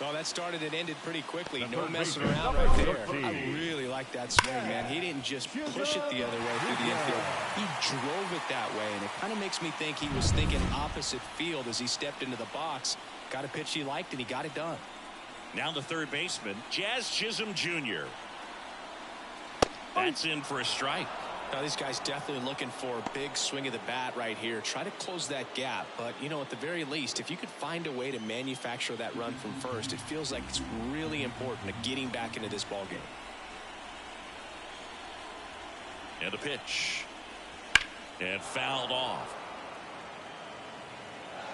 Well, that started and ended pretty quickly. No messing around right there. I really like that swing, man. He didn't just push it the other way through the infield. He drove it that way, and it kind of makes me think he was thinking opposite field as he stepped into the box. Got a pitch he liked, and he got it done. Now the third baseman, Jazz Chisholm Jr. That's in for a strike. Now, this guy's definitely looking for a big swing of the bat right here. Try to close that gap. But, you know, at the very least, if you could find a way to manufacture that run from first, it feels like it's really important to getting back into this ball game. And a pitch. And fouled off.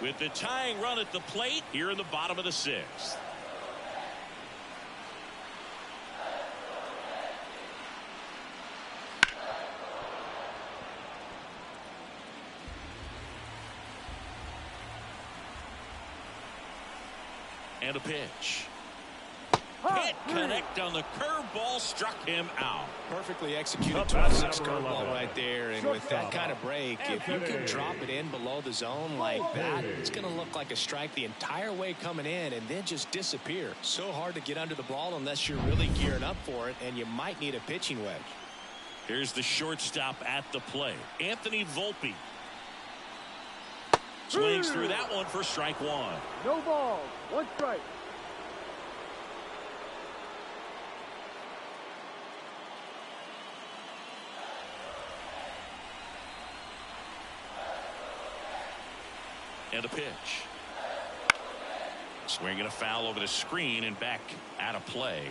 With the tying run at the plate here in the bottom of the 6th. And a pitch. Hit connect on the curveball, struck him out. Perfectly executed 26 curveball right there. And with that kind of break, if you can drop it in below the zone like that, it's going to look like a strike the entire way coming in and then just disappear. So hard to get under the ball unless you're really gearing up for it, and you might need a pitching wedge. Here's the shortstop at the plate, Anthony Volpe. Swings through that one for strike one. No balls, one strike. And a pitch. Swinging a foul over the screen and back out of play.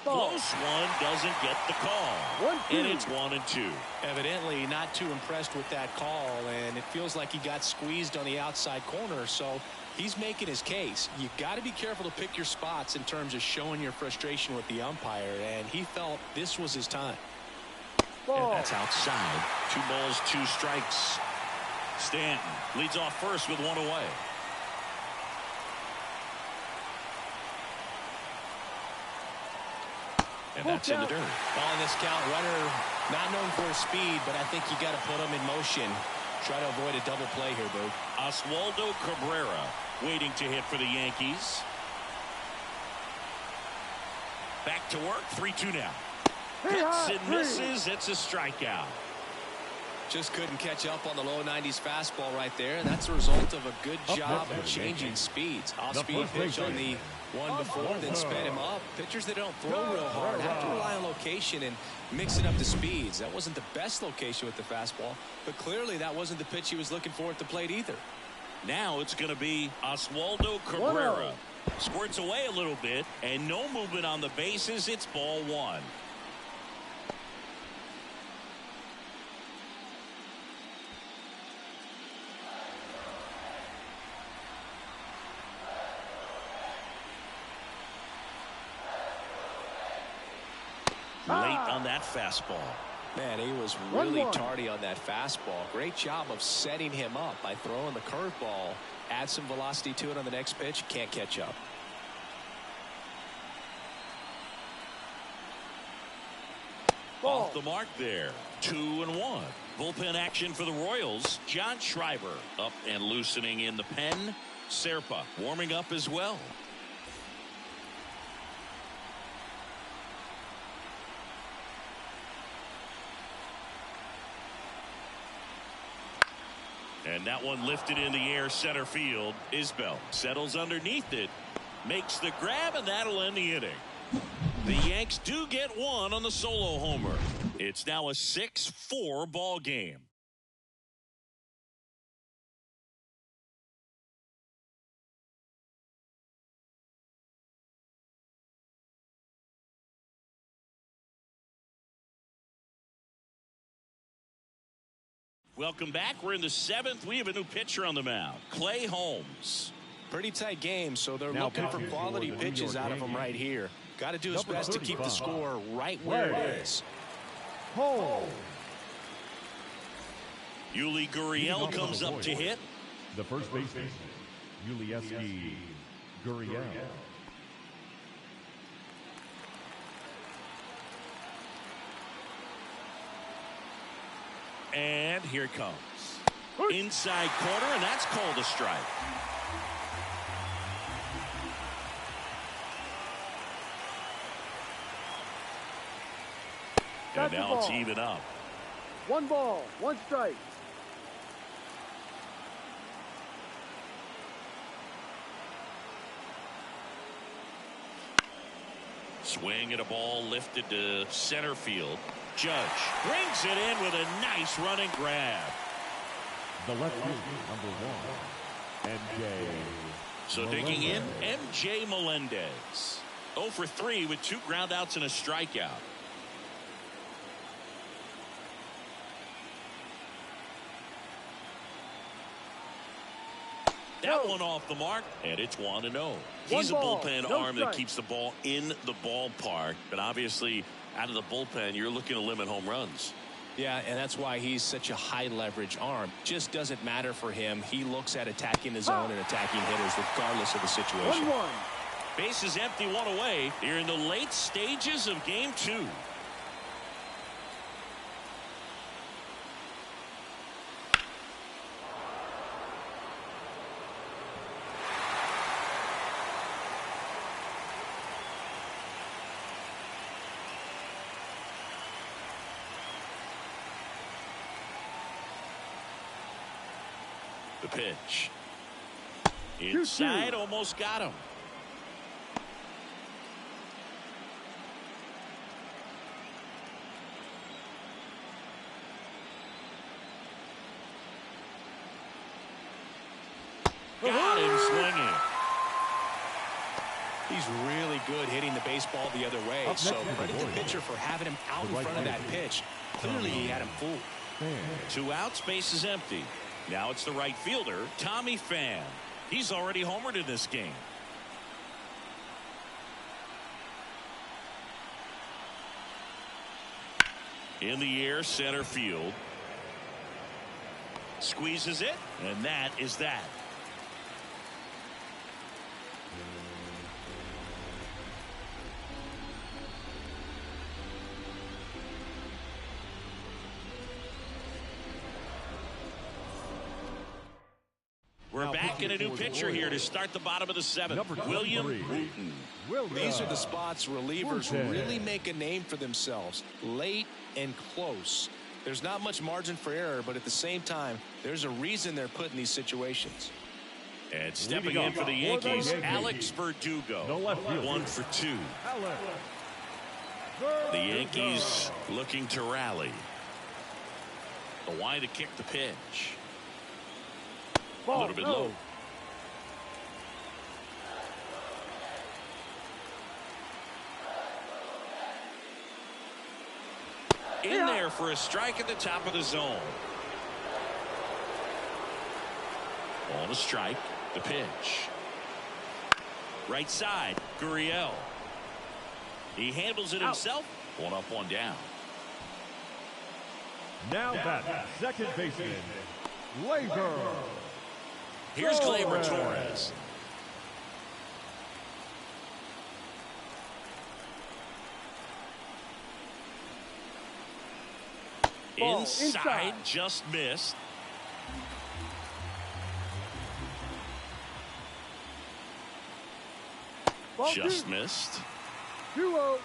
Close one, doesn't get the call. And it's 1-2. Evidently not too impressed with that call, and it feels like he got squeezed on the outside corner, so He's making his case. You got to be careful to pick your spots in terms of showing your frustration with the umpire, and he felt this was his time. And that's outside. 2 balls, 2 strikes. Stanton leads off first with 1 away. And that's in the dirt. Ball in this count, runner not known for his speed, but I think you got to put him in motion. Try to avoid a double play here, Boo. Oswaldo Cabrera waiting to hit for the Yankees. Back to work. 3-2 now. Hits and misses. It's a strikeout. Just couldn't catch up on the low 90s fastball right there, and that's a result of a good job of changing speeds. Off-speed pitch on the one before, then sped him up. Pitchers that don't throw real hard have to rely on location and mix it up to speeds. That wasn't the best location with the fastball, but clearly that wasn't the pitch he was looking for at the plate either. Now it's going to be Oswaldo Cabrera. Squirts away a little bit, and no movement on the bases. It's ball 1. Late on that fastball. Man, he was really tardy on that fastball. Great job of setting him up by throwing the curveball. Add some velocity to it on the next pitch. Can't catch up. Off the mark there. 2-1. Bullpen action for the Royals. John Schreiber up and loosening in the pen. Serpa warming up as well. And that one lifted in the air center field. Isbell settles underneath it. Makes the grab, and that'll end the inning. The Yanks do get 1 on the solo homer. It's now a 6-4 ball game. Welcome back. We're in the 7th. We have a new pitcher on the mound, Clay Holmes. Pretty tight game, so they're looking for quality pitches out of him right here. Got to do his best to keep the score right where it is. Yuli Gurriel comes up to hit. The first baseman, Yuli Gurriel. And here it comes. Inside corner, and that's called a strike. And now it's even up. 1 ball, 1 strike. Swing at a ball lifted to center field. Judge brings it in with a nice running grab. The left field, number 1, MJ. So digging in, MJ Melendez. 0 for 3 with 2 groundouts and a strikeout. That one off the mark, and it's 1-0. He's a bullpen arm that keeps the ball in the ballpark, but obviously out of the bullpen, you're looking to limit home runs. Yeah, and that's why he's such a high leverage arm. Just doesn't matter for him. He looks at attacking the zone and attacking hitters regardless of the situation. 1-1. Bases empty, 1 away. Here in the late stages of game 2. The pitch. Inside, almost got him. Got him swinging. He's really good hitting the baseball the other way. So credit the pitcher for having him out in front of that pitch. Clearly he had him fooled. 2 outs, base is empty. Now it's the right fielder, Tommy Pham. He's already homered in this game. In the air, center field. Squeezes it, and that is that. We're back in a new pitcher here to start the bottom of the seventh. William Wooten. These are the spots relievers really make a name for themselves. Late and close. There's not much margin for error, but at the same time, there's a reason they're put in these situations. And stepping in for the Yankees, Alex Verdugo. 1 for 2. The Yankees looking to rally. The wide to kick the pitch. A little bit low. In there for a strike at the top of the zone. On a strike, the pitch. Right side, Gurriel. He handles it himself. 1 up, 1 down. Now that second baseman, Labor. Here's Gleyber Torres. Inside, just missed. Just missed. 2-0.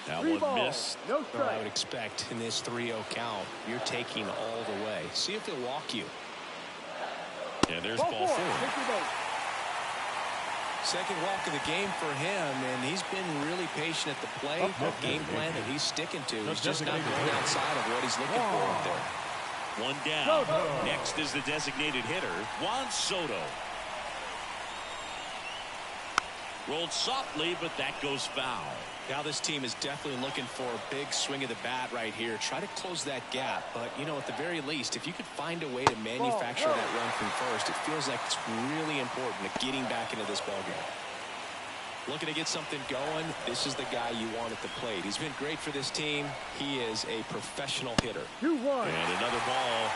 That one missed. No strike. I would expect in this 3-0 count, you're taking all the way. See if he'll walk you. And there's ball 4. Second walk of the game for him, and he's been really patient at the plate. The game plan that he's sticking to is just not going outside of what he's looking for up there. 1 down. Next is the designated hitter, Juan Soto. Rolled softly, but that goes foul. Now this team is definitely looking for a big swing of the bat right here. Try to close that gap. But, you know, at the very least, if you could find a way to manufacture that run from first, it feels like it's really important to getting back into this ballgame. Looking to get something going, this is the guy you want at the plate. He's been great for this team. He is a professional hitter. 2-1. And another ball.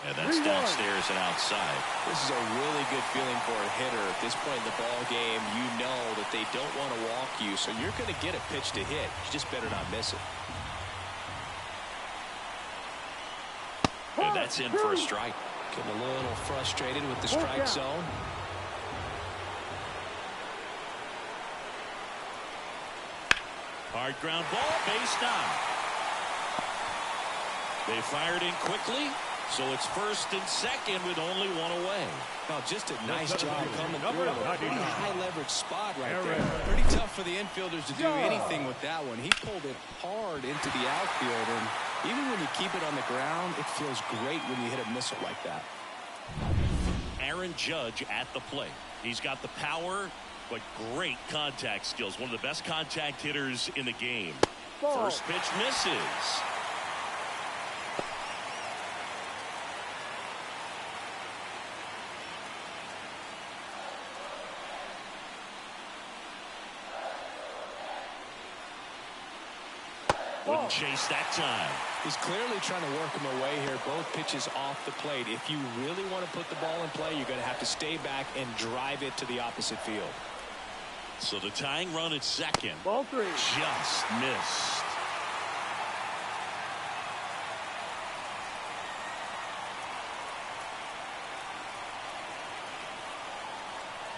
And that's downstairs and outside. This is a really good feeling for a hitter. At this point in the ball game, you know that they don't want to walk you, so you're going to get a pitch to hit. You just better not miss it. And that's in for a strike. Getting a little frustrated with the strike zone. Hard ground ball, base down. They fired in quickly. So it's first and second with only 1 away. Oh, just a nice job coming through a pretty high leverage spot right there. Pretty tough for the infielders to do anything with that one. He pulled it hard into the outfield, and even when you keep it on the ground, it feels great when you hit a missile like that. Aaron Judge at the plate. He's got the power, but great contact skills. One of the best contact hitters in the game. First pitch misses. Wouldn't chase that time. He's clearly trying to work him away here. Both pitches off the plate. If you really want to put the ball in play, you're going to have to stay back and drive it to the opposite field. So the tying run at second. Ball 3. Just missed.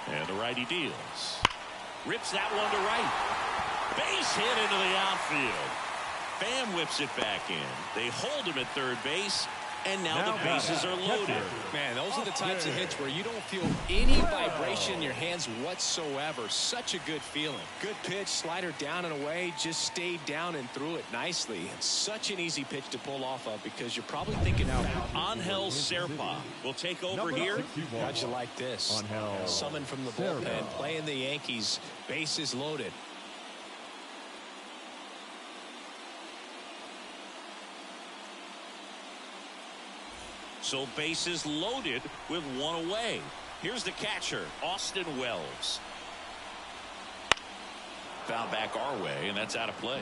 And the righty deals. Rips that one to right. Base hit into the outfield. Pham whips it back in. They hold him at third base, And now the bases are loaded. Man, those are the types of hits where you don't feel any vibration in your hands whatsoever. Such a good feeling. Good pitch, slider down and away, just stayed down and threw it nicely. It's such an easy pitch to pull off of because you're probably thinking out. Angel Serpa will take over here. How'd you like this? Summoned from the bullpen, playing the Yankees, bases loaded. So bases loaded with one away. Here's the catcher, Austin Wells. Foul back our way, and that's out of play.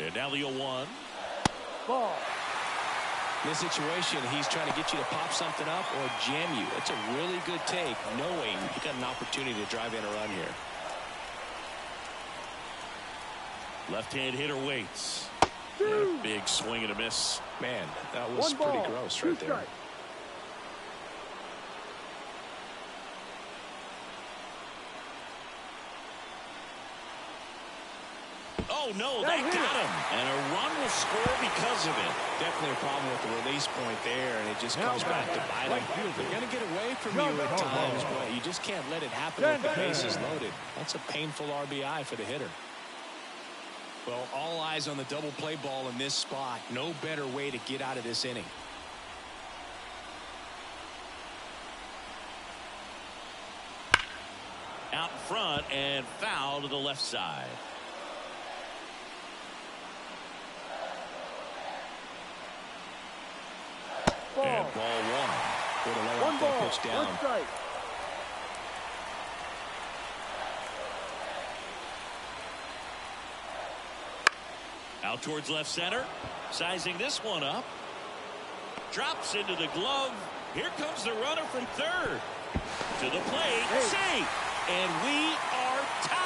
And now the 0-1. Ball. In this situation, he's trying to get you to pop something up or jam you. It's a really good take, knowing you got an opportunity to drive in a run here. Left-hand hitter waits. Big swing and a miss. Man, that was pretty gross right there. Oh, no, that got him. And a run will score because of it. Definitely a problem with the release point there, and it just comes back to bite him. They're going to get away from you at times, but you just can't let it happen with the bases loaded. That's a painful RBI for the hitter. Well, all eyes on the double play ball in this spot. No better way to get out of this inning. Out in front and foul to the left side. And ball one. Way to lay off that pitch down. One strike. Out towards left center. Sizing this one up. Drops into the glove. Here comes the runner from third. To the plate. Safe. And we are tied.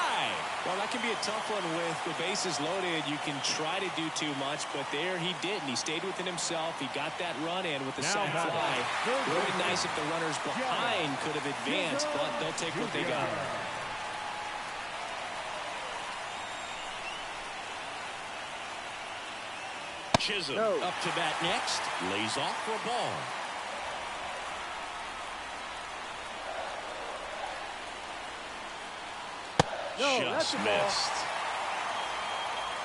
Well, that can be a tough one with the bases loaded. You can try to do too much, but there he didn't. He stayed within himself. He got that run in with the sac fly. Really nice if the runners behind could have advanced, but they'll take what they got. Chisholm up to bat next. Lays off for a ball. Just missed.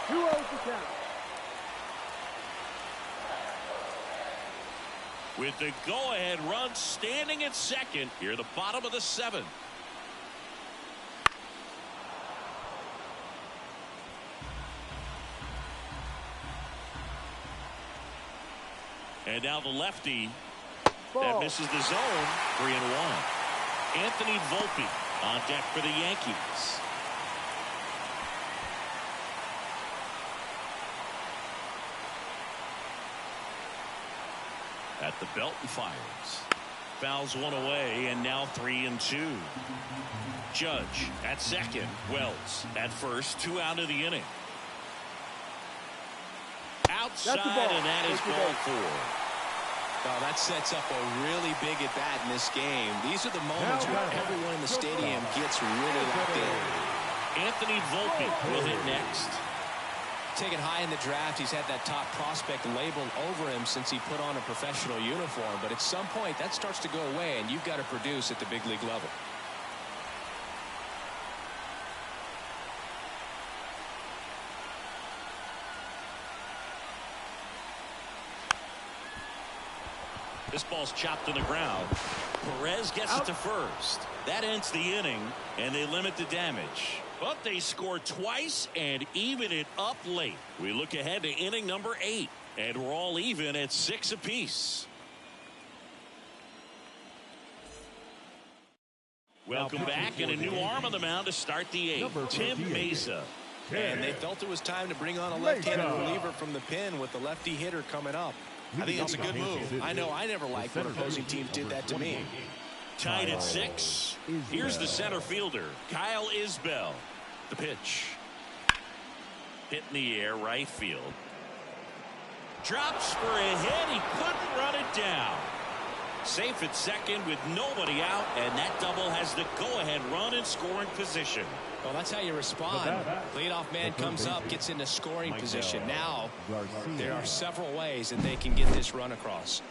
2-0 to count. With the go-ahead run standing at second here, the bottom of the seventh. And now the lefty that misses the zone. 3-1. Anthony Volpe on deck for the Yankees. At the belt and fires. Fouls one away, and now 3-2. Judge at second. Wells at first. 2 out of the inning. Outside, and that is ball 4. Well, that sets up a really big at-bat in this game. These are the moments where everyone in the stadium gets really locked in. Anthony Volpe will hit next. Taken high in the draft, he's had that top prospect labeled over him since he put on a professional uniform. But at some point, that starts to go away, and you've got to produce at the big league level. This ball's chopped to the ground. Perez gets it to first. That ends the inning, and they limit the damage. But they score twice and even it up late. We look ahead to inning number 8, and we're all even at 6 apiece. Welcome back, and a new arm on the mound to start the 8th. Tim Mesa. And they felt it was time to bring on a left-handed reliever from the pen with the lefty hitter coming up. I think that's a good move. I know I never liked when opposing teams did that to me. Tied at 6. Here's the center fielder, Kyle Isbell. The pitch. Hit in the air, right field. Drops for a hit. He couldn't run it down. Safe at second with nobody out, and that double has the go-ahead run in scoring position. Well, that's how you respond. Leadoff man comes up, gets into scoring position. Now, there are several ways that they can get this run across.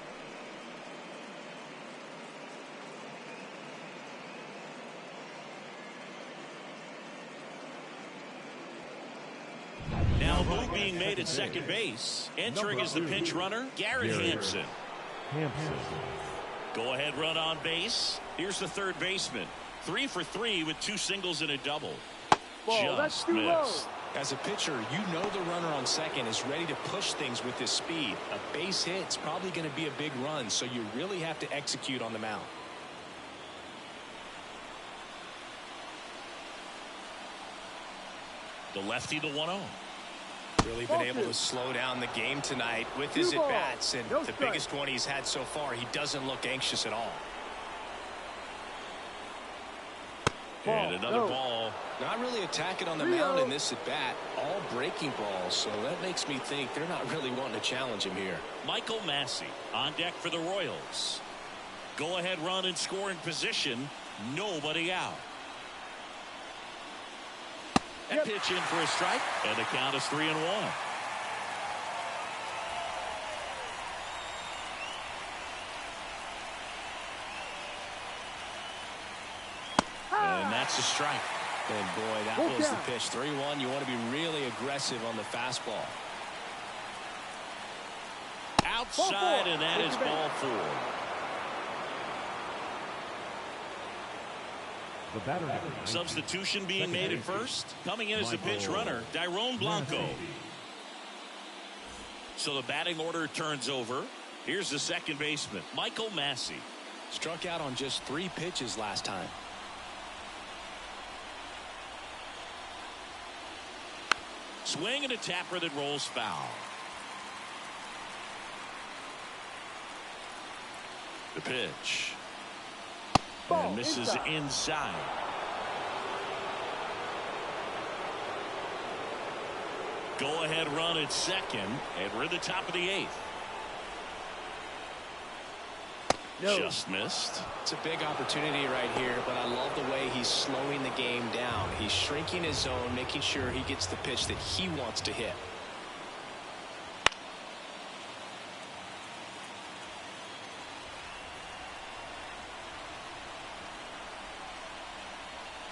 Now a move being made at second base. Entering is the pinch runner, Garrett Hampson. Go-ahead run on base. Here's the third baseman. 3 for 3 with 2 singles and a double. Ball, that's too low. As a pitcher, you know the runner on second is ready to push things with his speed. A base hit's probably going to be a big run, so you really have to execute on the mound. The lefty, the 1-0. Really been able to slow down the game tonight with his at-bats, and the biggest one he's had so far, he doesn't look anxious at all. And another ball. Not really attacking on the mound in this at-bat. All breaking balls, so that makes me think they're not really wanting to challenge him here. Michael Massey on deck for the Royals. Go-ahead run in scoring position. Nobody out. That pitch in for a strike, and the count is 3-1. And that's a strike. And boy, that was the pitch. 3-1. You want to be really aggressive on the fastball. Outside, and that is ball 4. Substitution being made at first. Coming in as the pinch runner, Dairon Blanco. So the batting order turns over. Here's the second baseman, Michael Massey. Struck out on just 3 pitches last time. Swing and a tapper that rolls foul. The pitch. And misses inside. Go ahead run at second, and we're at the top of the 8th. Just missed. It's a big opportunity right here, but I love the way he's slowing the game down. He's shrinking his zone, making sure he gets the pitch that he wants to hit.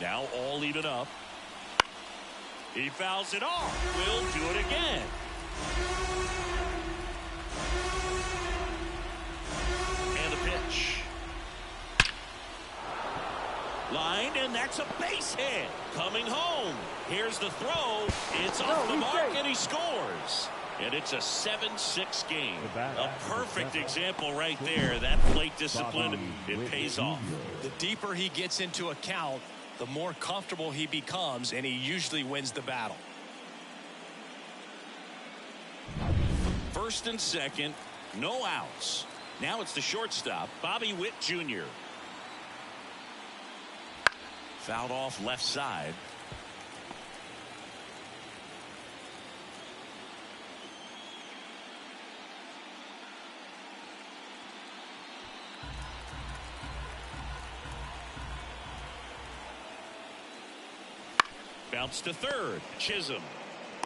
Now all even up. He fouls it off. We'll do it again. And the pitch. Line, and that's a base hit. Coming home. Here's the throw. It's off the mark, and he scores. And it's a 7-6 game. A perfect example right there. That plate discipline, it pays off. The deeper he gets into a count, the more comfortable he becomes, and he usually wins the battle. First and second, no outs. Now it's the shortstop, Bobby Witt Jr. Fouled off left side. Bounce to third. Chisholm.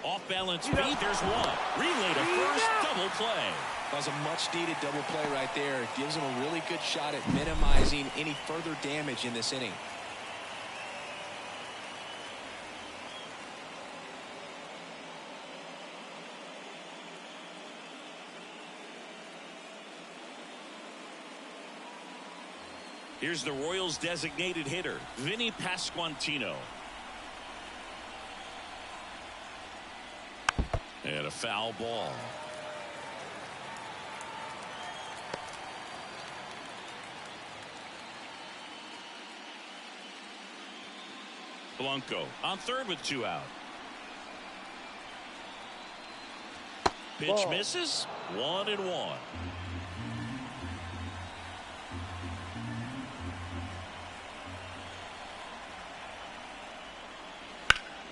Off balance feet. There's one. Relay to first. Double play. That was a much needed double play right there. It gives him a really good shot at minimizing any further damage in this inning. Here's the Royals designated hitter, Vinny Pasquantino. And a foul ball. Blanco on third with 2 out. Pitch misses. 1-1.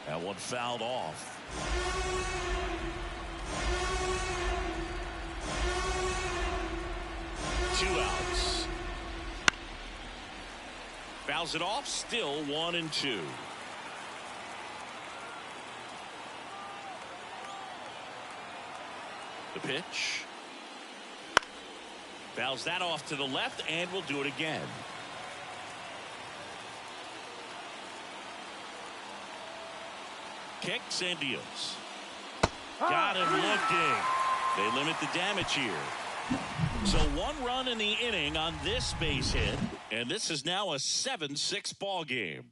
That one fouled off. Two outs. Fouls it off. Still 1-2. The pitch. Fouls that off to the left, and we'll do it again. Kicks and deals. Got him looking. They limit the damage here. So 1 run in the inning on this base hit, and this is now a 7-6 ball game.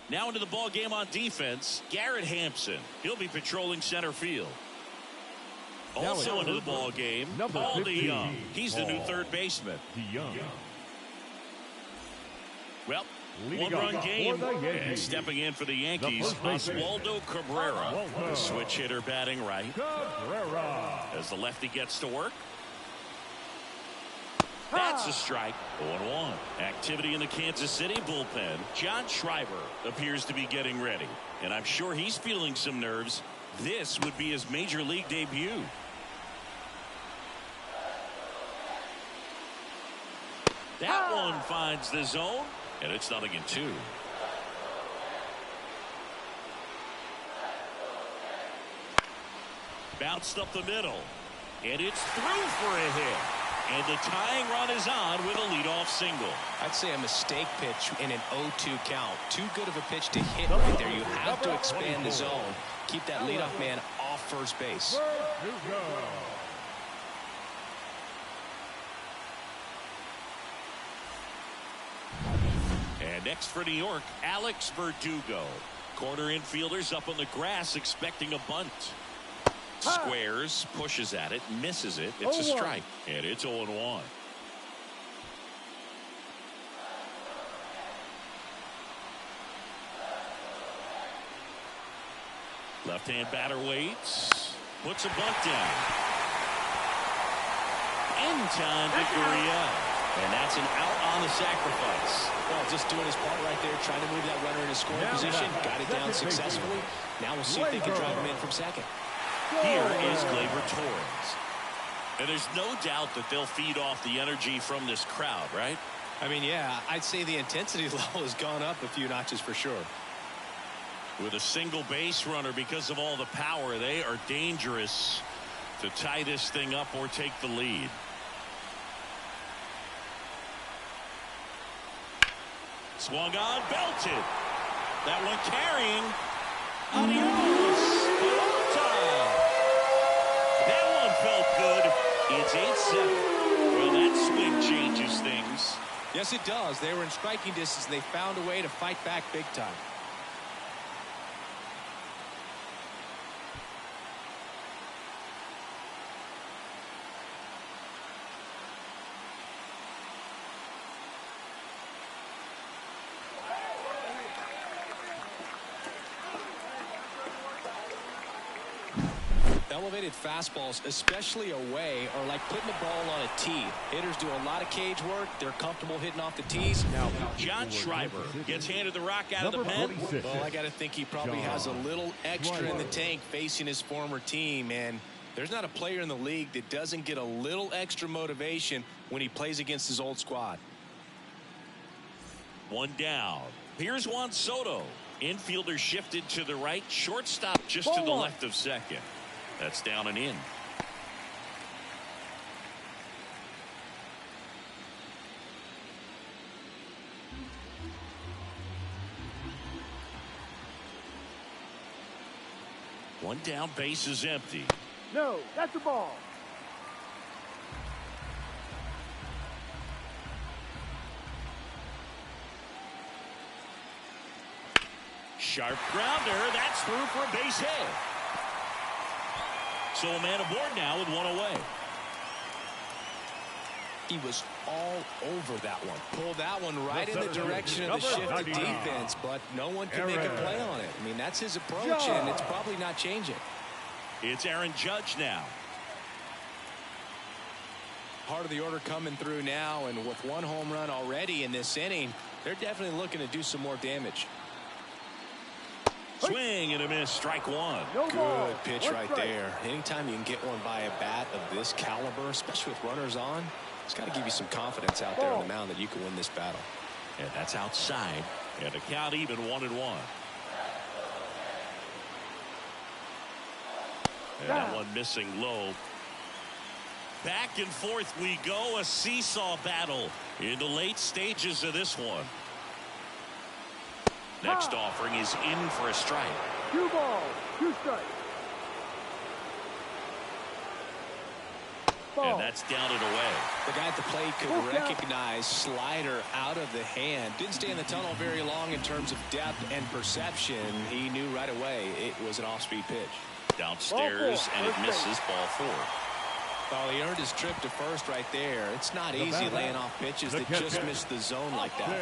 Now into the ball game on defense, Garrett Hampson. He'll be patrolling center field. Also into the ball game, Paul DeYoung. He's the new third baseman. Well, 1-run game, and stepping in for the Yankees, Oswaldo Cabrera, the switch hitter batting right. As the lefty gets to work. That's a strike. 0-1. Activity in the Kansas City bullpen. John Schreiber appears to be getting ready, and I'm sure he's feeling some nerves. This would be his major league debut. That one finds the zone, and it's 0-2. Bounced up the middle, and it's through for a hit. And the tying run is on with a leadoff single. I'd say a mistake pitch in an 0-2 count. Too good of a pitch to hit right there. You have to expand the zone. Keep that leadoff man off first base. And next for New York, Alex Verdugo. Corner infielders up on the grass expecting a bunt. Squares, pushes at it, misses it. It's a strike, and it's 0-1. Left-hand batter waits, puts a bunt down. In time to Gurriel, and that's an out on the sacrifice. Well, just doing his part right there, trying to move that runner into scoring position. Got it down successfully. Now we'll see if they can drive him in from second. Here is Gleyber Torres. And there's no doubt that they'll feed off the energy from this crowd, right? I mean, yeah, I'd say the intensity level has gone up a few notches for sure. With a single base runner, because of all the power, they are dangerous to tie this thing up or take the lead. Swung on, belted. That one carrying. Adios. That one felt good. It's 8-7. Well, that swing changes things. Yes, it does. They were in striking distance. They found a way to fight back big time. Elevated fastballs, especially away, are like putting the ball on a tee. Hitters do a lot of cage work. They're comfortable hitting off the tees. Now, John Schreiber gets handed the rock out of the pen. Well, I got to think he probably has a little extra in the tank facing his former team. And there's not a player in the league that doesn't get a little extra motivation when he plays against his old squad. One down. Here's Juan Soto. Infielder shifted to the right. Shortstop just to the left of second. That's down and in. One down, base is empty. No, that's the ball. Sharp grounder. That's through for a base hit. So a man aboard now with one away. He was all over that one. Pulled that one right in the direction of the shifted defense, but no one can make a play on it. I mean, that's his approach, and it's probably not changing. It's Aaron Judge now. Part of the order coming through now, and with one home run already in this inning, they're definitely looking to do some more damage. Swing and a miss, strike one. Good pitch right there. Anytime you can get one by a bat of this caliber, especially with runners on, it's got to give you some confidence out there on the mound that you can win this battle. And that's outside. And the count even 1-1. And that one missing low. Back and forth we go. A seesaw battle in the late stages of this one. Next offering is in for a strike. 2 balls, 2 strikes. And that's down and away. The guy at the plate could recognize slider out of the hand. Didn't stay in the tunnel very long in terms of depth and perception. He knew right away it was an off-speed pitch. Downstairs, and it misses, ball 4. Well, he earned his trip to first right there. It's not easy laying off pitches that just miss the zone like that.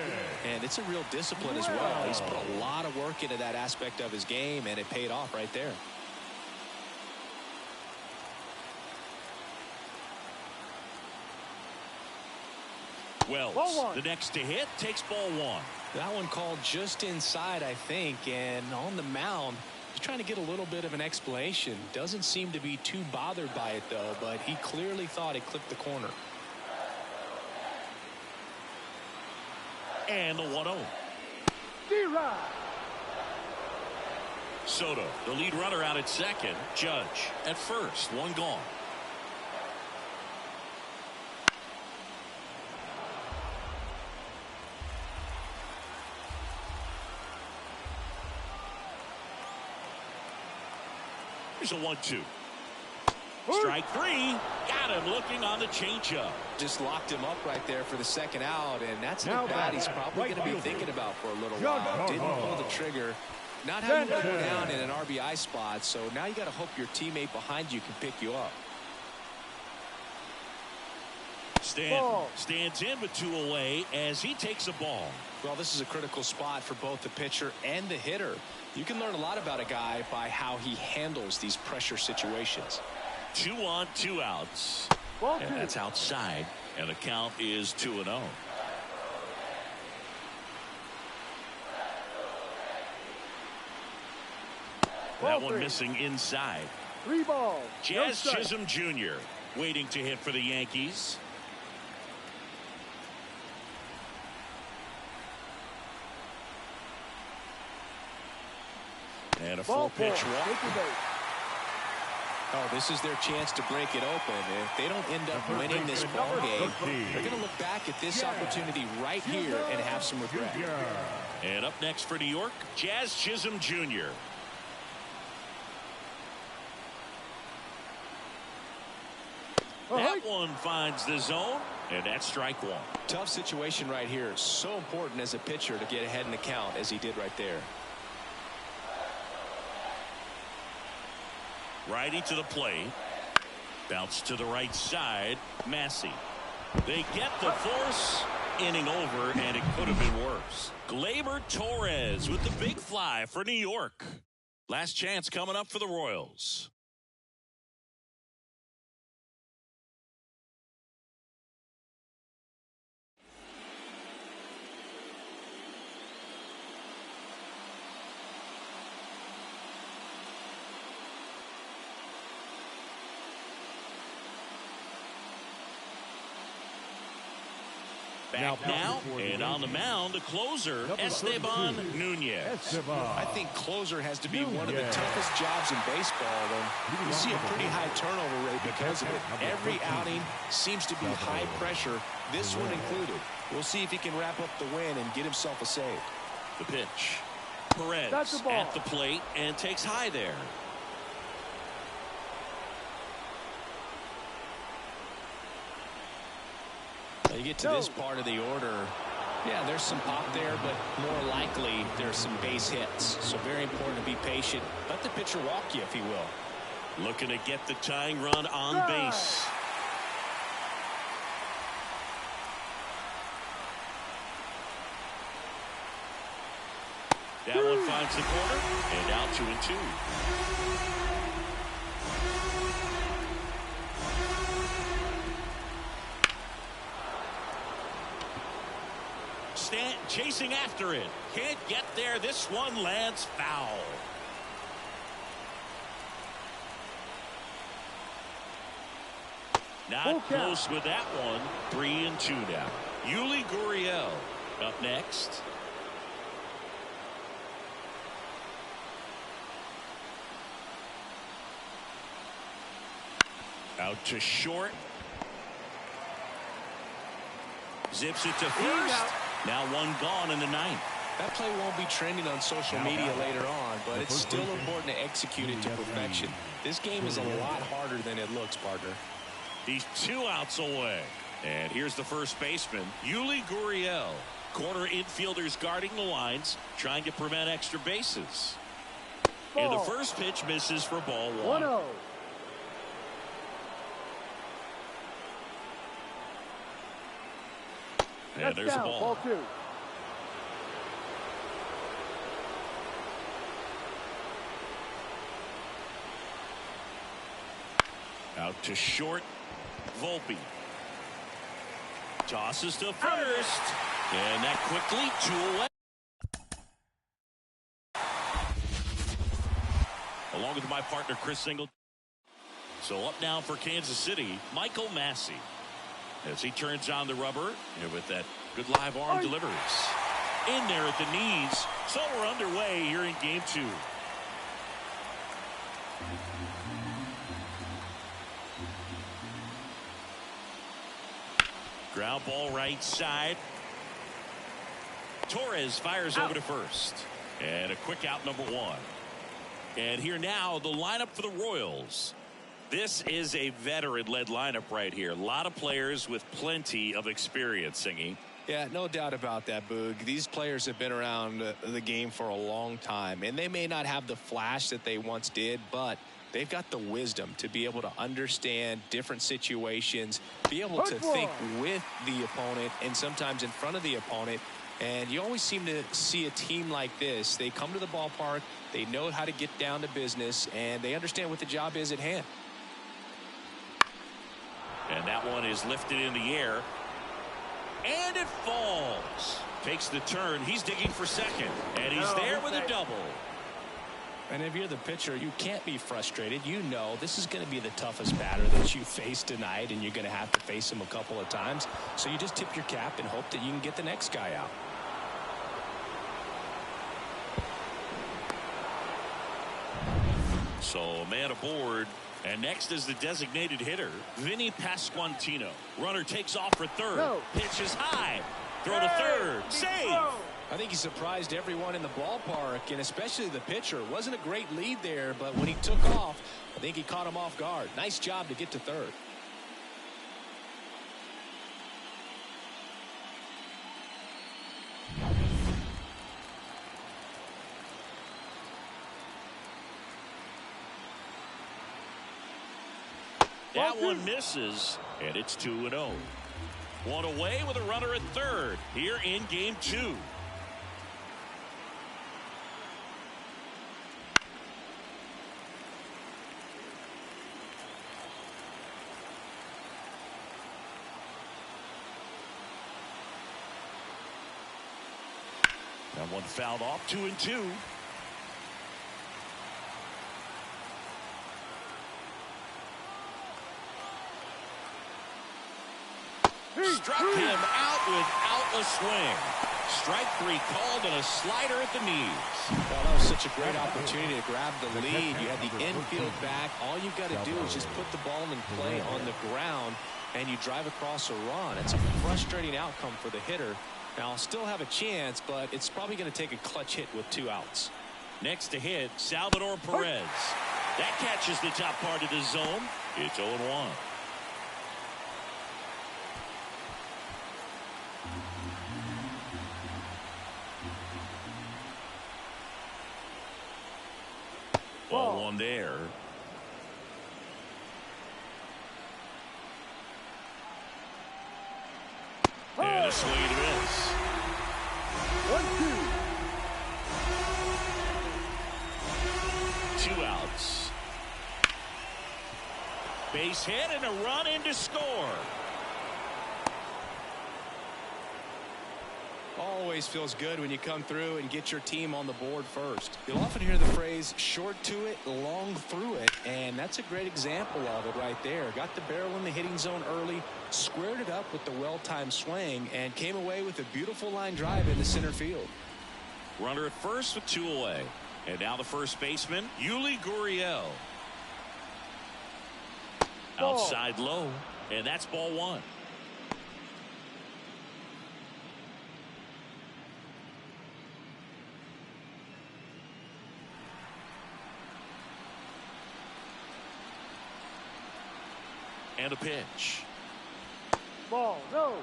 And it's a real discipline as well. He's put a lot of work into that aspect of his game, and it paid off right there. Wells, the next to hit, takes ball 1. That one called just inside, I think, and on the mound, he's trying to get a little bit of an explanation. Doesn't seem to be too bothered by it, though, but he clearly thought he clipped the corner. And the 1-0. D-Rod. Soto, the lead runner, out at second. Judge at first, 1 gone. Here's a 1-2. Strike 3. Got him looking on the changeup. Just locked him up right there for the second out, and that's a bat he's probably going to be thinking about for a little while. Didn't pull the trigger. Not how you go down in an RBI spot, so now you got to hope your teammate behind you can pick you up. Stanton stands in with 2 away as he takes a ball. Well, this is a critical spot for both the pitcher and the hitter. You can learn a lot about a guy by how he handles these pressure situations. 2 on, 2 outs. And that's outside. And the count is 2-0. That one missing inside. 3 balls. Jazz Chisholm Jr. waiting to hit for the Yankees. And a full pitch walk. Oh, this is their chance to break it open. If they don't end up winning this ball game, they're going to look back at this opportunity right here and have some regret. And up next for New York, Jazz Chisholm Jr. That one finds the zone, and that's strike 1. Tough situation right here. So important as a pitcher to get ahead in the count as he did right there. Righty to the plate. Bounce to the right side. Massey. They get the force. Inning over, and it could have been worse. Gleyber Torres with the big fly for New York. Last chance coming up for the Royals. Back now, and on the mound, the closer, Esteban Nunez. I think closer has to be one of the toughest jobs in baseball, and you see a pretty high turnover rate because of it. Every outing seems to be high pressure, this one included. We'll see if he can wrap up the win and get himself a save. The pitch. Perez at the plate and takes high there. You get to this part of the order. Yeah, there's some pop there, but more likely there's some base hits. So very important to be patient. Let the pitcher walk you, if he will. Looking to get the tying run on base. That one finds the corner, and now 2-2. chasing after it. Can't get there. This one lands foul. Not close with that one. 3-2 now. Yuli Gurriel up next. Out to short. Zips it to first. Now one gone in the ninth. That play won't be trending on social media later on, but it's still important to execute it to perfection. This game is a lot harder than it looks, partner. He's 2 outs away. And here's the first baseman, Yuli Gurriel. Corner infielders guarding the lines, trying to prevent extra bases. And the first pitch misses for ball 1. 1-0. And there's a ball. Ball 2. Out to short. Volpe. Tosses to first. And that quickly 2 away. Along with my partner, Chris Singleton. So up now for Kansas City, Michael Massey. As he turns on the rubber and with that good live arm delivers. In there at the knees. So we're underway here in game 2. Ground ball right side. Torres fires over to first. And a quick out, number 1. And here now, the lineup for the Royals. This is a veteran-led lineup right here. A lot of players with plenty of experience, Singy. Yeah, no doubt about that, Boog. These players have been around the game for a long time, and they may not have the flash that they once did, but they've got the wisdom to be able to understand different situations, be able to think with the opponent and sometimes in front of the opponent. And you always seem to see a team like this. They come to the ballpark, they know how to get down to business, and they understand what the job is at hand. And that one is lifted in the air. And it falls. Takes the turn. He's digging for second. And he's there with a double. And if you're the pitcher, you can't be frustrated. You know this is going to be the toughest batter that you face tonight, and you're going to have to face him a couple of times. So you just tip your cap and hope that you can get the next guy out. So a man aboard. And next is the designated hitter, Vinny Pasquantino. Runner takes off for third. No. Pitch is high. Throw to third. Save. I think he surprised everyone in the ballpark, and especially the pitcher. Wasn't a great lead there, but when he took off, I think he caught him off guard. Nice job to get to third. That one misses, and it's 2-0. One away with a runner at third here in game 2. That one fouled off. 2-2. Struck him out without a swing. Strike 3 called and a slider at the knees. Well, that was such a great opportunity to grab the lead. You had the infield back. All you've got to do is just put the ball in play on the ground, and you drive across a run. It's a frustrating outcome for the hitter. Now, I'll still have a chance, but it's probably going to take a clutch hit with 2 outs. Next to hit, Salvador Perez. That catches the top part of the zone. It's 0-1. Ball 1 there. And a swing and a miss. 1-2. 2 outs. Base hit and a run in to score. Oh, always feels good when you come through and get your team on the board first. You'll often hear the phrase short to it, long through it, and that's a great example of it right there. Got the barrel in the hitting zone early, squared it up with the well-timed swing, and came away with a beautiful line drive into center field. Runner at first with 2 away. And now the first baseman, Yuli Gurriel. Outside low, and that's ball 1. And a pitch. Ball, no.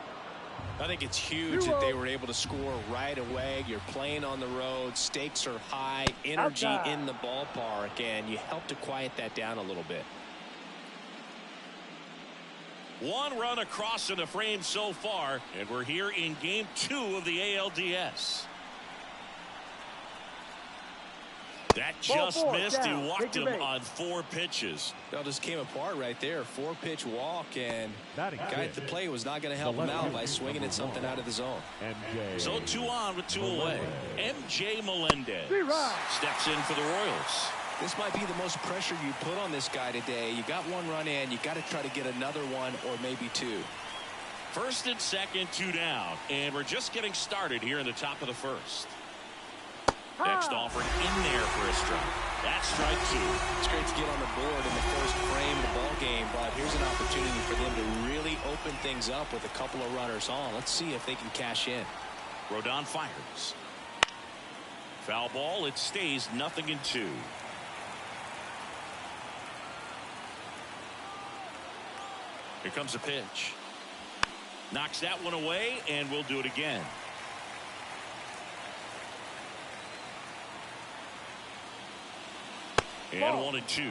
I think it's huge that they were able to score right away. You're playing on the road. Stakes are high. Energy in the ballpark. And you help to quiet that down a little bit. 1 run across in the frame so far. And we're here in game 2 of the ALDS. That just missed. He walked him on 4 pitches. It just came apart right there. 4-pitch walk, and the guy at the plate was not going to help him out by swinging at something out of the zone. So 2 on with 2 away. MJ Melendez steps in for the Royals. This might be the most pressure you put on this guy today. You got 1 run in. You got to try to get another 1 or maybe 2. First and second, 2 down. And we're just getting started here in the top of the first. Next offering in there for a strike. That's strike 2. It's great to get on the board in the first frame of the ball game, but here's an opportunity for them to really open things up with a couple of runners on. Let's see if they can cash in. Rodon fires. Foul ball. It stays 0-2. Here comes a pitch. Knocks that one away, and we'll do it again. And 1-2.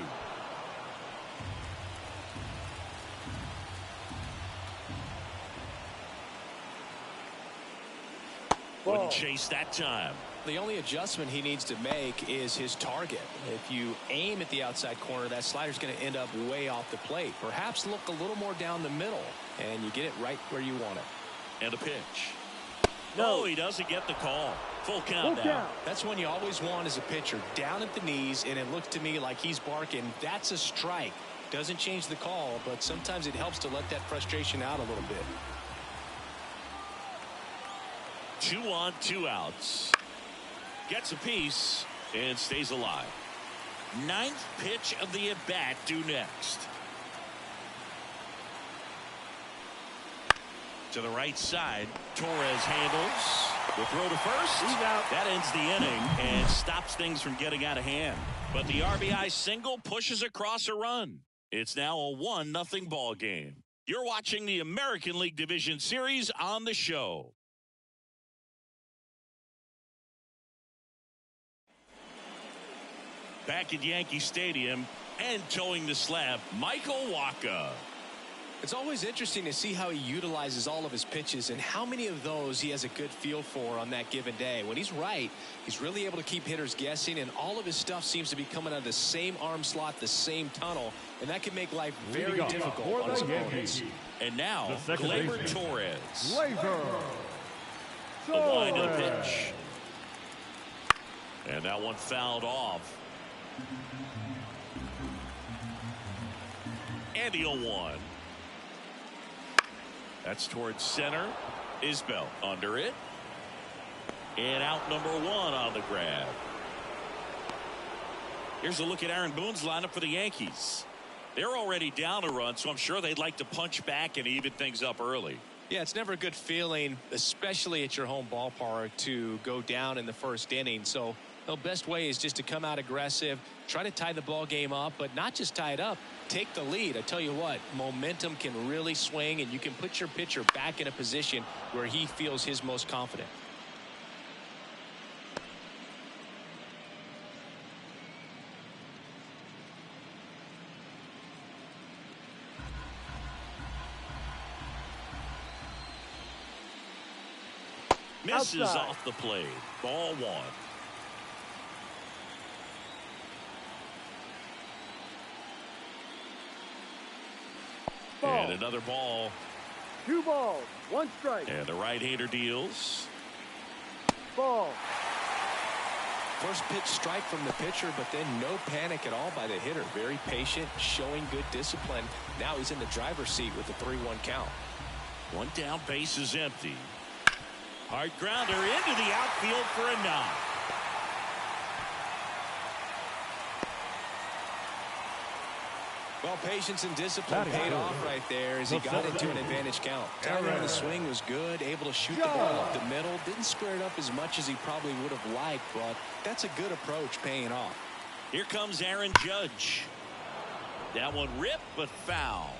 Wouldn't chase that time. The only adjustment he needs to make is his target. If you aim at the outside corner, that slider's going to end up way off the plate. Perhaps look a little more down the middle, and you get it right where you want it. And a pitch. No, he doesn't get the call. Full count now. That's one you always want as a pitcher. Down at the knees, and it looks to me like he's barking. That's a strike. Doesn't change the call, but sometimes it helps to let that frustration out a little bit. 2 on, 2 outs. Gets a piece and stays alive. 9th pitch of the at-bat due next. To the right side, Torres handles. The throw to first. That ends the inning and stops things from getting out of hand. But the RBI single pushes across a run. It's now a 1-0 ball game. You're watching the American League Division Series on the show. Back at Yankee Stadium and towing the slab, Michael Wacha. It's always interesting to see how he utilizes all of his pitches and how many of those he has a good feel for on that given day. When he's right, he's really able to keep hitters guessing, and all of his stuff seems to be coming out of the same arm slot, the same tunnel, and that can make life very difficult on his opponents. And now, Gleyber Torres. The wind of the pitch. And that one fouled off. And the 0-1. That's towards center. Isbell under it. And out number 1 on the grab. Here's a look at Aaron Boone's lineup for the Yankees. They're already down a run, so I'm sure they'd like to punch back and even things up early. Yeah, it's never a good feeling, especially at your home ballpark, to go down in the first inning. So the best way is just to come out aggressive, try to tie the ball game up, but not just tie it up, take the lead. I tell you what, momentum can really swing, and you can put your pitcher back in a position where he feels his most confident. Misses off the plate. Ball 1. And another ball. 2 balls, 1 strike. And the right-hander deals. Ball. First pitch strike from the pitcher, but then no panic at all by the hitter. Very patient, showing good discipline. Now he's in the driver's seat with the 3-1 count. One down, base is empty. Hard grounder into the outfield for a knock. Well, patience and discipline paid off right there as he got into an advantage count. Timing on the swing was good, able to shoot the ball up the middle. Didn't square it up as much as he probably would have liked, but that's a good approach paying off. Here comes Aaron Judge. That one ripped, but foul.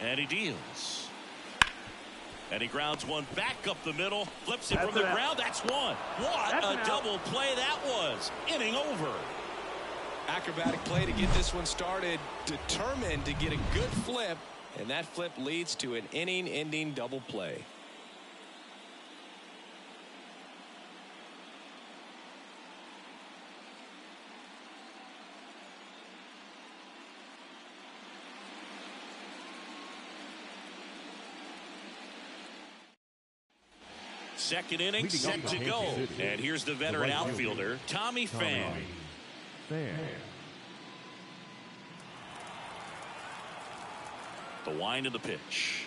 And he deals. And he grounds one back up the middle, flips it from the ground. That's one. What a double play that was. Inning over. Acrobatic play to get this one started. Determined to get a good flip. And that flip leads to an inning-ending double play. Second inning set to go. And here's the veteran outfielder, Tommy Pham. The wind of the pitch.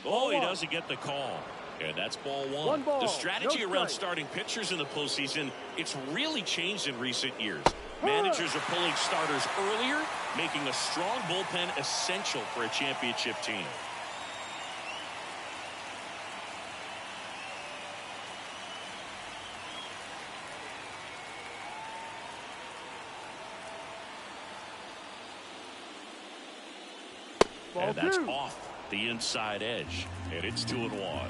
Oh, he doesn't get the call. And that's ball one. The strategy around starting pitchers in the postseason, it's really changed in recent years. Managers are pulling starters earlier, making a strong bullpen essential for a championship team. And that's off the inside edge. And it's 2-1.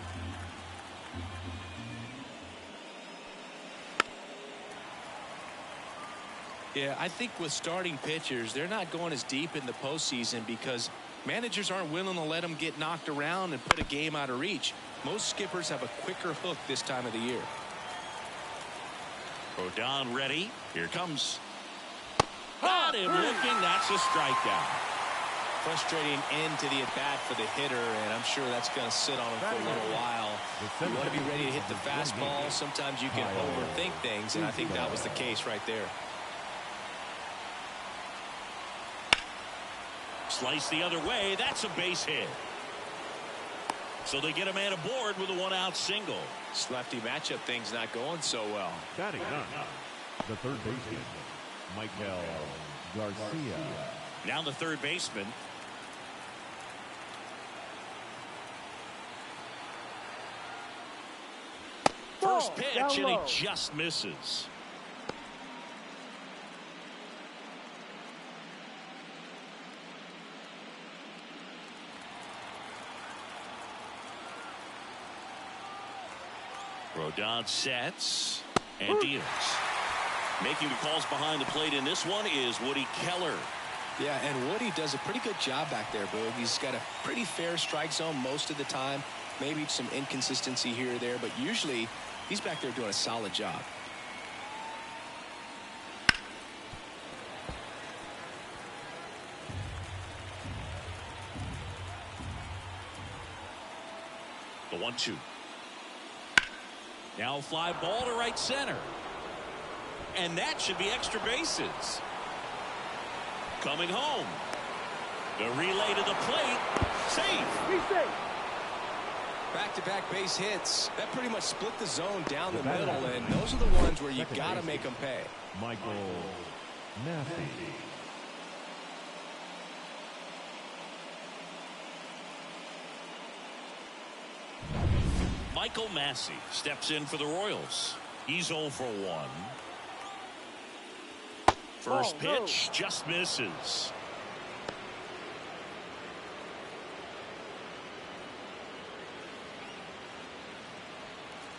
Yeah, I think with starting pitchers, they're not going as deep in the postseason because managers aren't willing to let them get knocked around and put a game out of reach. Most skippers have a quicker hook this time of the year. Rodon ready. Here comes. Got him looking. That's a strikeout. Frustrating end to the at-bat for the hitter, and I'm sure that's going to sit on him for a little while. You want to be ready to hit the fastball. Sometimes you can overthink things, and I think that was the case right there. Slice the other way. That's a base hit. So they get a man aboard with a one-out single. This lefty matchup thing's not going so well. Batting up, the third baseman, Michael Garcia. Now the third baseman. First pitch, and he just misses. Rodon sets and deals. Making the calls behind the plate in this one is Woody Keller. Yeah, and Woody does a pretty good job back there, Boog. He's got a pretty fair strike zone most of the time. Maybe some inconsistency here or there, but usually he's back there doing a solid job. The 1-2. Now fly ball to right center. And that should be extra bases. Coming home. The relay to the plate. Safe. Back-to-back base hits. That pretty much split the zone down the middle, and those are the ones where you got to make them pay. Michael Massey. Michael Massey steps in for the Royals. He's 0 for 1. First pitch just misses.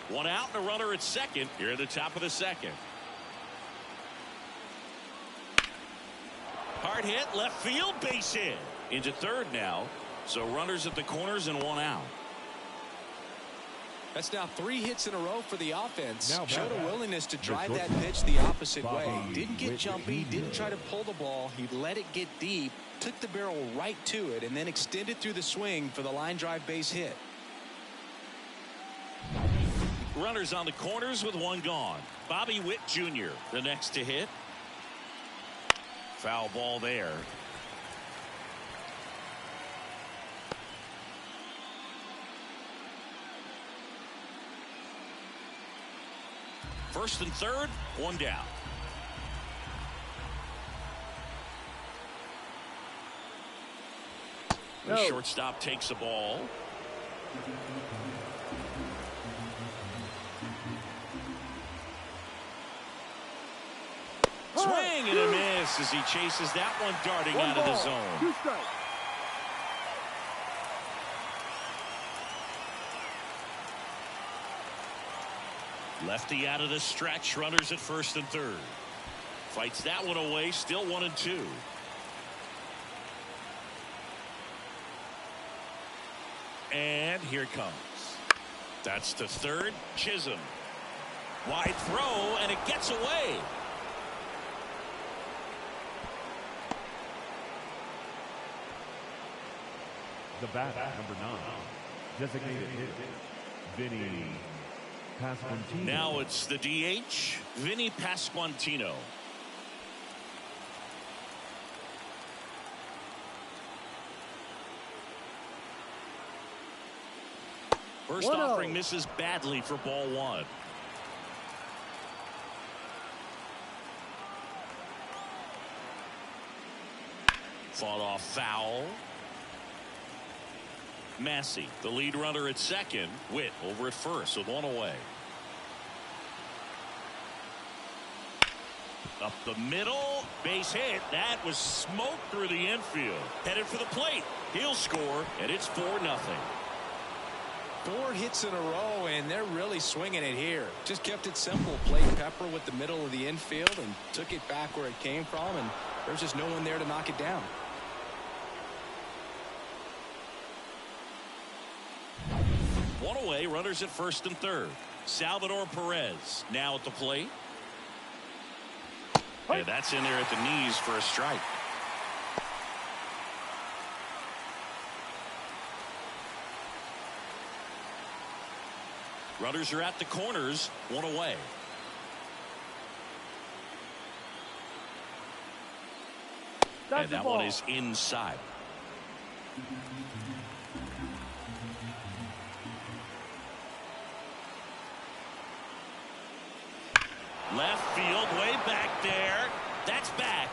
One out and a runner at second here at the top of the second. Hard hit, left field, base hit. Into third now. So runners at the corners and one out. That's now 3 hits in a row for the offense. Now Showed a back. willingness to drive The that short- pitch the opposite Bobby way. Didn't get Witt jumpy, Jr. didn't try to pull the ball. He let it get deep, took the barrel right to it, and then extended through the swing for the line drive base hit. Runners on the corners with 1 gone. Bobby Witt Jr. the next to hit. Foul ball there. First and third, 1 down. The No. shortstop takes the ball. Swing and a miss as he chases that one darting 1 out of the ball, zone. 2 strikes. Lefty out of the stretch. Runners at first and third. Fights that one away. Still 1 and 2. And here it comes. That's to third. Chisholm. Wide throw, and it gets away. The bat, number 9. Designated hit, Vinny Pasquantino. Now it's the DH, Vinny Pasquantino. First 1-0. offering misses badly for ball 1. Fought off foul. Massey, the lead runner at second. Witt over at first with 1 away. Up the middle, base hit. That was smoked through the infield. Headed for the plate. He'll score, and it's 4-0. 4 hits in a row, and they're really swinging it here. Just kept it simple. Played Pepper with the middle of the infield and took it back where it came from, and there's just no one there to knock it down. One away, runners at first and third. Salvador Perez now at the plate. And that's in there at the knees for a strike. Runners are at the corners, 1 away. That's And the that ball. one is inside. Left field, way back there. That's back.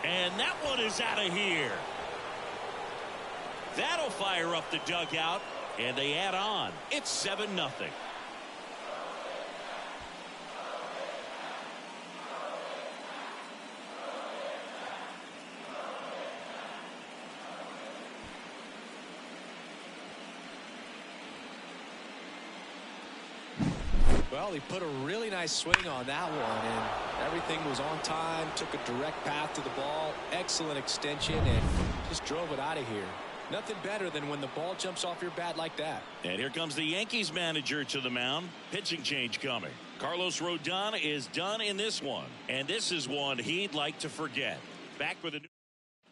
And that one is out of here. That'll fire up the dugout, and they add on. It's 7-0. Well, he put a really nice swing on that one, and everything was on time. Took a direct path to the ball. Excellent extension, and just drove it out of here. Nothing better than when the ball jumps off your bat like that. And here comes the Yankees manager to the mound. Pitching change coming. Carlos Rodon is done in this one, and this is one he'd like to forget. Back with a new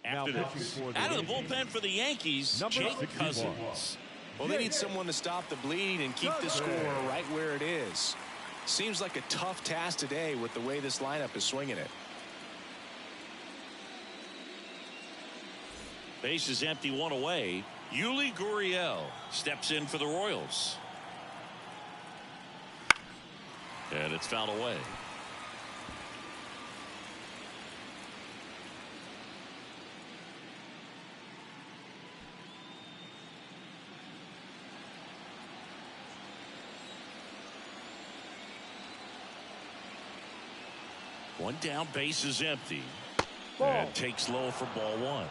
after Now this. pitching for the Out of the Yankees, bullpen for the Yankees, number Jake 61. Cousins. Well, they need someone to stop the bleeding and keep the score right where it is. Seems like a tough task today with the way this lineup is swinging it. Base is empty, 1 away. Yuli Gurriel steps in for the Royals. And it's fouled away. One down, base is empty. Ball. And takes low for ball 1.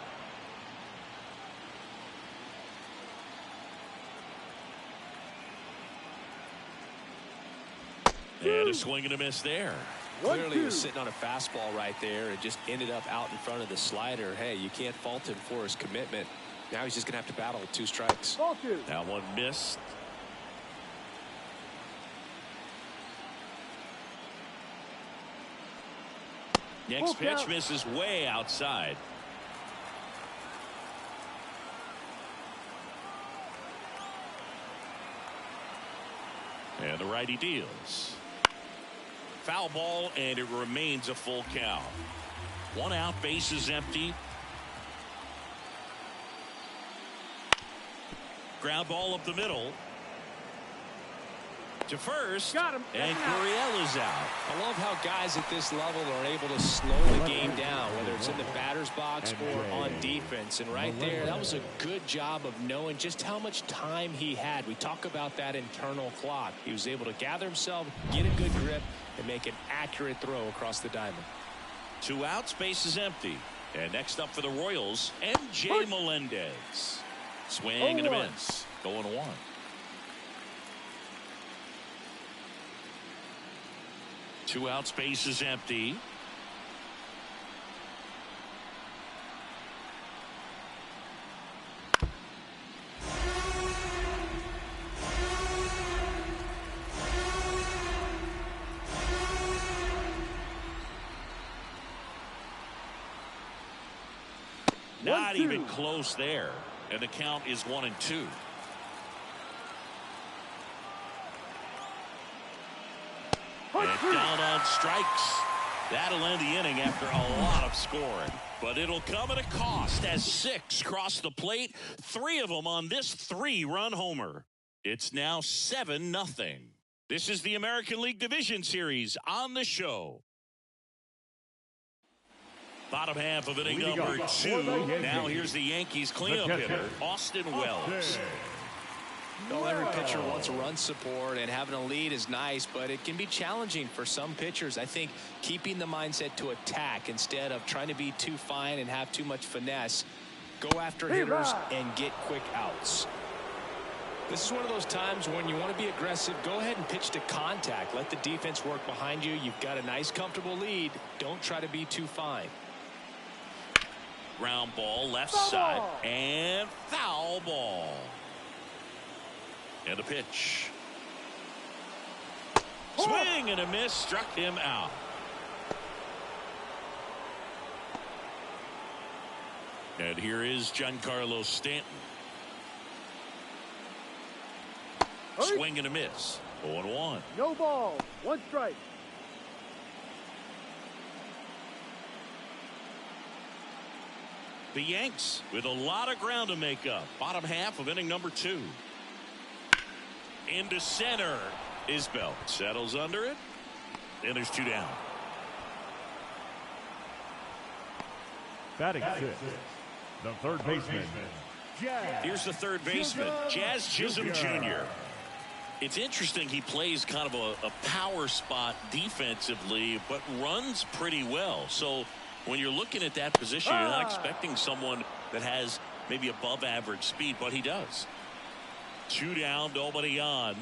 And a swing and a miss there. Clearly he was sitting on a fastball right there and just ended up out in front of the slider. Hey, you can't fault him for his commitment. Now he's just going to have to battle with 2 strikes. Ball 2. That one missed. Next pitch misses way outside. And the righty deals. Foul ball, and it remains a full count. 1 out, bases empty. Ground ball up the middle. To first. Got him. And Gurriel is out. I love how guys at this level are able to slow the game down, whether it's in the batter's box or on defense. And right there, that was a good job of knowing just how much time he had. We talk about that internal clock. He was able to gather himself, get a good grip, and make an accurate throw across the diamond. 2 outs, base is empty. And next up for the Royals, MJ Melendez. Swing and a miss. Going 1. Two outs, base is empty. Not even close there. And the count is 1-2. And down on strikes. That'll end the inning after a lot of scoring. But it'll come at a cost as 6 cross the plate. 3 of them on this 3-run homer. It's now 7-0. This is the American League Division Series on the show. Bottom half of inning number 2. Now here's the Yankees cleanup hitter, Austin Wells. Well, every pitcher wants run support, and having a lead is nice, but it can be challenging for some pitchers. I think keeping the mindset to attack instead of trying to be too fine and have too much finesse. Go after hitters and get quick outs. This is one of those times when you want to be aggressive. Go ahead and pitch to contact. Let the defense work behind you. You've got a nice, comfortable lead. Don't try to be too fine. Ground ball left side and foul ball. And a pitch. Swing and a miss, struck him out. And here is Giancarlo Stanton. Swing and a miss. 0-1. No ball. 1 strike. The Yanks with a lot of ground to make up. Bottom half of inning number 2. Into center. Isbell settles under it. And there's 2 down. Batting 6, the third baseman. Here's the third baseman, Jazz Chisholm Jr. It's interesting, he plays kind of a power spot defensively, but runs pretty well. So when you're looking at that position, you're not expecting someone that has maybe above average speed, but he does. 2 down, nobody on.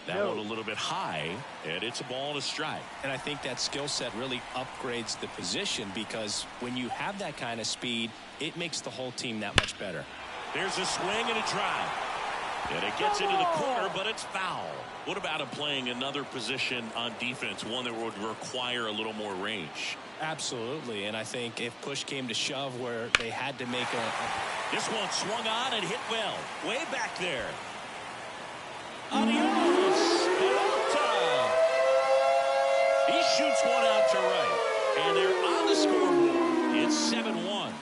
That one a little bit high, and it's a ball and a strike. And I think that skill set really upgrades the position, because when you have that kind of speed, it makes the whole team that much better. There's a swing and a drive. And it gets into the corner, but it's foul. What about him playing another position on defense, one that would require a little more range? Absolutely, and I think if push came to shove where they had to make This one swung on and hit well. Way back there. Adios, Peralta. He shoots one out to right. And they're on the scoreboard. It's 7-1.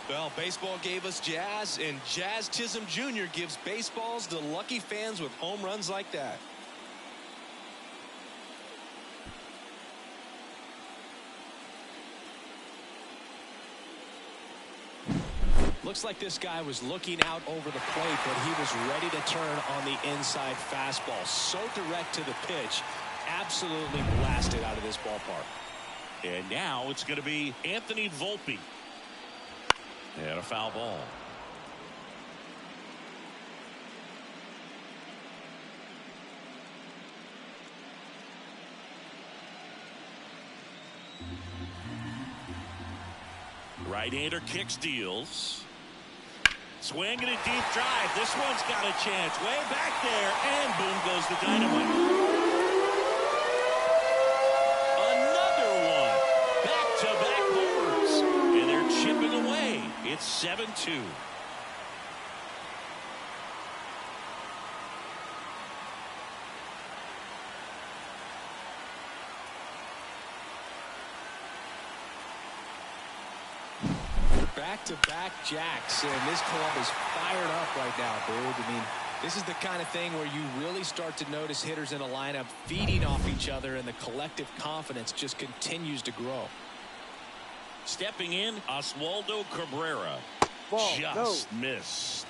Well, baseball gave us Jazz, and Jazz Chisholm Jr. gives baseballs to lucky fans with home runs like that. Looks like this guy was looking out over the plate, but he was ready to turn on the inside fastball. So direct to the pitch, absolutely blasted out of this ballpark. And now it's going to be Anthony Volpe. And a foul ball. Right-hander kicks, deals. Swing and a deep drive. This one's got a chance. Way back there. And boom goes the dynamite. Another one. It's 7-2. Back-to-back jacks, and this club is fired up right now, Boog. I mean, this is the kind of thing where you really start to notice hitters in a lineup feeding off each other, and the collective confidence just continues to grow. Stepping in, Oswaldo Cabrera. Ball, Just missed.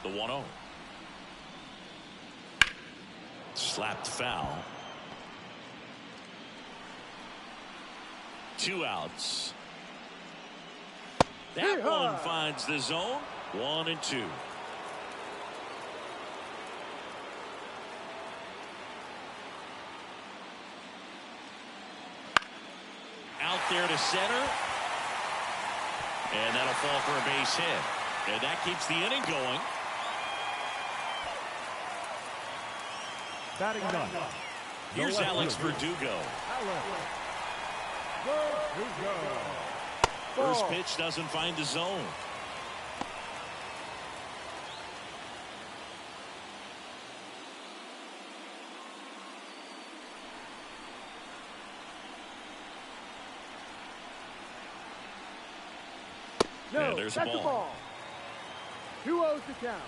The 1-0. Slapped foul. 2 outs. That one finds the zone. 1-2. Out there to center. And that'll fall for a base hit. And that keeps the inning going. Batting done. Here's Alex Verdugo. First pitch doesn't find the zone. No, there's that's the ball. 2-0 to count.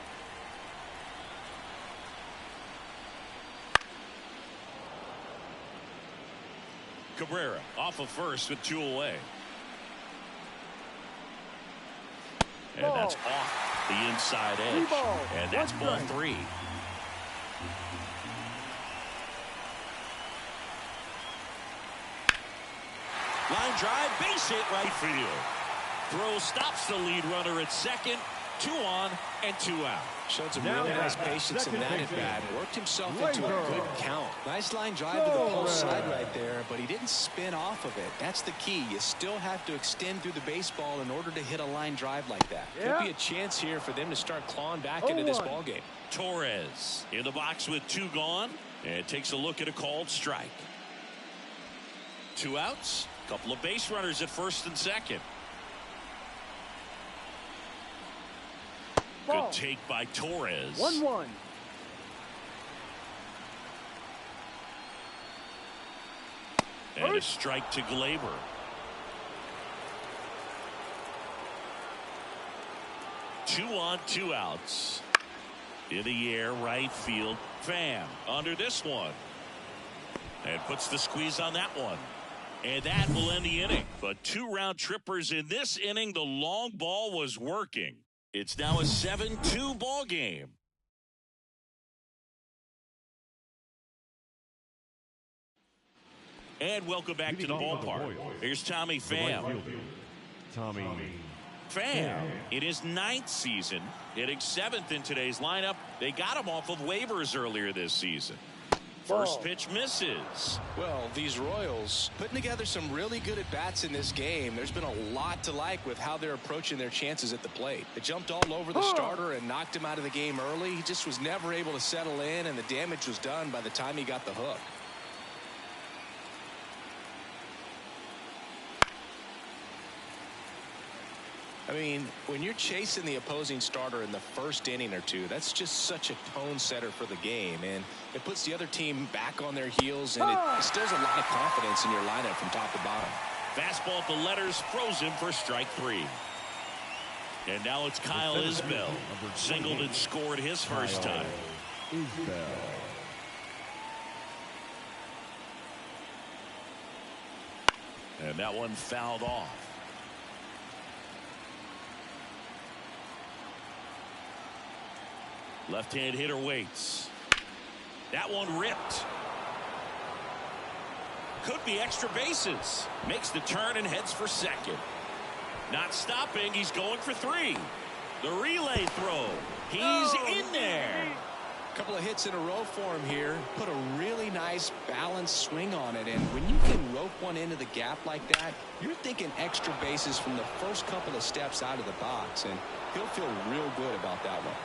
Cabrera off of first with 2 away. And that's off the inside edge. And that's ball 3. Line drive, base hit, right field. Throw stops the lead runner at second. 2 on and 2 out. Showed some really nice patience in that at bat. Worked himself into a good count. Nice line drive to the whole side right there, but he didn't spin off of it. That's the key. You still have to extend through the baseball in order to hit a line drive like that. Could be a chance here for them to start clawing back into this ball game. Torres in the box with 2 gone, and takes a look at a called strike. 2 outs, couple of base runners at first and second. Good take by Torres. 1-1. And a strike to Glaber. Two on, 2 outs. In the air, right field. Pham under this one. And puts the squeeze on that one. And that will end the inning. But 2 round trippers in this inning. The long ball was working. It's now a 7-2 ball game. And welcome back to the ballpark. Here's Tommy Pham. Tommy Pham in his 9th season, hitting 7th in today's lineup. They got him off of waivers earlier this season. First pitch misses. Well, these Royals putting together some really good at-bats in this game. There's been a lot to like with how they're approaching their chances at the plate. They jumped all over the starter and knocked him out of the game early. He just was never able to settle in, and the damage was done by the time he got the hook. I mean, when you're chasing the opposing starter in the first inning or two, that's just such a tone setter for the game, and it puts the other team back on their heels, and it instills a lot of confidence in your lineup from top to bottom. Fastball at the letters, froze him for strike 3. And now it's Kyle Isbell. Singled and scored his first time. And that one fouled off. Left-hand hitter waits. That one ripped. Could be extra bases. Makes the turn and heads for second. Not stopping. He's going for 3. The relay throw. He's in there. A couple of hits in a row for him here. Put a really nice balanced swing on it. And when you can rope one into the gap like that, you're thinking extra bases from the first couple of steps out of the box. And he'll feel real good about that one.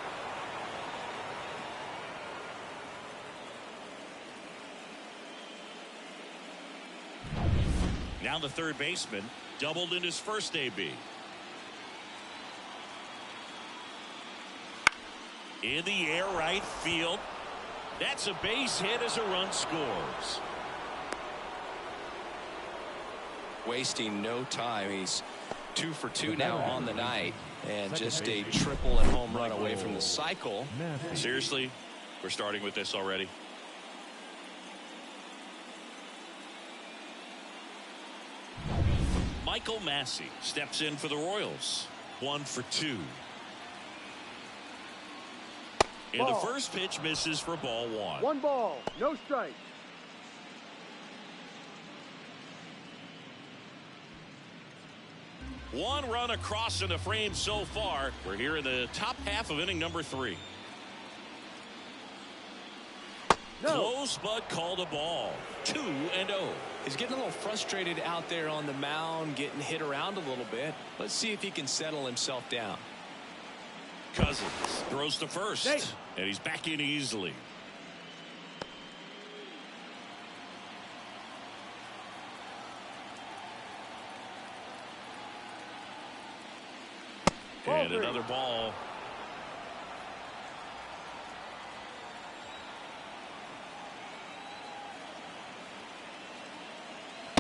Now the third baseman doubled in his first AB. In the air, right field. That's a base hit as a run scores. Wasting no time. He's 2 for 2 now on the night, and just a triple and home run away from the cycle. Seriously, we're starting with this already. Michael Massey steps in for the Royals. 1 for 2. And the first pitch misses for ball 1. 1 ball, no strikes. One run across in the frame so far. We're here in the top half of inning number 3. No. Close, but called a ball. 2-0. He's getting a little frustrated out there on the mound, getting hit around a little bit. Let's see if he can settle himself down. Cousins throws to first, Hey. and he's back in easily. And another ball.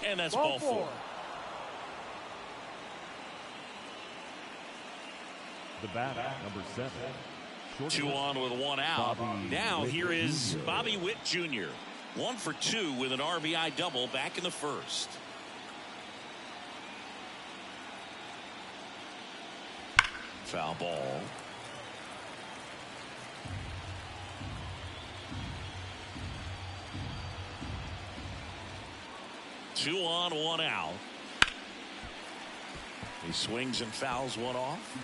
And that's ball 4. The batter, number 7. 2 on with 1 out. Now here is Bobby Witt Jr. 1 for 2 with an RBI double back in the first. Foul ball. Two on, 1 out. He swings and fouls one off.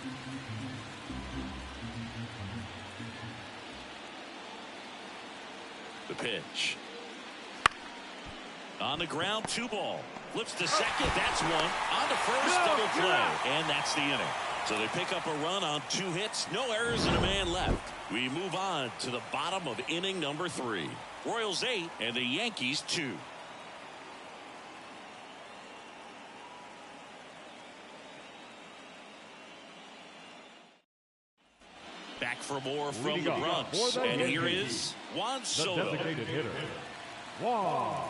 The pitch. On the ground, 2 ball. Flips to second. That's 1. On to first, double play. And that's the inning. So they pick up a run on 2 hits, no errors, and a man left. We move on to the bottom of inning number 3. Royals 8 and the Yankees 2. Back for more from the Bronx. And here is Juan Soto. The designated hitter, Juan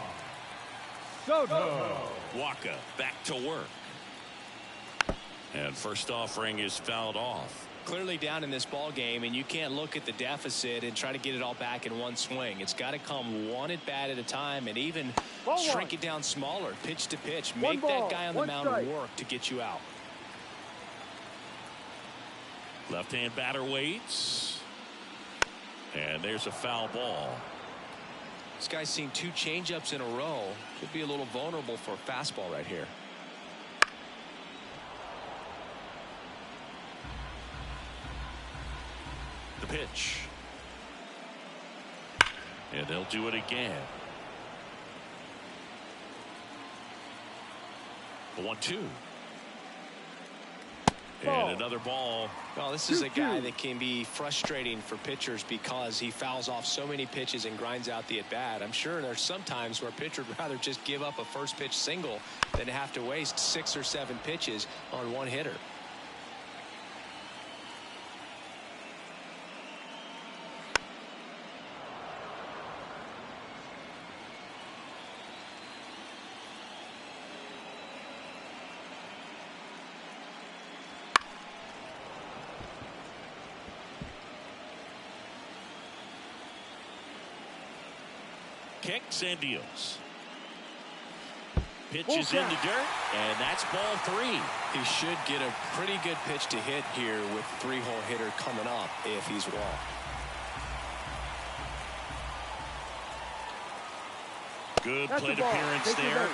Soto. Waka back to work. And first offering is fouled off. Clearly down in this ball game, and you can't look at the deficit and try to get it all back in one swing. It's got to come one at bat at a time, and even shrink it down smaller, pitch to pitch. Make that guy on the mound work to get you out. Left-hand batter waits. And there's a foul ball. This guy's seen 2 changeups in a row. Could be a little vulnerable for a fastball right here. The pitch. And they'll do it again. The 1-2. And another ball. Well, this is a guy that can be frustrating for pitchers because he fouls off so many pitches and grinds out the at-bat. I'm sure there's some times where a pitcher would rather just give up a first pitch single than to have to waste 6 or 7 pitches on one hitter. Kicks and deals. Pitches in the dirt, and that's ball 3. He should get a pretty good pitch to hit here with 3-hole hitter coming up if he's walked. Good plate appearance there.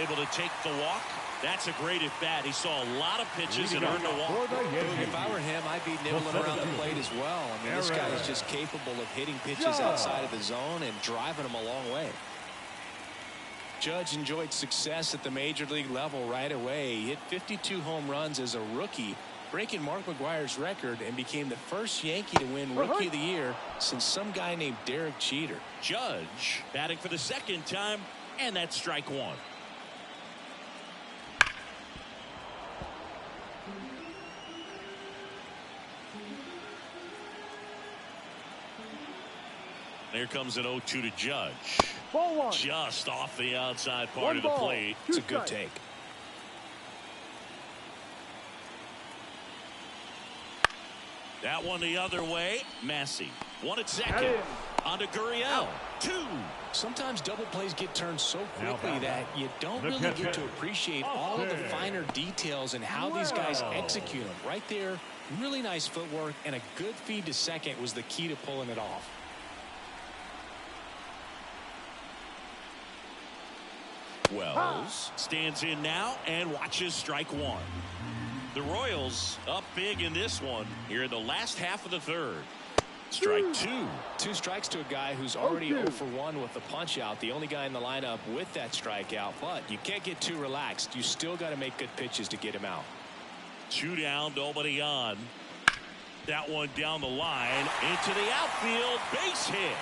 Able to take the walk. That's a great at bat. He saw a lot of pitches and earned a walk. If I were him, I'd be nibbling around the plate as well. I mean, this guy is just capable of hitting pitches outside of the zone and driving them a long way. Judge enjoyed success at the major league level right away. He hit 52 home runs as a rookie, breaking Mark McGwire's record, and became the first Yankee to win Rookie of the Year since some guy named Derek Jeter. Judge batting for the second time, and that's strike 1. Here comes an 0-2 to Judge. Ball one. Just off the outside part One of the ball, plate. It's a good take. That one the other way. Massey. One at Got second. it. On to Gurriel. 2. Sometimes double plays get turned so quickly that you don't The really catcher. get to appreciate all of the finer details and how these guys execute them. Right there, really nice footwork, and a good feed to second was the key to pulling it off. Wells stands in now and watches strike one. The Royals up big in this one here in the last half of the third. Strike 2. 2 strikes to a guy who's already 0 for 1 with the punch out. The only guy in the lineup with that strikeout, but you can't get too relaxed. You still got to make good pitches to get him out. 2 down, nobody on. That one down the line into the outfield, base hit.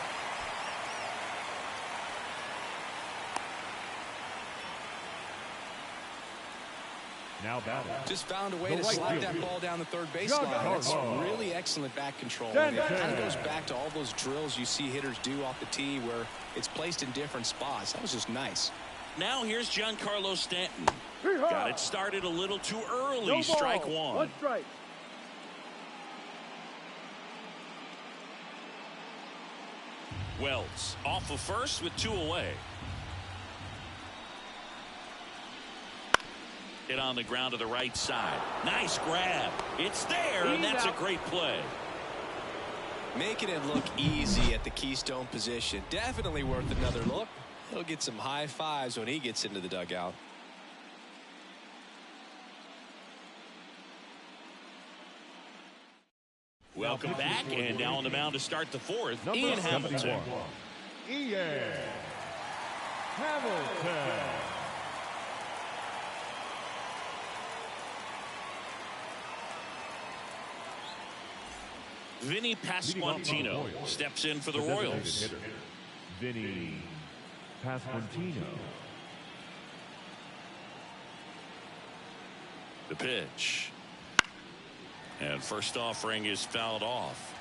Now batting. Just found a way The to right slide that fielder. ball down the third base John line. That's Carlo. really excellent back control. Stand And it kind of back. goes back to all those drills you see hitters do off the tee where it's placed in different spots. That was just nice. Now here's Giancarlo Stanton. Hee-haw. Got it started a little too early. No ball. Strike 1. One strike. Wells off of first with 2 away. Hit on the ground to the right side. Nice grab. It's there, and that's a great play. Making it look easy at the keystone position. Definitely worth another look. He'll get some high fives when he gets into the dugout. Welcome back, and now on the mound to start the fourth, Number Ian 71. Hamilton. Ian Hamilton. Vinny Pasquantino steps in for the Royals. Vinny Pasquantino. The pitch. And first offering is fouled off.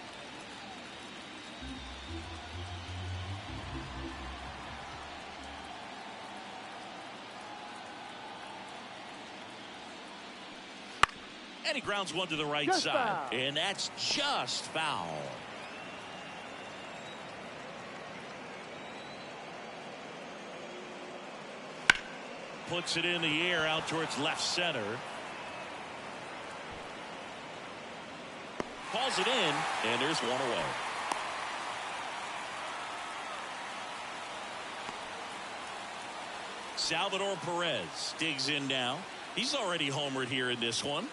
And he grounds one to the right Just side. foul. And that's just foul. Puts it in the air out towards left center. Calls it in, and there's one away. Salvador Perez digs in now. He's already homered here in this one.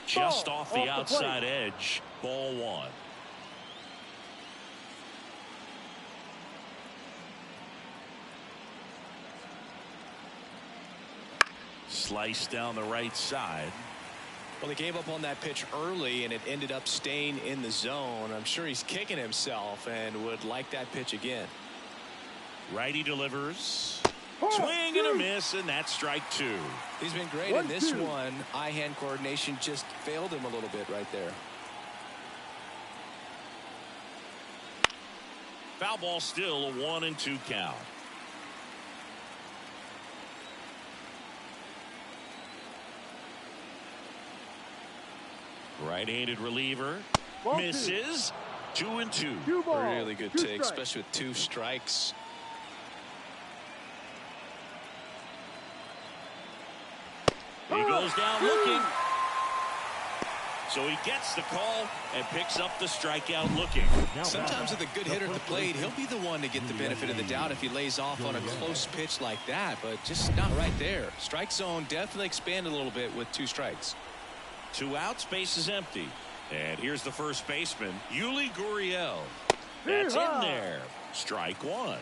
Just off the outside edge. Ball 1. Slice down the right side. Well, he gave up on that pitch early, and it ended up staying in the zone. I'm sure he's kicking himself and would like that pitch again. Righty delivers. Swing and a miss, and that's strike 2. He's been great in this one. Eye-hand coordination just failed him a little bit right there. Foul ball still, a 1-2 count. Right-handed reliever. Ball Misses. 2-2. 2 balls. Really good 2 take, strikes. especially with 2 strikes. He goes down looking. So he gets the call and picks up the strikeout looking. Sometimes with a good hitter at the plate, he'll be the one to get the benefit of the doubt if he lays off on a close pitch like that, but just not right there. Strike zone definitely expanded a little bit with 2 strikes. 2 outs, base is empty. And here's the first baseman, Yuli Gurriel. That's in there. Strike 1.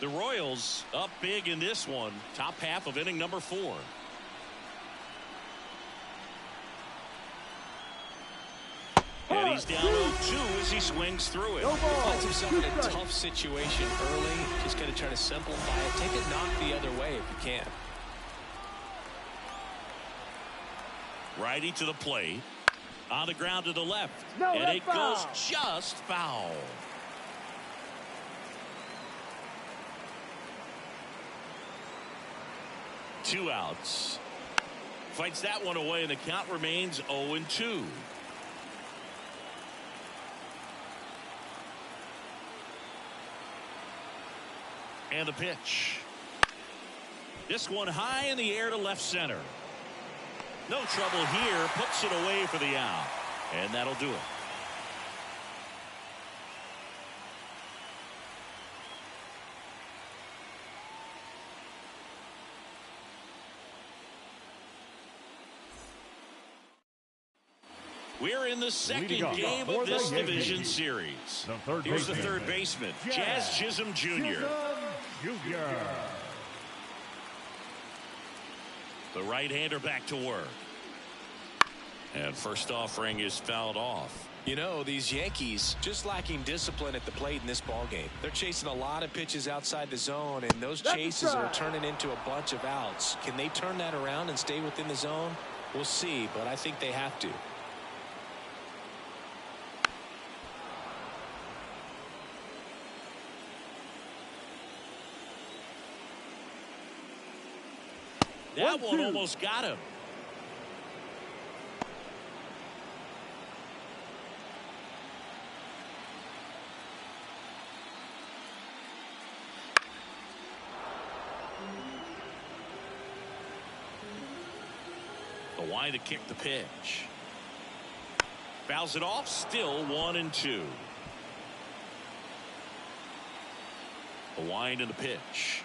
The Royals up big in this one. Top half of inning number 4. And he He's down 0-2 as he swings through it. No ball. Finds himself in a tough situation early. Just got to try to simplify it. Take a knock the other way if you can. Righty to the plate. On the ground to the left. No, and it foul. goes just foul. Two outs. Fights that one away, and the count remains 0-2. And the pitch. This one high in the air to left center. No trouble here. Puts it away for the out. And that'll do it. We're in the second game of this division series. Here's the third baseman, Jazz Chisholm Jr. The right-hander back to work. And first offering is fouled off. You know, these Yankees just lacking discipline at the plate in this ballgame. They're chasing a lot of pitches outside the zone, and those chases are turning into a bunch of outs. Can they turn that around and stay within the zone? We'll see, but I think they have to. That one almost got him. The wind to kick the pitch. Fouls it off. Still 1-2. The wind and the pitch.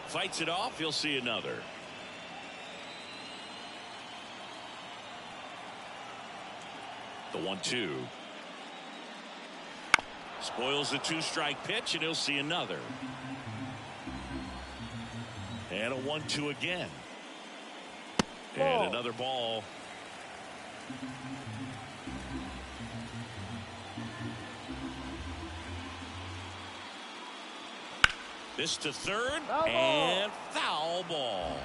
Fights it off. You'll see another. The 1-2. Spoils the two-strike pitch, and he'll see another. And a 1-2 again. And another ball. This to third, and foul ball.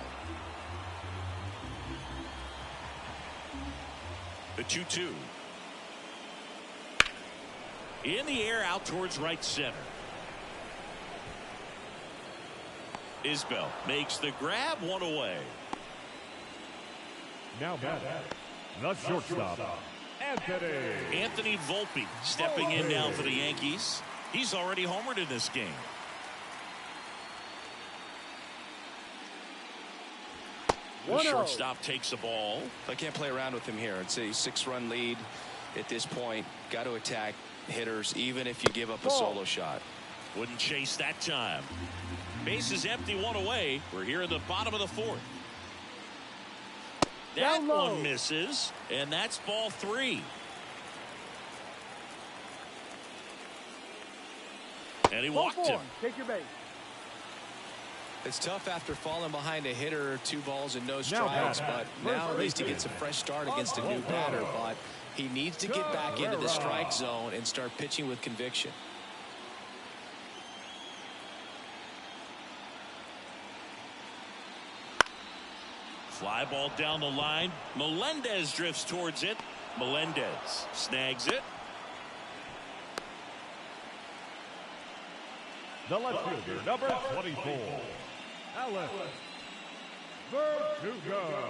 The 2-2. In the air out towards right center. Isbell makes the grab, one away. Now back, the shortstop, Anthony Volpe stepping in now for the Yankees. He's already homered in this game. The shortstop takes the ball. I can't play around with him here. It's a 6-run lead at this point. Got to attack hitters even if you give up a solo shot. Wouldn't chase that time. Base is empty, one away. We're here in the bottom of the fourth. That one misses, and that's ball 3. And he walked him. Take your base. It's tough after falling behind a hitter, 2 balls and no strikes, but now at least he gets a fresh start against a new batter. But he needs to get back into the strike zone and start pitching with conviction. Fly ball down the line. Melendez drifts towards it. Melendez snags it. the left fielder, number 24, Alex Verdugo.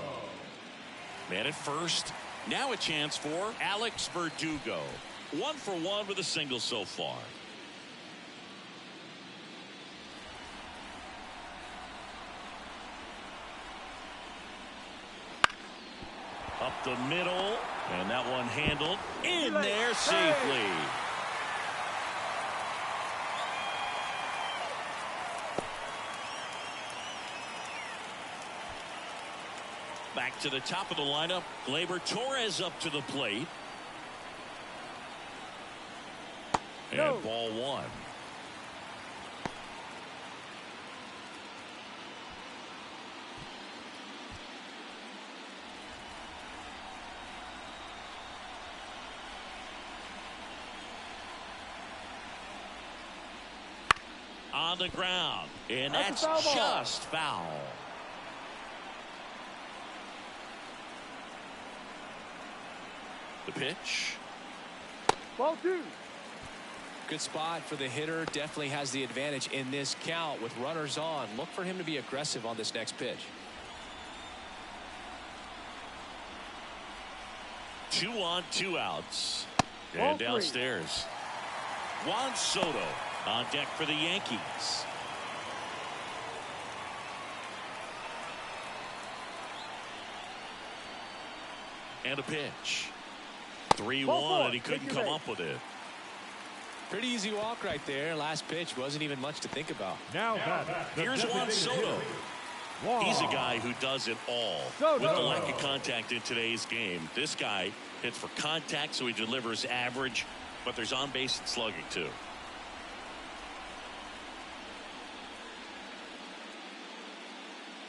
Man at first. Now a chance for Alex Verdugo. 1 for 1 with a single so far. Up the middle, and that one handled in there safely. Back to the top of the lineup. Gleyber Torres up to the plate. And ball 1. on the ground. And That's that's a foul ball. just foul. The pitch. Ball 2. Good spot for the hitter. Definitely has the advantage in this count with runners on. Look for him to be aggressive on this next pitch. 2 on, 2 outs. Ball And 3. downstairs, Juan Soto on deck for the Yankees. And a pitch. 3-1, and he couldn't come up with it. Pretty easy walk right there. Last pitch wasn't even much to think about. Now that Here's Juan Soto. He's a guy who does it all. Soto. With the lack of contact in today's game, this guy hits for contact, so he delivers average, but there's on base and slugging too.